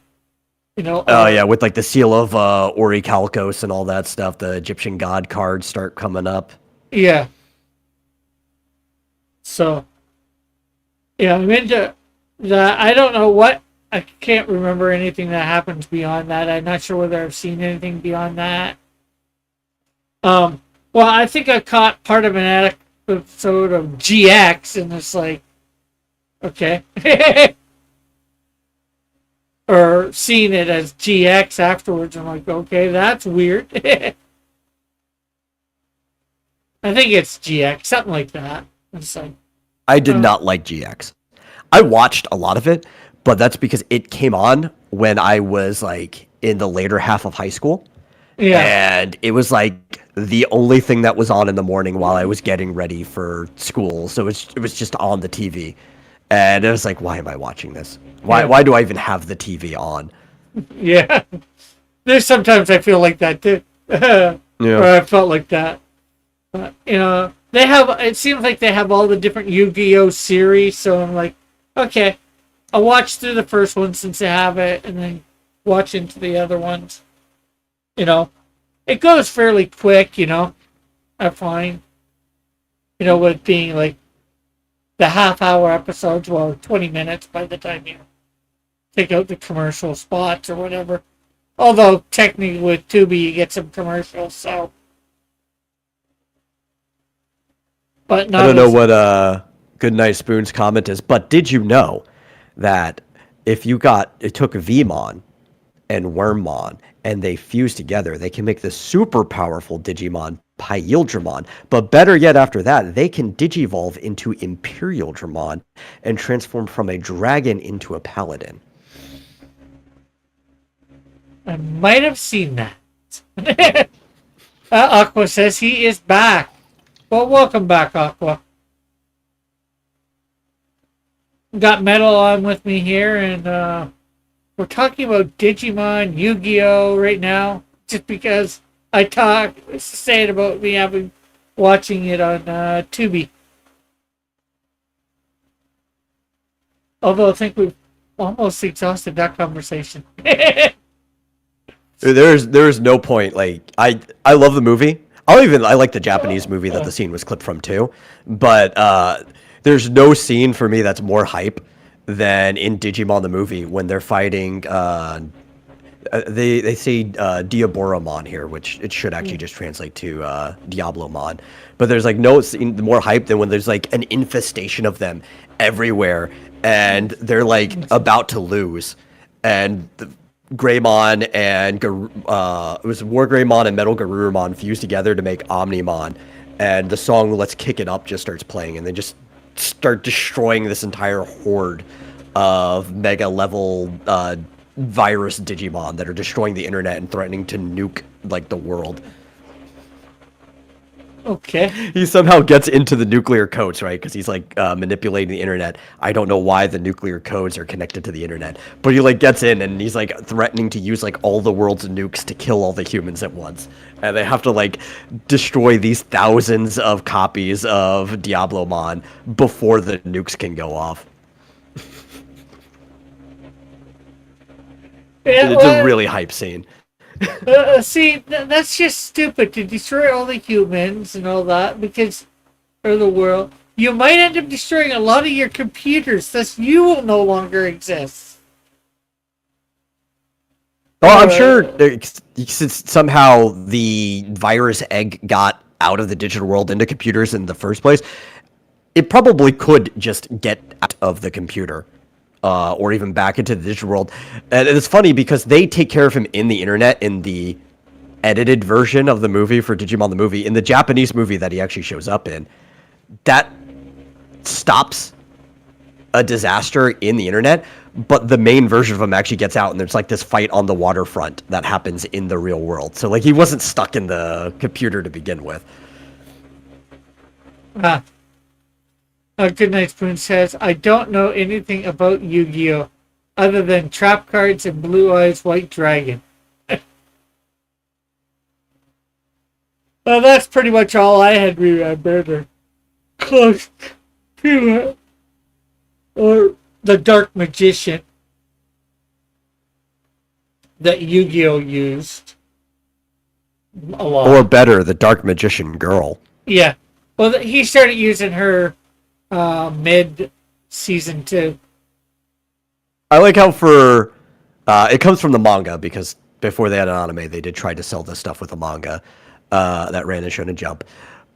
you know. Oh yeah, with like the seal of Orichalcos and all that stuff. The Egyptian god cards start coming up. Yeah. So, yeah, I'm into the. I don't know what. I can't remember anything that happens beyond that. I'm not sure whether I've seen anything beyond that. Well, I think I caught part of an episode of GX, and it's like, okay. Or seeing it as GX afterwards, I'm like, okay, that's weird. I think it's GX, something like that. It's like, I did not like GX. I watched a lot of it, but that's because it came on when I was like in the later half of high school. yeah, And it was like the only thing that was on in the morning while I was getting ready for school. So it was just on the TV. And it was like, why am I watching this? Why do I even have the TV on? yeah. There's sometimes I feel like that too. Or I felt like that. But, you know, it seems like they have all the different Yu-Gi-Oh series, so I'm like, okay, I'll watch through the first one since they have it, and then watch into the other ones. You know, it goes fairly quick, you know, I find. You know, with being like the half-hour episodes, well, 20 minutes by the time you take out the commercial spots or whatever. Although, technically with Tubi, you get some commercials, so. But not I don't know what Goodnight Spoon's comment is, but did you know that if it took Vmon and Wormmon and they fuse together, they can make the super powerful Digimon Pyildramon. But better yet, after that, they can digivolve into Imperial Dramon and transform from a dragon into a paladin. I might have seen that. Aqua says he is back. Well, welcome back, Aqua. Got Metal on with me here, and we're talking about Digimon, Yu-Gi-Oh! Right now, just because I saying about me watching it on Tubi. Although I think we've almost exhausted that conversation. There's no point. Like I love the movie. I like the Japanese movie that the scene was clipped from too. But there's no scene for me that's more hype than in Digimon the movie when they're fighting. They say Diaboromon here, which it should actually just translate to Diablomon. But there's like no scene more hype than when there's like an infestation of them everywhere, and they're like about to lose, and Greymon and it was War Greymon and Metal Garurumon fused together to make Omnimon, and the song "Let's Kick It Up" just starts playing, and they just start destroying this entire horde of mega level virus Digimon that are destroying the internet and threatening to nuke like the world. Okay. He somehow gets into the nuclear codes, right? Because he's like manipulating the internet. I don't know why the nuclear codes are connected to the internet, but he like gets in and he's like threatening to use like all the world's nukes to kill all the humans at once, and they have to like destroy these thousands of copies of Diablomon before the nukes can go off. Yeah, It's a really hype scene. see, that's just stupid to destroy all the humans and all that because, or the world. You might end up destroying a lot of your computers, thus you will no longer exist. Oh, I'm sure since somehow the virus egg got out of the digital world into computers in the first place, it probably could just get out of the computer. Or even back into the digital world. And it's funny because they take care of him in the internet in the edited version of the movie for Digimon the movie. In the Japanese movie that he actually shows up in, that stops a disaster in the internet, but the main version of him actually gets out and there's like this fight on the waterfront that happens in the real world. So like he wasn't stuck in the computer to begin with. Good Night Spoon says, I don't know anything about Yu-Gi-Oh! Other than trap cards and Blue Eyes White Dragon. Well, that's pretty much all I had remembered or close to it. Or the Dark Magician that Yu-Gi-Oh! Used a lot. Or better, the Dark Magician girl. Yeah. Well, he started using her mid season 2. I like how for it comes from the manga because before they had an anime, they did try to sell this stuff with a manga that ran in Shonen Jump.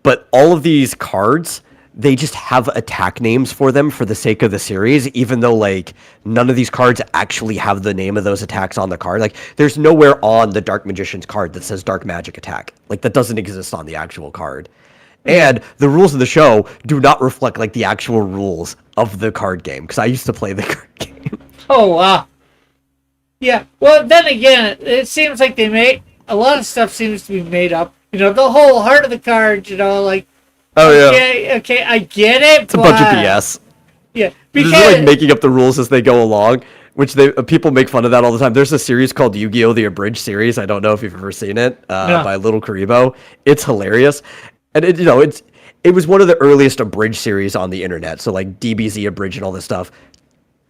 But all of these cards, they just have attack names for them for the sake of the series, even though like none of these cards actually have the name of those attacks on the card. Like there's nowhere on the Dark Magician's card that says Dark Magic Attack. Like that doesn't exist on the actual card. And the rules of the show do not reflect like the actual rules of the card game because I used to play the card game. Oh, wow. Yeah. Well, then again, it seems like they made a lot of stuff seems to be made up. You know, the whole heart of the card, you know, like, Oh yeah. okay, I get it. It's a bunch of BS. Yeah. They're Because, just like making up the rules as they go along, which they people make fun of that all the time. There's a series called Yu-Gi-Oh! The Abridged series. I don't know if you've ever seen it by Little Karibo. It's hilarious. And it was one of the earliest abridged series on the internet. So like DBZ Abridged and all this stuff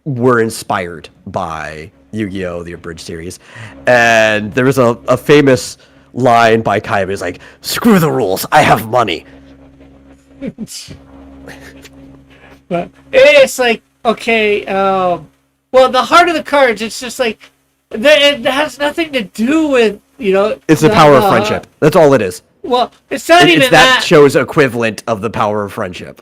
were inspired by Yu-Gi-Oh! The Abridged series. And there was a famous line by Kaiba. It's like, screw the rules, I have money. but it's like, okay, well, the heart of the cards, it's just like, it has nothing to do with, you know. It's the power of friendship. That's all it is. Well, it's not even it's that show's equivalent of the power of friendship.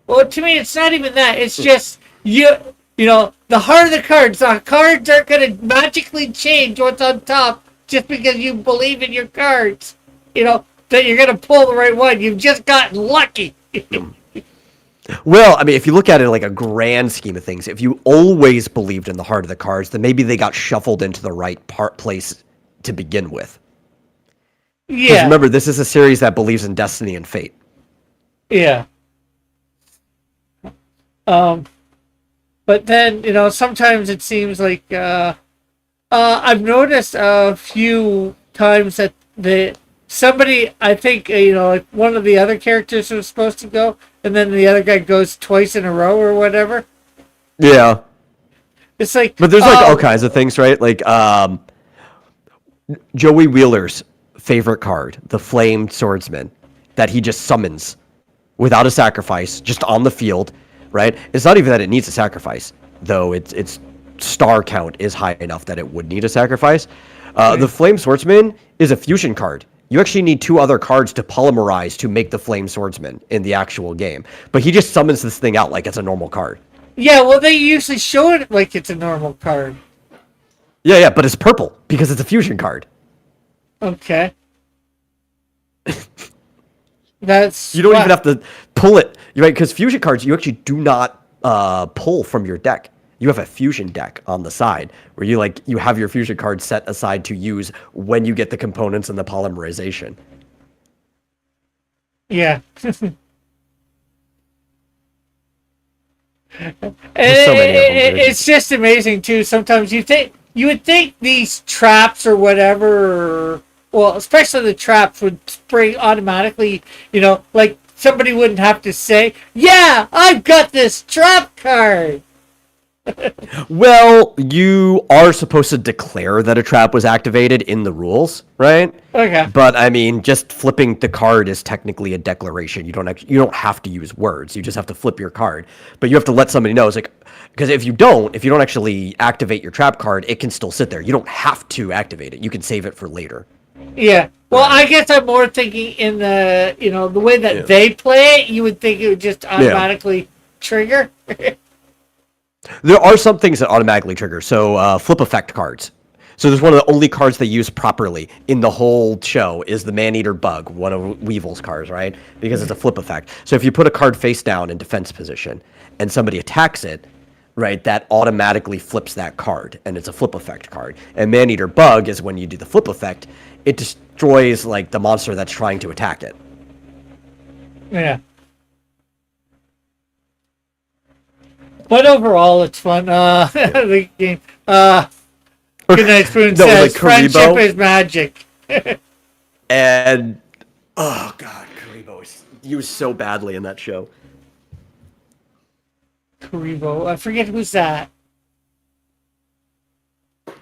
Well, to me, it's not even that. It's just, you know, the heart of the cards aren't going to magically change what's on top just because you believe in your cards. You know, that you're going to pull the right one. You've just gotten lucky. Well, I mean, if you look at it like a grand scheme of things, if you always believed in the heart of the cards, then maybe they got shuffled into the right place to begin with. Yeah. Because remember, this is a series that believes in destiny and fate. Yeah. But then, you know, sometimes it seems like I've noticed a few times that somebody, I think, you know, like one of the other characters was supposed to go, and then the other guy goes twice in a row or whatever. Yeah. It's like, but there's like all kinds of things, right? Like Joey Wheeler's favorite card, the Flame Swordsman, that he just summons without a sacrifice, just on the field, right? It's not even that it needs a sacrifice, though its star count is high enough that it would need a sacrifice. The Flame Swordsman is a fusion card. You actually need 2 other cards to polymerize to make the Flame Swordsman in the actual game. But he just summons this thing out like it's a normal card. Yeah, well, they usually show it like it's a normal card. Yeah, but it's purple because it's a fusion card. Okay. That's you don't even have to pull it, right? Because fusion cards, you actually do not pull from your deck. You have a fusion deck on the side where you have your fusion cards set aside to use when you get the components and the polymerization. Yeah. There's so many of them, dude. It's just amazing too. Sometimes you would think these traps or whatever, well, especially the traps would spring automatically. Like somebody wouldn't have to say, "Yeah, I've got this trap card." Well, you are supposed to declare that a trap was activated in the rules, right? Okay. But I mean, just flipping the card is technically a declaration. You don't have to use words. You just have to flip your card. But you have to let somebody know. It's like, because if you don't actually activate your trap card, it can still sit there. You don't have to activate it. You can save it for later. Yeah. Well, I guess I'm more thinking in the way that they play it. You would think it would just automatically trigger. There are some things that automatically trigger. So flip effect cards. So there's one of the only cards they use properly in the whole show is the Man-Eater Bug, one of Weevil's cards, right? Because it's a flip effect. So if you put a card face down in defense position and somebody attacks it, right, that automatically flips that card, and it's a flip effect card. And Man-Eater Bug is when you do the flip effect, it destroys like the monster that's trying to attack it. Yeah. But overall, it's fun. The game. Good Night Spoon says, friendship is magic. And, oh god, Karibo is used so badly in that show. Karibo. I forget who's that.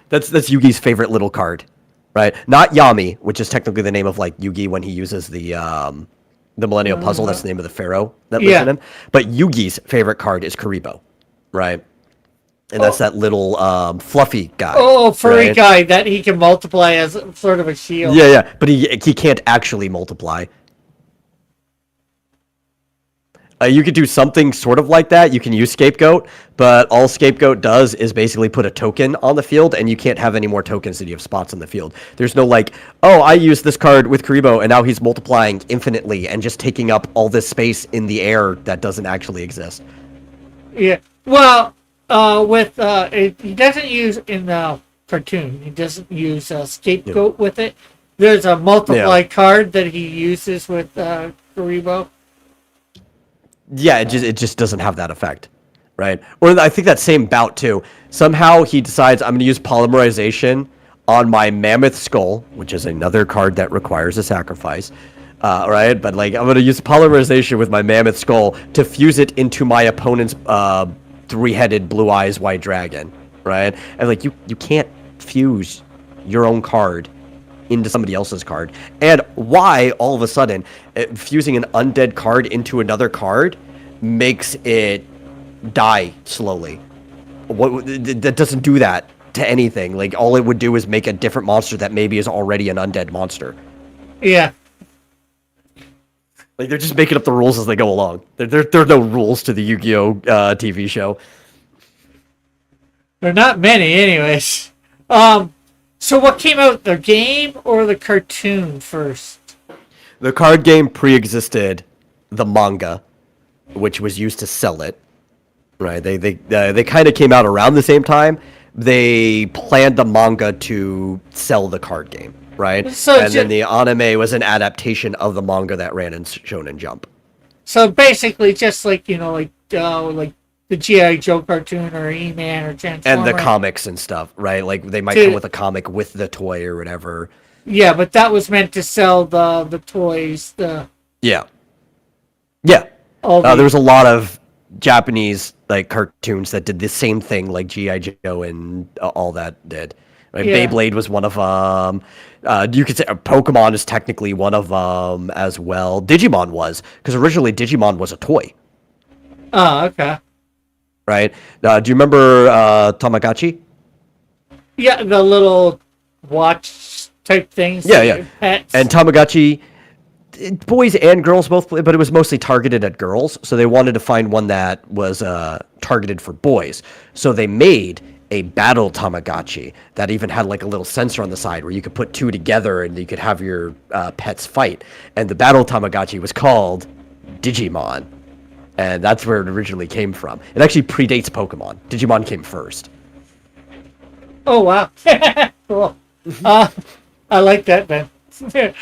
That's Yugi's favorite little card, right? Not Yami, which is technically the name of like Yugi when he uses the Millennial Puzzle. That's the name of the pharaoh that lives in him. But Yugi's favorite card is Karibo, right? And that's that little fluffy guy. Oh, furry guy that he can multiply as sort of a shield. Yeah, but he can't actually multiply. You could do something sort of like that. You can use Scapegoat, but all Scapegoat does is basically put a token on the field, and you can't have any more tokens than you have spots on the field. There's no like, oh, I used this card with Karibo, and now he's multiplying infinitely and just taking up all this space in the air that doesn't actually exist. Yeah. Well, he doesn't use in the cartoon. He doesn't use Scapegoat with it. There's a multiply card that he uses with Karibo. Yeah, it just doesn't have that effect, right? Or I think that same bout too. Somehow he decides I'm going to use polymerization on my mammoth skull, which is another card that requires a sacrifice, right? But like I'm going to use polymerization with my mammoth skull to fuse it into my opponent's three-headed blue eyes white dragon, right? And like you can't fuse your own card into somebody else's card. And why all of a sudden fusing an undead card into another card makes it die slowly? That doesn't do that to anything. Like all it would do is make a different monster that maybe is already an undead monster. Yeah. Like they're just making up the rules as they go along. There are no rules to the Yu-Gi-Oh TV show. There are not many, anyways. So what came out, the game or the cartoon first? The card game pre-existed the manga, which was used to sell it. Right? They kind of came out around the same time. They planned the manga to sell the card game, right? Then the anime was an adaptation of the manga that ran in Shonen Jump. So basically, just like like the G.I. Joe cartoon or E-Man or Transformer. And the comics and stuff, right? Like they might come with a comic with the toy or whatever. Yeah, but that was meant to sell the toys. Yeah. There was a lot of Japanese like cartoons that did the same thing, like G.I. Joe and all that did. Right? Yeah. Beyblade was one of them. You could say Pokemon is technically one of them as well. Digimon was, because originally Digimon was a toy. Oh, okay. Right? Do you remember Tamagotchi? Yeah, the little watch type things. Yeah. Pets. And Tamagotchi, boys and girls both play, but it was mostly targeted at girls. So they wanted to find one that was targeted for boys. So they made a battle Tamagotchi that even had like a little sensor on the side where you could put two together and you could have your pets fight. And the battle Tamagotchi was called Digimon. And that's where it originally came from. It actually predates Pokemon. Digimon came first. Oh, wow. Cool. I like that, man. Yeah.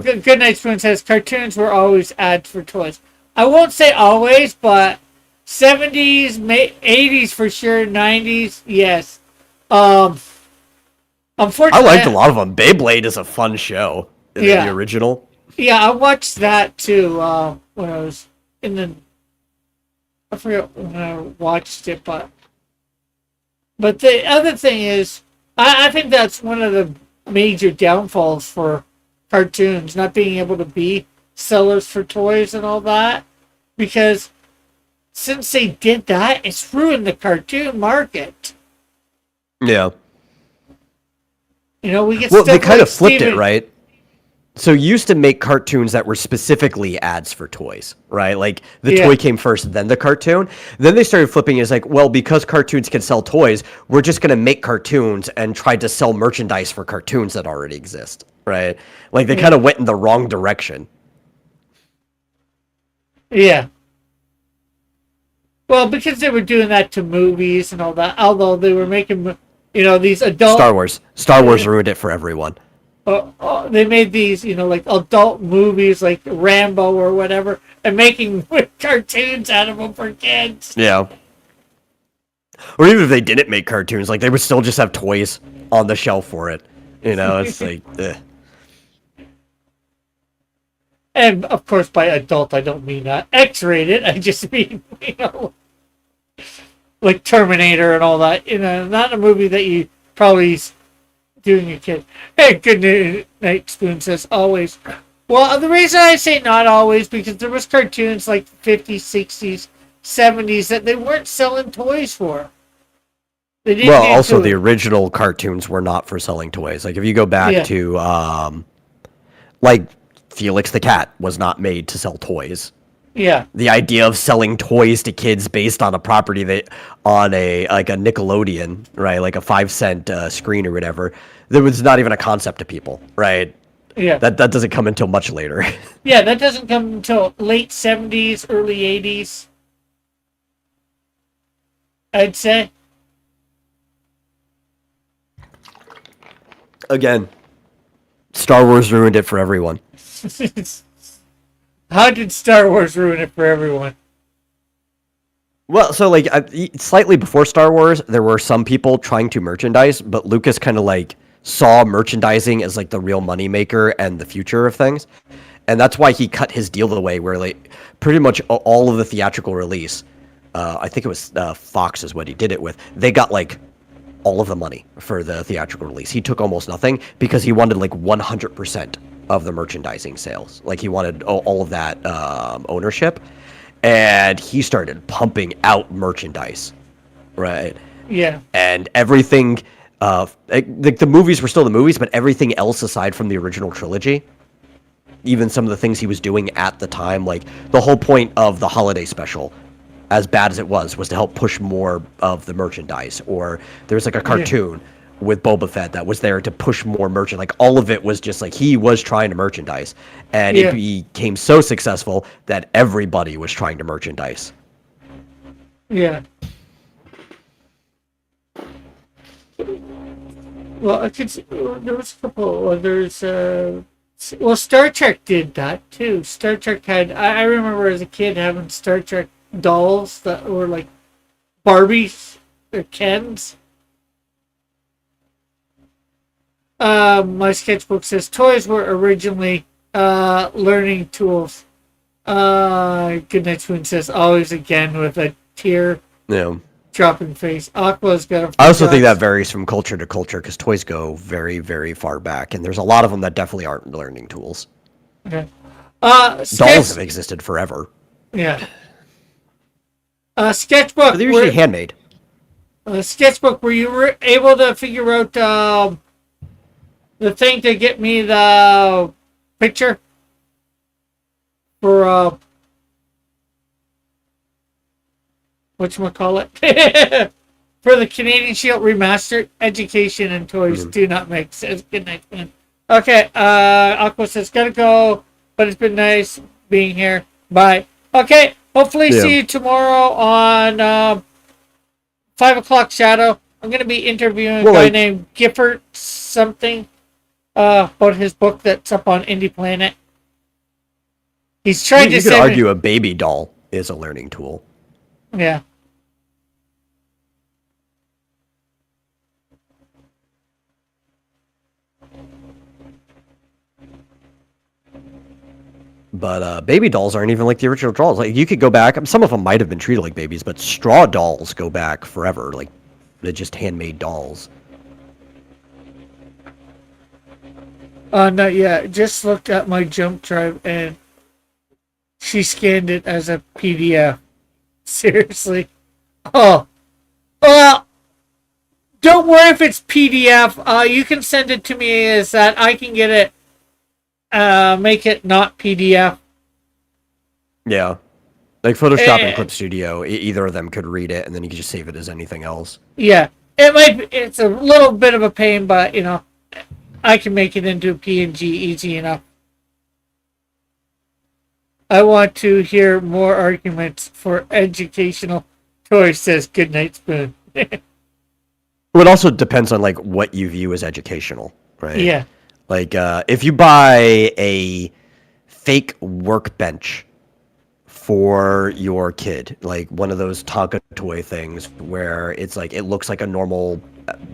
Good Night Spoon says cartoons were always ads for toys. I won't say always, but 70s, 80s for sure, 90s, yes. Um, I liked a unfortunately, lot of them. Beyblade is a fun show. Yeah. The original. yeah, I watched that too when I was in the. I forget when I watched it, but the other thing is, I think that's one of the major downfalls for cartoons not being able to be sellers for toys and all that, because since they did that, it's ruined the cartoon market. Yeah. You know, we get Well, stuff they kind like of flipped it, Steven- right? So you used to make cartoons that were specifically ads for toys, right? Like the Yeah. toy came first, then the cartoon. Then they started flipping. It's like, well, because cartoons can sell toys, we're just going to make cartoons and try to sell merchandise for cartoons that already exist, right? Like they kind of went in the wrong direction. Yeah. Well, because they were doing that to movies and all that, although they were making, these adult. Star Wars. Star Wars ruined it for everyone. They made these, like adult movies like Rambo or whatever, and making cartoons out of them for kids. Yeah. Or even if they didn't make cartoons, like they would still just have toys on the shelf for it. It's like, ugh. And of course, by adult, I don't mean X-rated. I just mean, like Terminator and all that. Not a movie that you probably doing a kid. Hey, Good Night Spoon says always. Well, the reason I say not always because there was cartoons like 50s, 60s, 70s that they weren't selling toys for. They didn't Well, need also to. the original cartoons were not for selling toys. Like if you go back Yeah. to like Felix the Cat was not made to sell toys. Yeah, The idea of selling toys to kids based on a property that on a Nickelodeon, right? Like a 5-cent screen or whatever, there was not even a concept to people, right? yeah. That doesn't come until much later. Yeah, that doesn't come until late 70s, early 80s. I'd say. Again, Star Wars ruined it for everyone. How did Star Wars ruin it for everyone? Well, so like slightly before Star Wars, there were some people trying to merchandise, but Lucas kind of like saw merchandising as like the real money maker and the future of things, and that's why he cut his deal the way where like pretty much all of the theatrical release, I think it was Fox is what he did it with. They got like all of the money for the theatrical release. He took almost nothing because he wanted like 100% of the merchandising sales. Like he wanted all of that ownership. And he started pumping out merchandise, right? Yeah, And everything, like the movies were still the movies, but everything else aside from the original trilogy, even some of the things he was doing at the time, like the whole point of the holiday special, as bad as it was to help push more of the merchandise. Or there was like a cartoon with Boba Fett that was there to push more merchandise. Like all of it was just like he was trying to merchandise, and Yeah. it became so successful that everybody was trying to merchandise. yeah. Well, I could. There was a couple others. Well, Star Trek did that too. Star Trek had. I remember as a kid having Star Trek dolls that were like Barbies or Kens. My sketchbook says toys were originally learning tools. Goodnight Spoon says always again with a tear Yeah. dropping face. Aqua's got a. I also think that varies from culture to culture because toys go very, very far back, and there's a lot of them that definitely aren't learning tools. Okay. Dolls Sketch, have existed forever. yeah. Sketchbook. But they're usually handmade. Sketchbook. Were you able to figure out the thing to get me the picture for whatchamacallit? For the Canadian Shield Remastered, education and toys do not make sense. Good night, man. Okay, Aqua says, gotta go, but it's been nice being here. Bye. Okay, hopefully Yeah. see you tomorrow on 5 o'clock Shadow. I'm going to be interviewing a Well, guy like- named Gifford something. about his book that's up on Indie Planet. He's trying You to could send argue a baby doll is a learning tool. Yeah. But baby dolls aren't even like the original dolls. Like you could go back. Some of them might have been treated like babies, but straw dolls go back forever. Like they're just handmade dolls. Not yet. Just looked at my jump drive and she scanned it as a PDF. Seriously. Oh. Don't worry if it's PDF. You can send it to me as that. I can get it. Make it not PDF. Yeah, like Photoshop and Eh. Clip Studio. Either of them could read it, and then you could just save it as anything else. Yeah. It might be, it's a little bit of a pain, but you know, I can make it into a PNG easy enough. I want to hear more arguments for educational toys, says Goodnight Spoon. It also depends on like what you view as educational, right? Yeah. Like if you buy a fake workbench for your kid, like one of those Tonka toy things where it's like it looks like a normal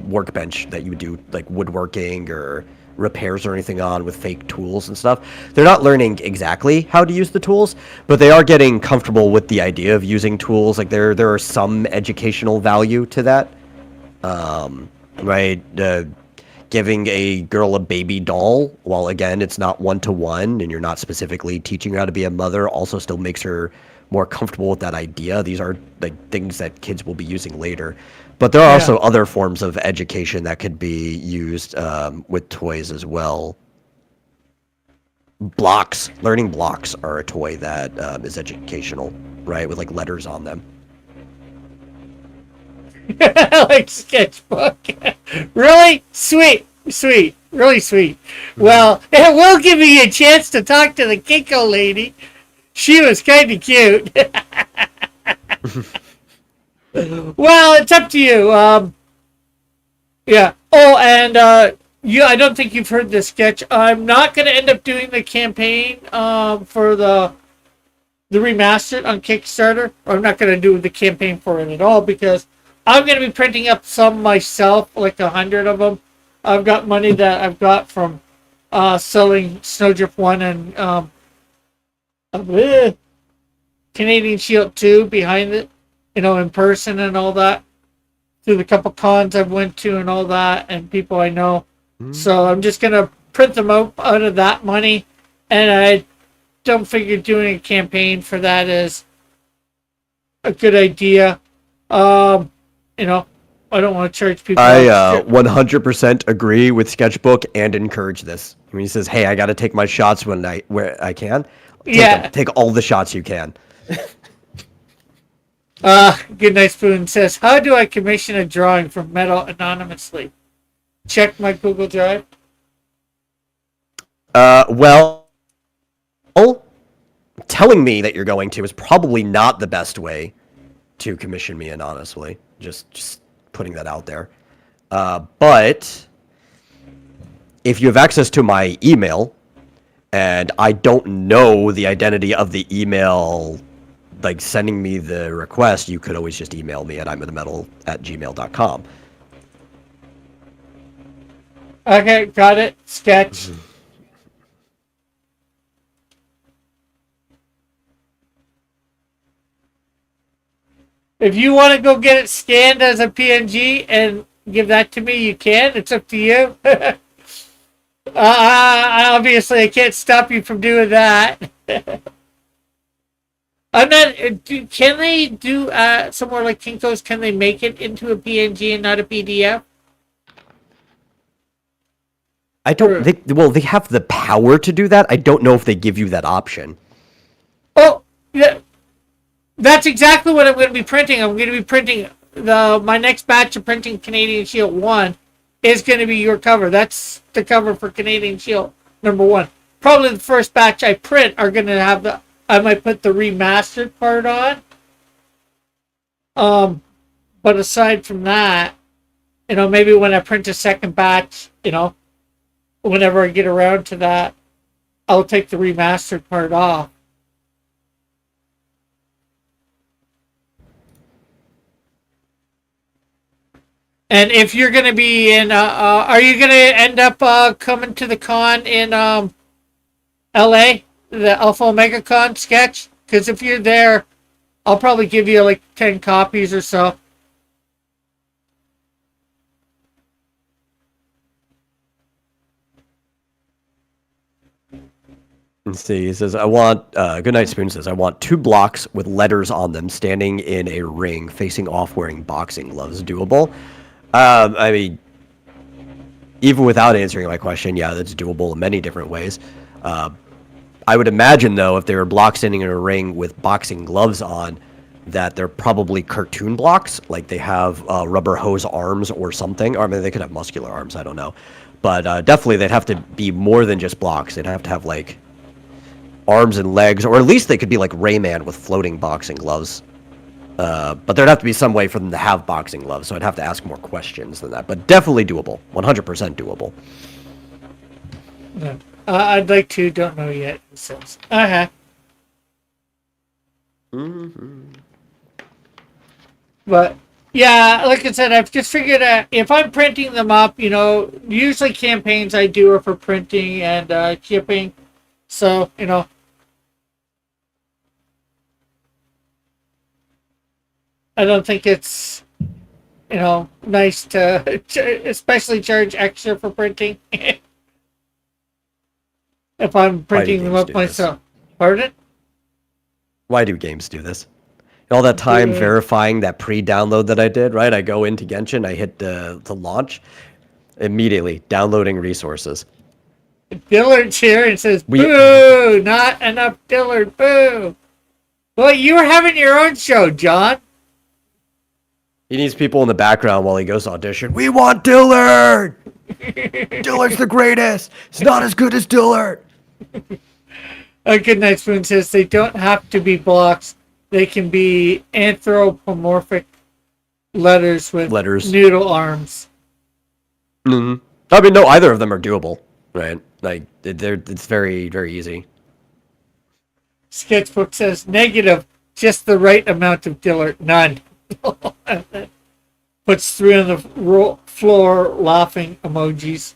workbench that you would do like woodworking or repairs or anything on with fake tools and stuff. They're not learning exactly how to use the tools, but they are getting comfortable with the idea of using tools. Like there are some educational value to that. Right? Giving a girl a baby doll, while again it's not one-to-one and you're not specifically teaching her how to be a mother, also still makes her more comfortable with that idea. These are like things that kids will be using later. But there are also other forms of education that could be used with toys as well. Blocks. Learning blocks are a toy that is educational, right? With like letters on them. Like sketchbook. Really? Sweet. Really sweet. Well, it will give me a chance to talk to the Kinko lady. She was kind of cute. Well, it's up to you. Yeah. Oh, and I don't think you've heard this sketch. I'm not going to end up doing the campaign for the remastered on Kickstarter. I'm not going to do the campaign for it at all because I'm going to be printing up some myself, like 100 of them. I've got money that I've got from selling Snowdrift 1 and Canadian Shield 2 behind it, you know, in person and all that. Through the couple cons I've went to and all that, and people I know. So I'm just going to print them out of that money, and I don't figure doing a campaign for that is a good idea. You know, I don't want to charge people. I 100% agree with Sketchbook and encourage this. When he says, "Hey, I got to take my shots where I can." Take all the shots you can. Goodnight Spoon says, "How do I commission a drawing from Metal anonymously?" Check my Google Drive. Well, telling me that you're going to is probably not the best way to commission me anonymously. Just putting that out there. But if you have access to my email, and I don't know the identity of the email, like sending me the request, you could always just email me at imwiththemetal@gmail.com. Okay, got it. Sketch. If you want to go get it scanned as a PNG and give that to me, you can. It's up to you. Obviously, I can't stop you from doing that. I'm not. Can they do somewhere like Kinko's? Can they make it into a PNG and not a PDF? I don't. They have the power to do that. I don't know if they give you that option. Oh, yeah. That's exactly what I'm going to be printing. I'm going to be printing my next batch of printing Canadian Shield 1 is going to be your cover. That's the cover for Canadian Shield number 1. Probably the first batch I print are going to have I might put the remastered part on. But aside from that, you know, maybe when I print a second batch, you know, whenever I get around to that, I'll take the remastered part off. And if you're going to be in, are you going to end up coming to the con in LA, the Alpha Omega Con sketch? Because if you're there, I'll probably give you like 10 copies or so. Let's see. He says, I want, Goodnight Spoon says, I want 2 blocks with letters on them standing in a ring facing off wearing boxing gloves. Doable? I mean, even without answering my question, yeah, that's doable in many different ways. I would imagine, though, if they were blocks standing in a ring with boxing gloves on, that they're probably cartoon blocks, like they have rubber hose arms or something. Or I mean, they could have muscular arms, I don't know. But definitely they'd have to be more than just blocks. They'd have to have, like, arms and legs, or at least they could be like Rayman with floating boxing gloves. But there'd have to be some way for them to have boxing gloves, so I'd have to ask more questions than that. But definitely doable. 100% doable. No. I'd like to, don't know yet. It says. But, yeah, like I said, I've just figured out if I'm printing them up, usually campaigns I do are for printing and shipping. So, I don't think it's, nice to especially charge extra for printing. If I'm printing them up myself. Pardon? Why do games do this? All that time verifying that pre-download that I did, right? I go into Genshin, I hit the launch, immediately downloading resources. Dillard's here and says, boo! Not enough Dillard, boo! Well, you were having your own show, John. He needs people in the background while he goes to audition. We want Dillard! Dillard's the greatest! It's not as good as Dillard! Goodnight Spoon says they don't have to be blocks. They can be anthropomorphic letters with noodle arms. Mm-hmm. I mean, no, either of them are doable, right? Like, it's very, very easy. Sketchbook says negative, just the right amount of Dillard. None. Puts 3 on the floor laughing emojis.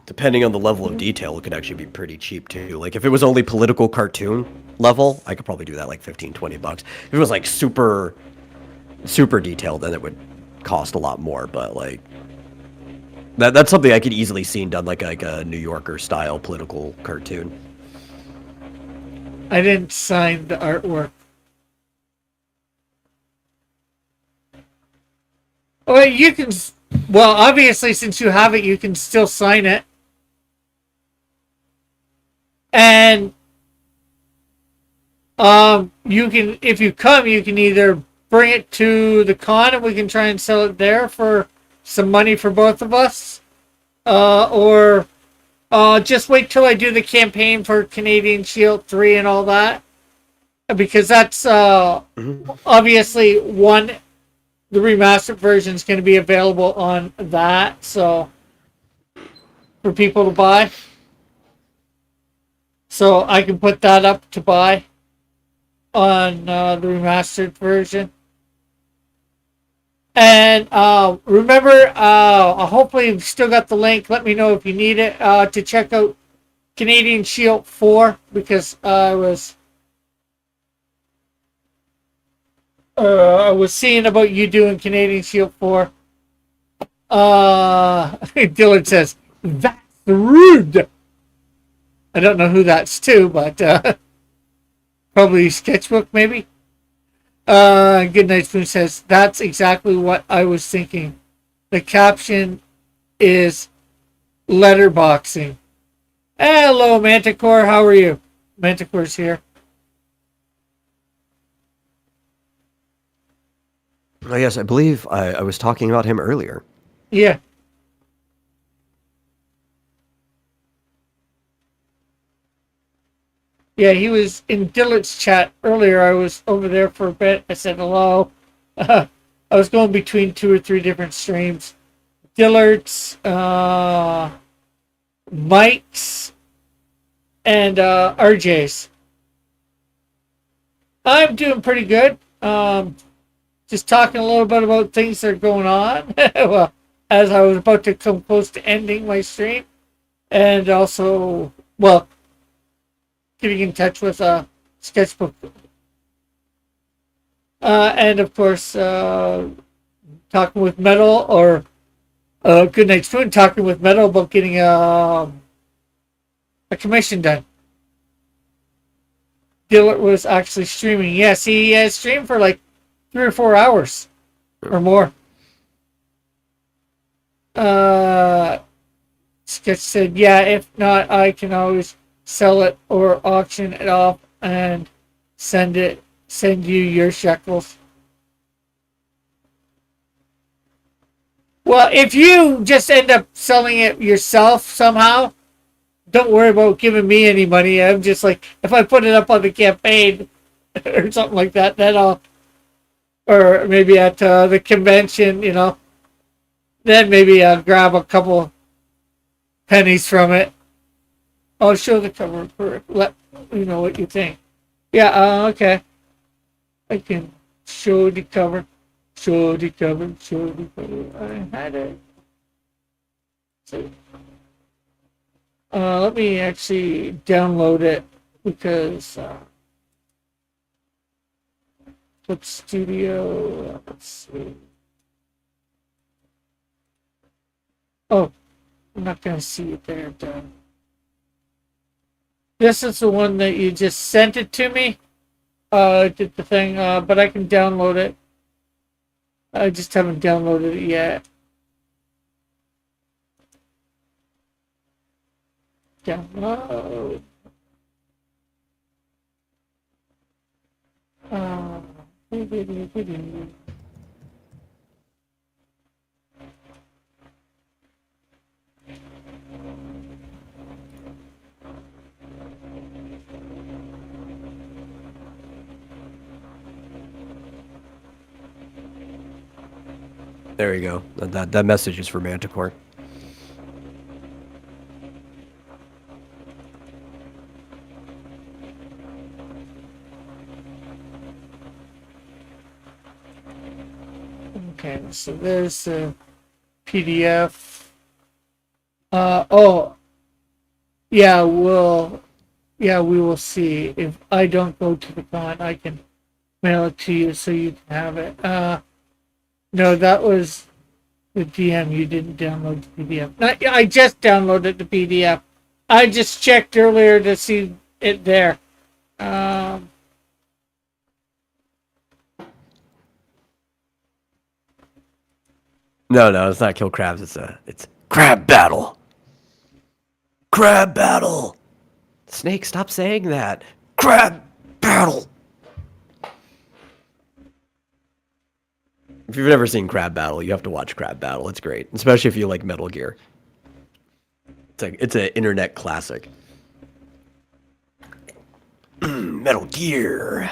Depending on the level of detail, it could actually be pretty cheap too. Like if it was only political cartoon level, I could probably do that like 15, 20 bucks. If it was like super detailed, then it would cost a lot more. But like that's something I could easily see done like a New Yorker style political cartoon. I didn't sign the artwork. Well, you can. Well, obviously, since you have it, you can still sign it. And you can, if you come, you can either bring it to the con and we can try and sell it there for some money for both of us, or just wait till I do the campaign for Canadian Shield 3 and all that, because that's obviously the remastered version is going to be available on that, so for people to buy. So I can put that up to buy on the remastered version. And remember, hopefully you've still got the link. Let me know if you need it to check out Canadian Shield 4, because I was seeing about you doing Canadian Shield 4. Dillard says, that's rude. I don't know who that's to, but probably Sketchbook, maybe. Goodnight Spoon says, that's exactly what I was thinking. The caption is letterboxing. Hello, Manticore. How are you? Manticore's here. Oh, yes, I believe I was talking about him earlier. Yeah. Yeah, he was in Dillard's chat earlier. I was over there for a bit. I said hello. I was going between 2 or 3 different streams. Dillard's, Mike's, and RJ's. I'm doing pretty good. Just talking a little bit about things that are going on. Well, as I was about to come close to ending my stream, and also, well, getting in touch with Sketchbook, and of course, talking with Metal or Good Night Spoon, talking with Metal about getting a commission done. Dillard was actually streaming. Yes, he streamed for like 3 or 4 hours or more. Sketch said, yeah, if not, I can always sell it or auction it off and send you your shekels. Well, if you just end up selling it yourself somehow, don't worry about giving me any money. I'm just like, if I put it up on the campaign or something like that, then I'll, or maybe at the convention, then maybe I'll grab a couple pennies from it. I'll show the cover for let you know what you think. Yeah, okay. I can show the cover. Show the cover. Show the cover. I had it. So, let me actually download it because Clip Studio. Let's see. Oh, I'm not gonna see it there. Done. This is the one that you just sent it to me. Did the thing, but I can download it. I just haven't downloaded it yet. Download. There you go. That message is for Manticore. Okay, so there's a PDF. Oh, yeah, we will see. If I don't go to the con, I can mail it to you so you can have it. No, that was the DM. You didn't download the PDF. I just downloaded the PDF. I just checked earlier to see it there. No, it's not Kill Crabs. It's Crab Battle. Crab Battle. Snake, stop saying that. Crab Battle. If you've never seen Crab Battle, you have to watch Crab Battle. It's great, especially if you like Metal Gear. It's an internet classic. Metal Gear.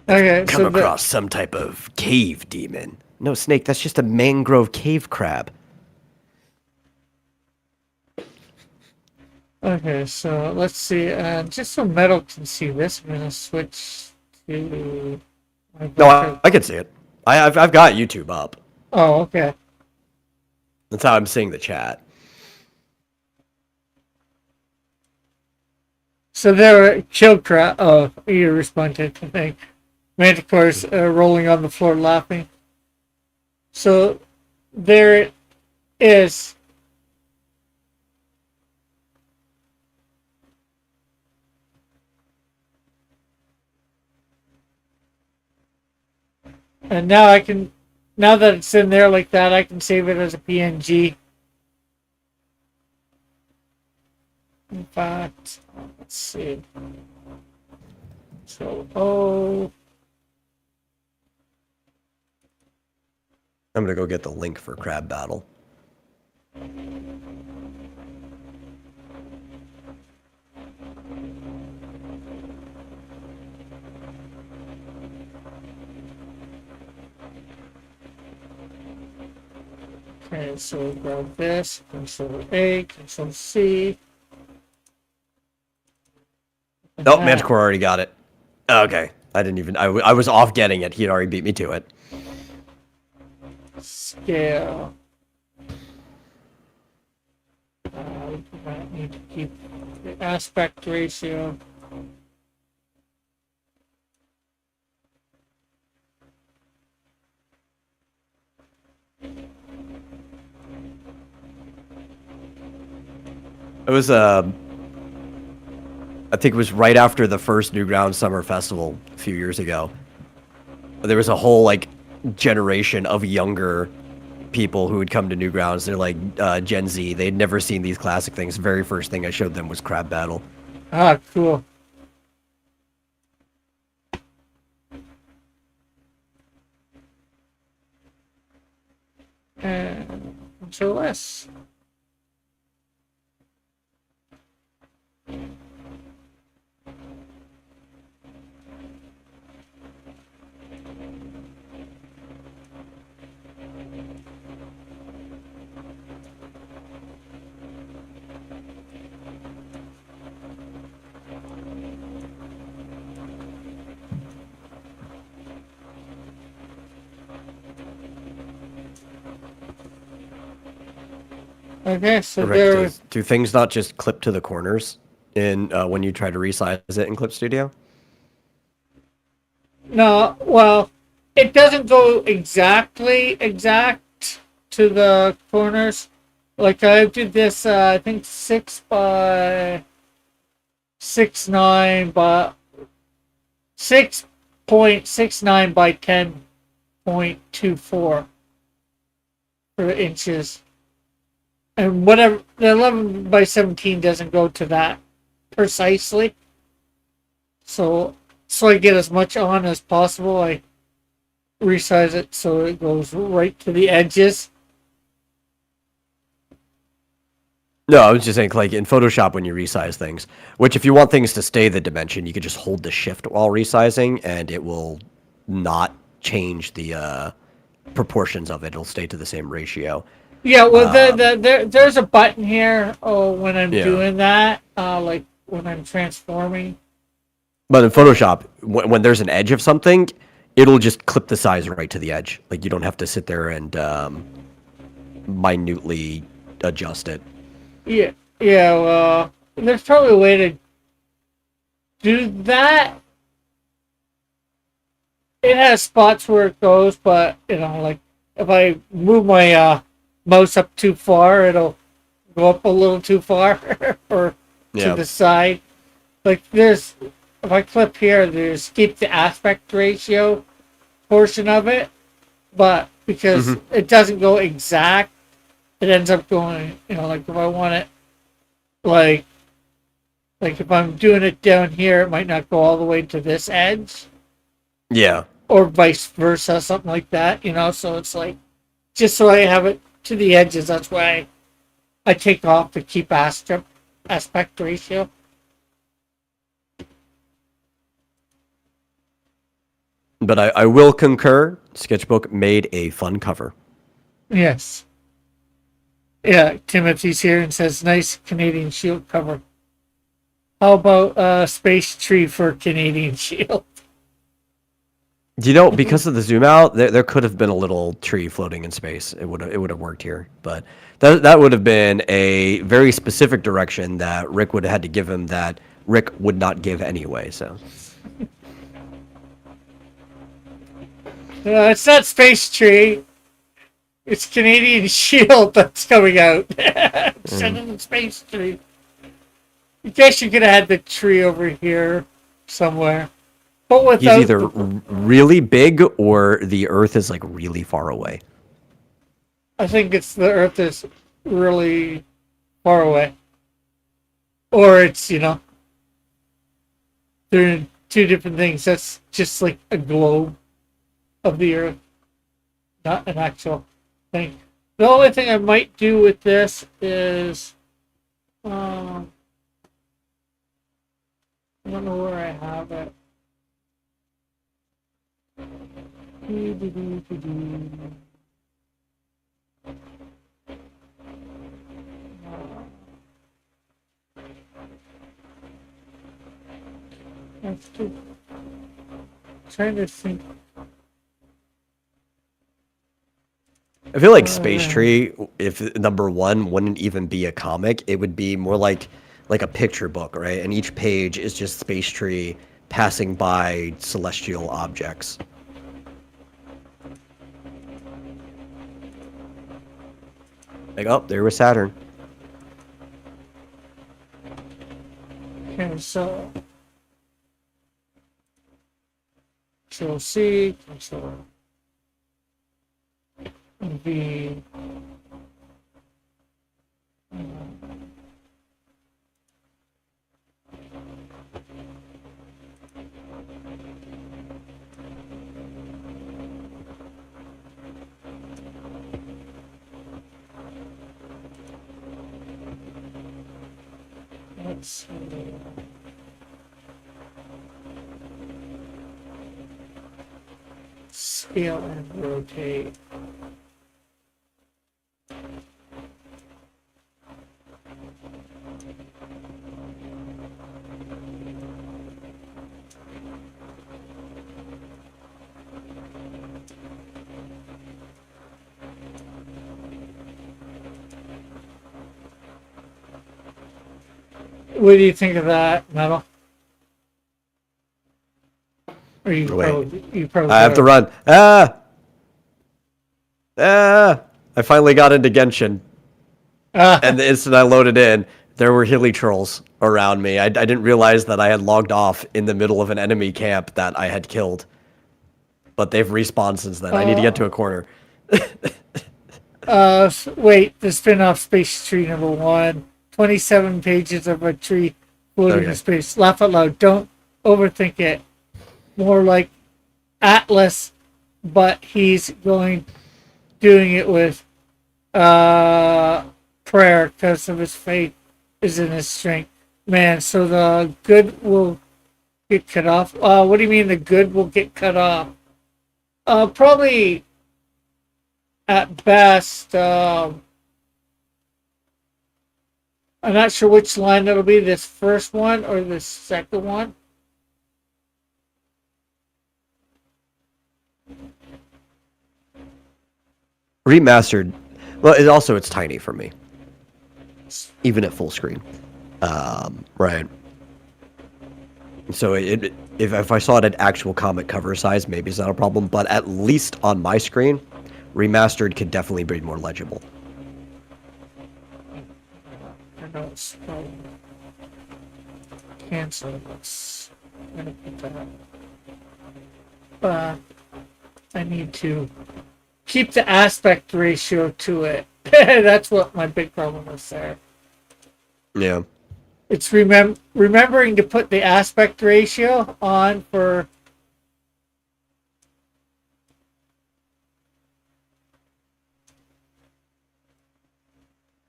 Okay, Come across some type of cave demon. No, Snake, that's just a mangrove cave crab. Okay, so let's see. Just so Metal can see this, I'm gonna switch to. No, I can see it. I've got YouTube up. Oh, okay. That's how I'm seeing the chat. So there, Kill Crab. Oh, you responded to the thing. Manticore's rolling on the floor laughing. So there it is. And now now that it's in there like that, I can save it as a PNG. In fact, let's see. So, I'm gonna go get the link for Crab Battle. Okay, so grab this, Control A, Control C. And Oh, now, Manticore already got it. Okay. I didn't even. I was off getting it. He had already beat me to it. scale. I need to keep the aspect ratio. It was I think it was right after the first Newgrounds Summer Festival a few years ago. There was a whole like generation of younger people who would come to Newgrounds. They're like Gen Z. They'd never seen these classic things. The very first thing I showed them was Crab Battle. Ah, cool. And Control S. Okay, so there. Correct. Do things not just clip to the corners in when you try to resize it in Clip Studio? No, well, it doesn't go exact to the corners. Like I did this, I think 6 by 6.9 by 6.69 by 10.24 for inches, and whatever the 11 by 17 doesn't go to that precisely. So I get as much on as possible. I resize it so it goes right to the edges. No, I was just saying, like in Photoshop when you resize things, which if you want things to stay the dimension, you could just hold the shift while resizing, and it will not change the proportions of it. It'll stay to the same ratio. Yeah, well, there's a button here. Oh, when I'm doing that, like when I'm transforming. But in Photoshop, when there's an edge of something, it'll just clip the size right to the edge. Like you don't have to sit there and minutely adjust it. Yeah, well, there's probably a way to do that. It has spots where it goes, but, like, if I move my mouse up too far, it'll go up a little too far, or to the side. Like, if I clip here, there's keep the aspect ratio portion of it, but because it doesn't go exact, it ends up going, like if I want it, like if I'm doing it down here, it might not go all the way to this edge. Yeah. Or vice versa, something like that, so it's like, just so I have it to the edges, that's why I take off to keep aspect ratio. But I will concur, Sketchbook made a fun cover. Yes. Yeah, Timothy's here and says, nice Canadian Shield cover. How about Space Tree for Canadian Shield? Because of the zoom out, there could have been a little tree floating in space. It would have worked here, but that would have been a very specific direction that Rick would have had to give him that Rick would not give anyway. So it's not Space Tree. It's Canadian Shield that's coming out. Sending the Space Tree. I guess you could have had the tree over here somewhere. But without he's either really big or the Earth is like really far away. I think it's the Earth is really far away. Or it's, they're two different things. That's just like a globe of the Earth, not an actual thing. The only thing I might do with this is, I don't know where I have it. Trying to think. I feel like Space Tree, if number one wouldn't even be a comic, it would be more like a picture book, right? And each page is just Space Tree passing by celestial objects. Like, oh, there was Saturn. Okay, so Control C, Control V. Let's see. Scale and rotate. What do you think of that, Metal? Or you probably I have to run. Ah! I finally got into Genshin. And the instant I loaded in, there were hilly trolls around me. I didn't realize that I had logged off in the middle of an enemy camp that I had killed. But they've respawned since then. I need to get to a corner. Wait, the spin-off Space Tree #1. 27 pages of a tree floating in space. Laugh out loud. Don't overthink it. More like Atlas, but he's doing it with prayer because of his faith is in his strength. Man, so the good will get cut off. What do you mean the good will get cut off? Probably at best. I'm not sure which line it'll be, this first one or this second one. Remastered. Well, it's tiny for me. Even at full screen. Right. So if I saw it at actual comic cover size, maybe it's not a problem. But at least on my screen, remastered could definitely be more legible. Cancel this. I'm gonna put that. But I need to keep the aspect ratio to it. That's what my big problem is there. Yeah. It's remembering to put the aspect ratio on for.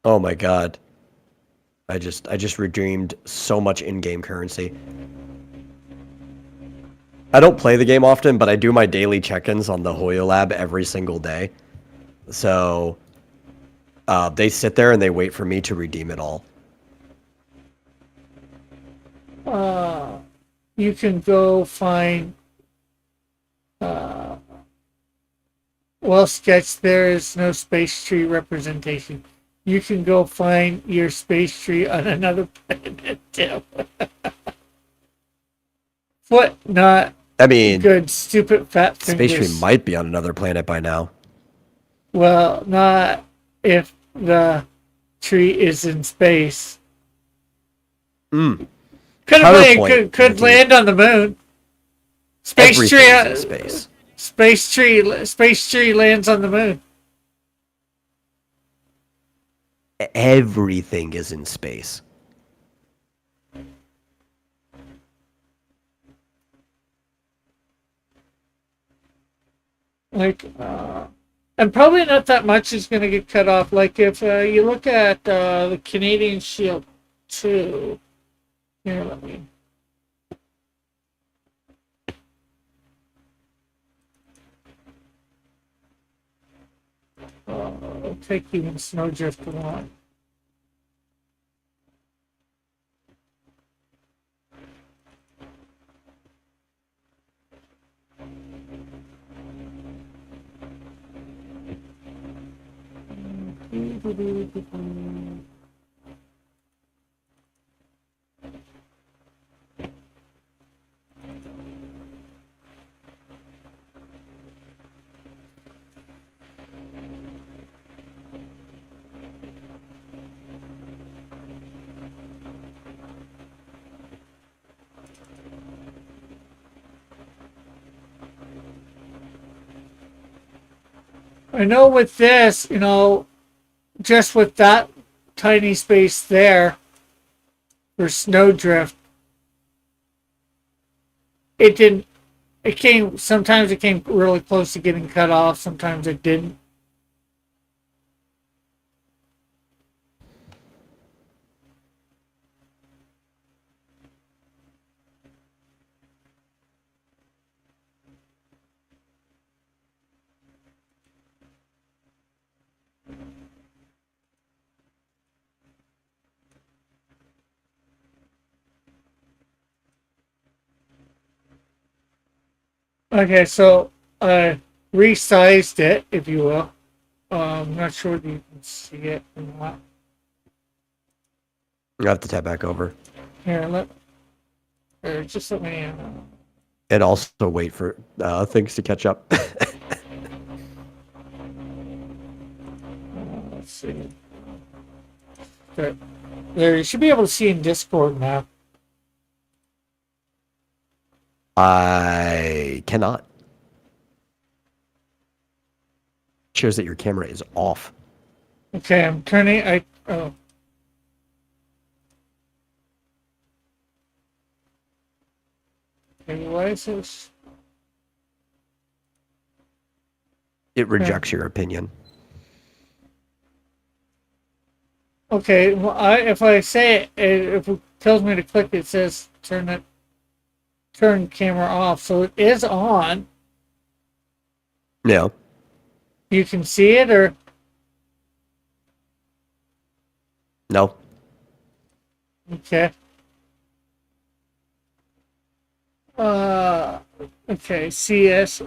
Oh my god. I just redeemed so much in-game currency. I don't play the game often, but I do my daily check-ins on the Hoyo Lab every single day. So they sit there and they wait for me to redeem it all. You can go find. Well, Sketch, there is no Space Tree representation. You can go find your Space Tree on another planet, too. What? Not. I mean, good, stupid, fat fingers. Space Tree might be on another planet by now. Well, not if the tree is in space. Could land on the moon. Space Everything's Tree. in space. Space Tree lands on the moon. Everything is in space. And probably not that much is going to get cut off. Like if you look at the Canadian Shield 2. Here, let me. I'll take you in Snowdrift 1. I know with this, just with that tiny space there for snowdrift, it didn't. It came. Sometimes it came really close to getting cut off. Sometimes it didn't. Okay, so I resized it, if you will. I'm not sure if you can see it or not. You have to tap back over. Here, just let me. And also wait for things to catch up. Let's see. There, you should be able to see in Discord now. I cannot. Shows that your camera is off. Okay, I'm turning. Oh. Okay, why is this? It rejects your opinion. Okay, well, if I say it, if it tells me to click, it says turn camera off. So it is on. Yeah. You can see it, or No. okay. Okay. CS.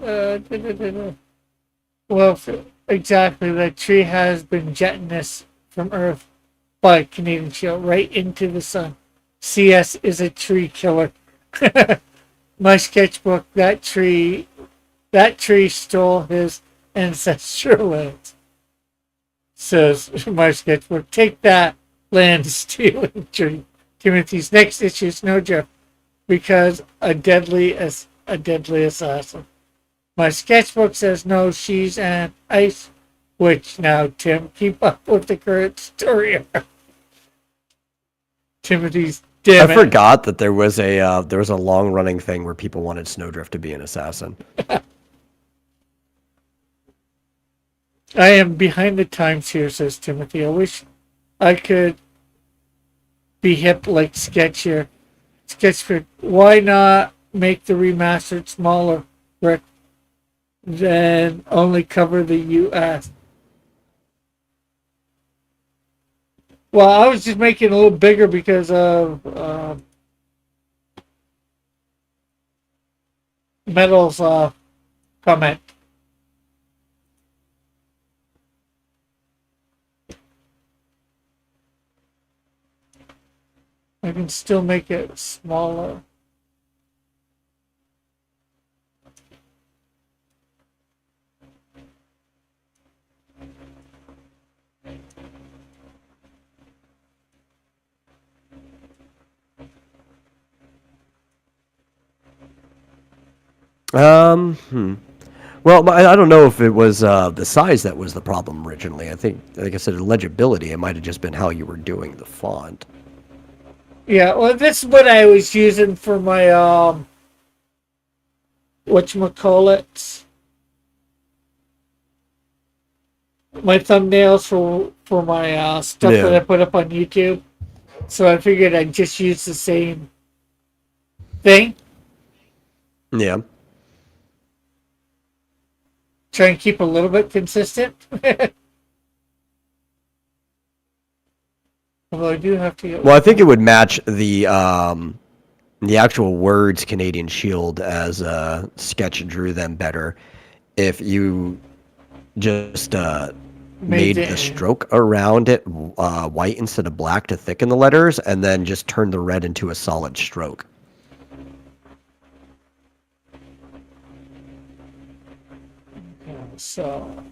Well, exactly. The tree has been jettisoned from Earth by Canadian Shield right into the sun. CS is a tree killer. My sketchbook. That tree stole his ancestral lands. Says my sketchbook. Take that, land stealing tree. Timothy's next issue, Snowdrift, because a deadly assassin. My sketchbook says no, she's an ice witch now, Tim. Keep up with the current story. Timothy's damn I it. forgot that there was a long running thing where people wanted Snowdrift to be an assassin. I am behind the times here, says Timothy. I wish I could be hip like Sketcher. Sketchbook. Why not make the remastered smaller, Rick? Then only cover the US. Well, I was just making it a little bigger because of Metal's comment. I can still make it smaller. Well, I don't know if it was the size that was the problem originally. I think, like I said, legibility. It might have just been how you were doing the font. Yeah, well, this is what I was using for my whatchamacallit, my thumbnails for my stuff Yeah. that I put up on YouTube. So I figured I'd just use the same thing. Yeah. Try and keep a little bit consistent. Although I do have to get... Well, I think it would match the actual words Canadian Shield as Sketch drew them better if you just made the stroke around it white instead of black to thicken the letters, and then just turned the red into a solid stroke. So,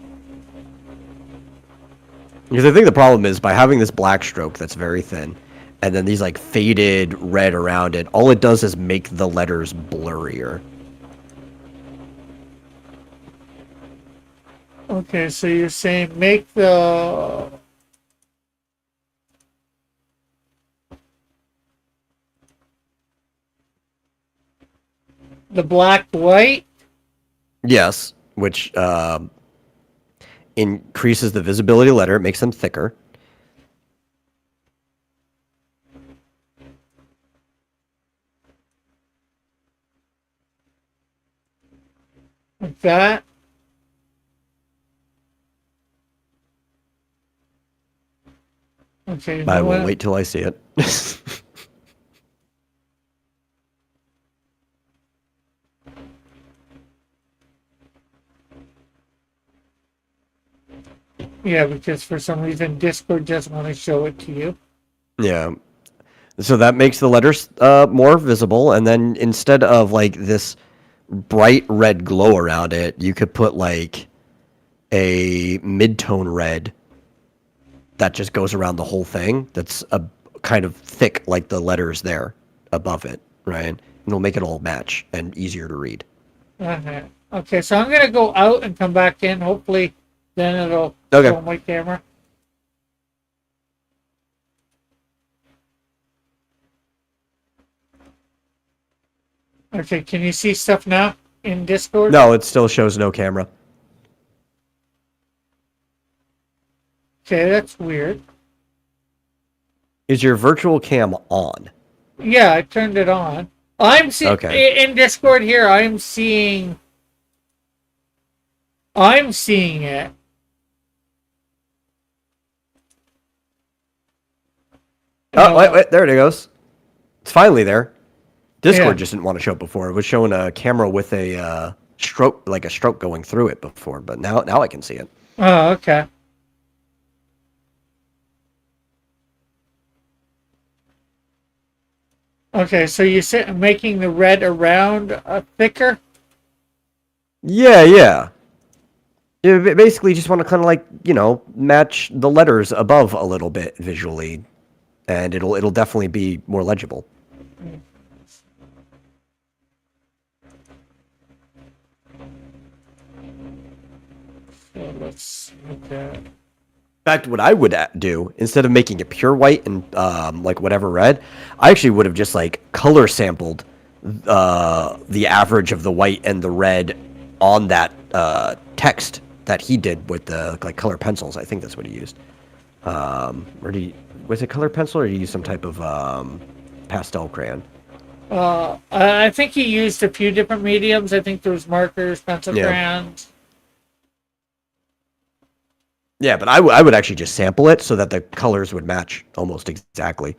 because I think the problem is by having this black stroke that's very thin, and then these like faded red around it, all it does is make the letters blurrier. okay, so you're saying make the black white? Yes, which increases the visibility of the letter. It makes them thicker. Like that? Okay. I will wait till I see it. Yeah, because for some reason Discord doesn't want to show it to you. Yeah. So that makes the letters more visible, and then instead of like this bright red glow around it, you could put like a mid-tone red that just goes around the whole thing. That's a kind of thick, like the letters there above it, right? And it'll make it all match and easier to read. Uh-huh. Okay, so I'm gonna go out and come back in. Hopefully, then it'll Okay. show my camera. Okay, can you see stuff now in Discord? No, it still shows no camera. Okay, that's weird. Is your virtual cam on? Yeah, I turned it on. I'm seeing Okay. in Discord here. I'm seeing it. Oh, wait, there it goes. It's finally there. Discord Yeah. just didn't want to show it before. It was showing a camera with a stroke, like a stroke going through it before, but now I can see it. Oh, okay. Okay, so you said making the red around thicker? Yeah. You basically just want to kind of like, match the letters above a little bit visually, and it'll definitely be more legible. So let's look at. In fact, what I would do, instead of making it pure white and like whatever red, I actually would have just like color sampled the average of the white and the red on that text that he did with the like color pencils. I think that's what he used. Was it color pencil or did he use some type of pastel crayon? I think he used a few different mediums. I think there was markers, pencil crayons. Yeah, but I would actually just sample it so that the colors would match almost exactly.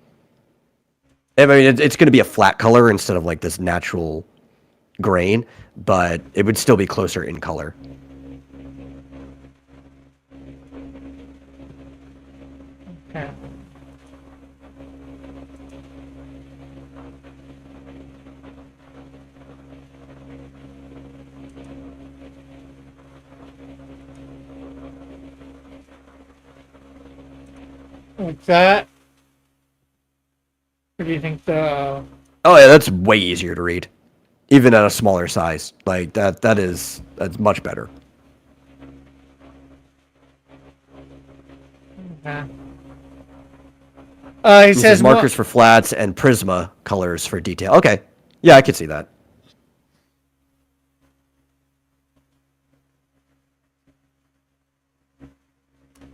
I mean, it's going to be a flat color instead of like this natural grain, but it would still be closer in color. Okay. Like that. What do you think the... Oh yeah, that's way easier to read, even at a smaller size. Like that's much better. Okay. He This says is markers for flats and Prisma colors for detail. Okay, yeah, I could see that.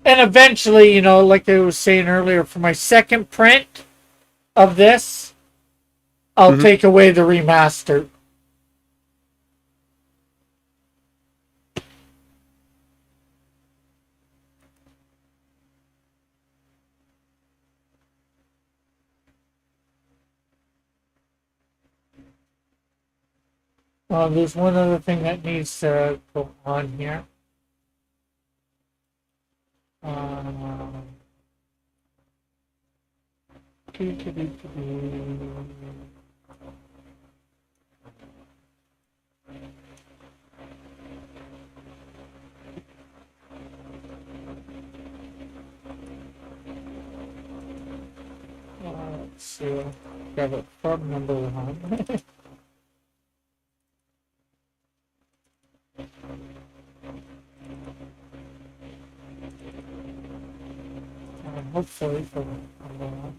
And eventually, like I was saying earlier, for my second print of this, I'll take away the remaster. There's one other thing that needs to go on here. Um, doo, doo, doo, doo, doo. Let's see. Grab it from number one. Hopefully from number one.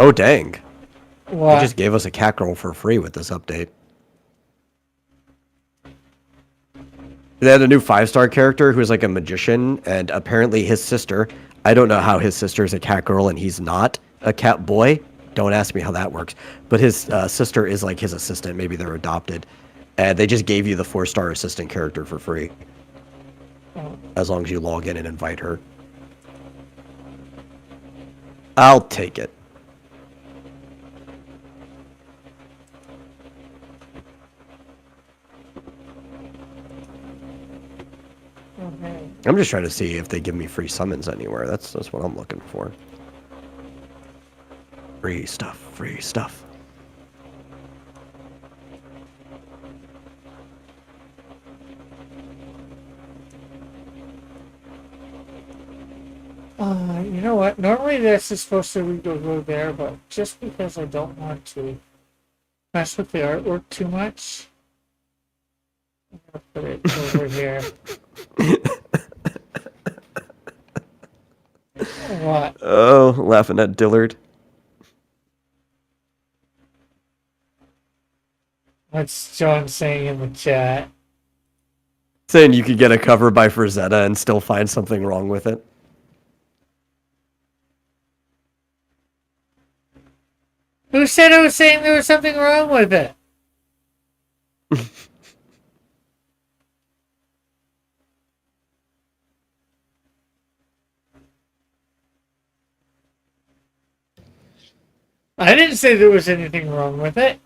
Oh, dang. They What? just gave us a cat girl for free with this update. They had a new 5-star character who's like a magician, and apparently his sister, I don't know how his sister's a cat girl and he's not a cat boy. Don't ask me how that works. But his sister is like his assistant. Maybe they're adopted. And they just gave you the 4-star assistant character for free. Oh. As long as you log in and invite her. I'll take it. Okay. I'm just trying to see if they give me free summons anywhere. That's what I'm looking for. Free stuff, free stuff. You know what? Normally this is supposed to go there, but just because I don't want to mess with the artwork too much, I'm gonna put it over here. What? Oh, laughing at Dillard. What's John saying in the chat? Saying you could get a cover by Frazetta and still find something wrong with it. Who said I was saying there was something wrong with it? I didn't say there was anything wrong with it.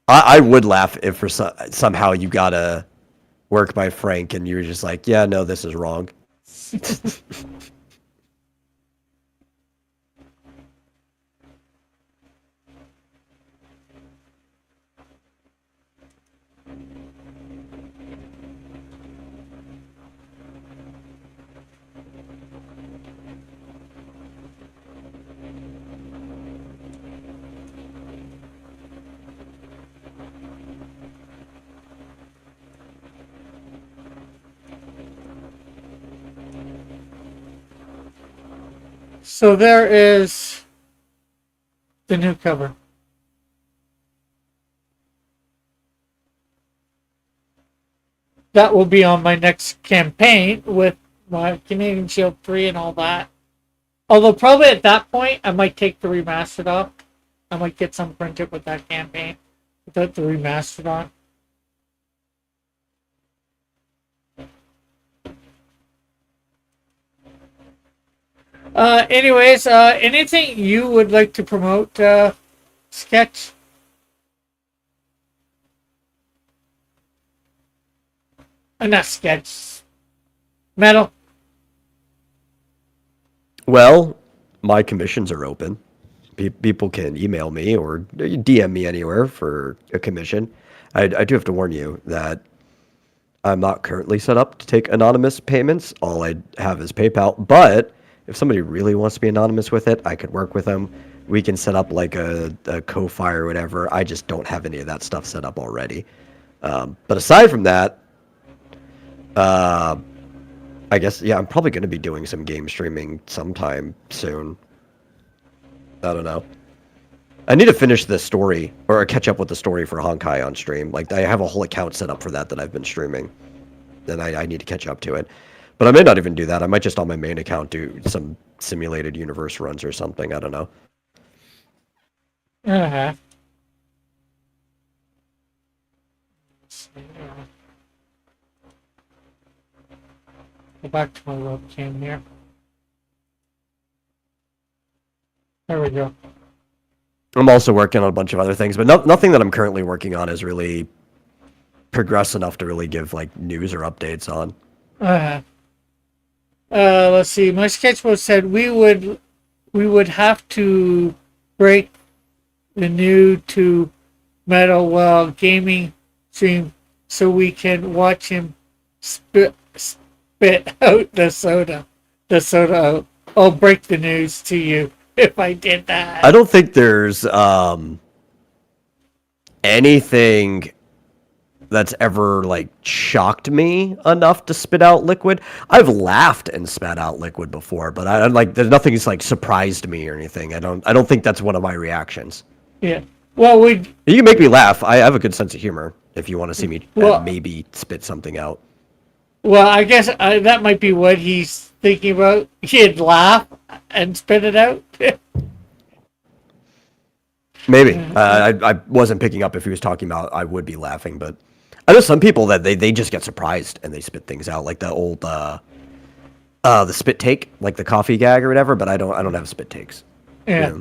I would laugh if for somehow you got a work by Frank and you were just like, yeah, no, this is wrong. So there is the new cover. That will be on my next campaign with my Canadian Shield 3 and all that. Although probably at that point, I might take the remastered off. I might get some printed with that campaign without the remastered on. Anyways, anything you would like to promote, Sketch? Not Sketch. Metal. Well, my commissions are open. People can email me or DM me anywhere for a commission. I do have to warn you that I'm not currently set up to take anonymous payments. All I have is PayPal. But if somebody really wants to be anonymous with it, I could work with them. We can set up like a Ko-Fi or whatever. I just don't have any of that stuff set up already. But aside from that, I guess, yeah, I'm probably going to be doing some game streaming sometime soon. I don't know. I need to finish this story, or catch up with the story for Honkai on stream. Like, I have a whole account set up for that I've been streaming. And I need to catch up to it. But I may not even do that. I might just on my main account do some simulated universe runs or something. I don't know. Uh-huh. Go back to my webcam here. There we go. I'm also working on a bunch of other things, but nothing that I'm currently working on is really progressed enough to really give like news or updates on. Uh-huh. Let's see. My sketchbook said we would have to break the new to Metal Well gaming stream so we can watch him spit out the soda. The soda out. I'll break the news to you if I did that. I don't think there's anything that's ever like shocked me enough to spit out liquid. I've laughed and spat out liquid before, but I like there's nothing that's like surprised me or anything. I don't think that's one of my reactions. Yeah. Well, You can make me laugh. I have a good sense of humor if you want to see me Well- maybe spit something out. I guess that might be what he's thinking about. He'd laugh and spit it out. Maybe. I wasn't picking up if he was talking about I would be laughing, but I know some people that they just get surprised and they spit things out, like the old the spit take, like the coffee gag or whatever, but I don't have spit takes. Yeah.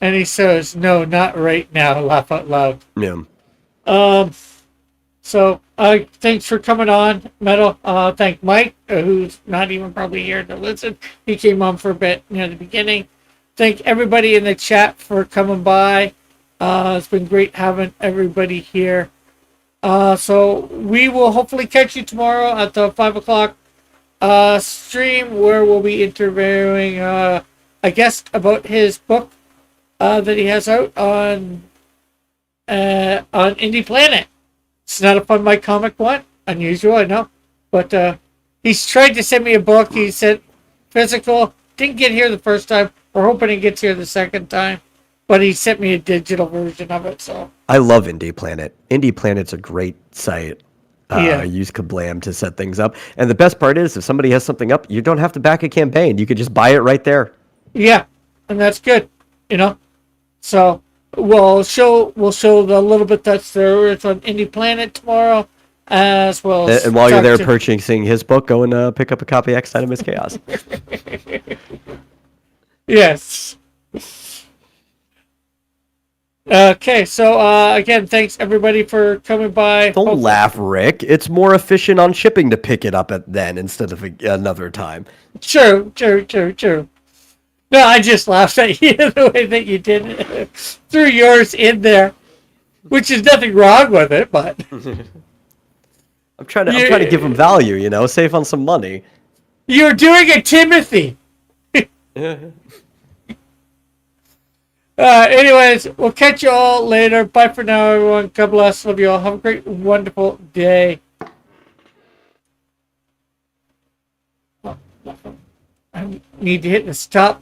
And he says, "No, not right now." Laugh out loud. Yeah. So, thanks for coming on, Metal. Thank Mike, who's not even probably here to listen. He came on for a bit near the beginning. Thank everybody in the chat for coming by. It's been great having everybody here. So we will hopefully catch you tomorrow at the 5 o'clock stream where we'll be interviewing a guest about his book that he has out on Indie Planet. It's not a Fun My Comic one. Unusual, I know. But he's tried to send me a book. He said physical. Didn't get here the first time. We're hoping he gets here the second time. But he sent me a digital version of it. So I love Indie Planet. Indie Planet's a great site. Yeah. I use Kablam to set things up. And the best part is if somebody has something up, you don't have to back a campaign. You could just buy it right there. yeah, and that's good. So we'll show the little bit that's there. It's on Indie Planet tomorrow, as well as. And while you're there talk to- purchasing his book, go and pick up a copy of X Dynamous Chaos. Yes. Okay, so again, thanks everybody for coming by. Don't laugh, Rick. It's more efficient on shipping to pick it up at then instead of another time. True. No, I just laughed at you the way that you did it. Threw yours in there, which is nothing wrong with it, but I'm trying to give him value, save on some money. you're doing a Timothy. Anyways, we'll catch you all later. Bye for now, everyone. God bless. Love you all. Have a great, wonderful day. I need to hit the stop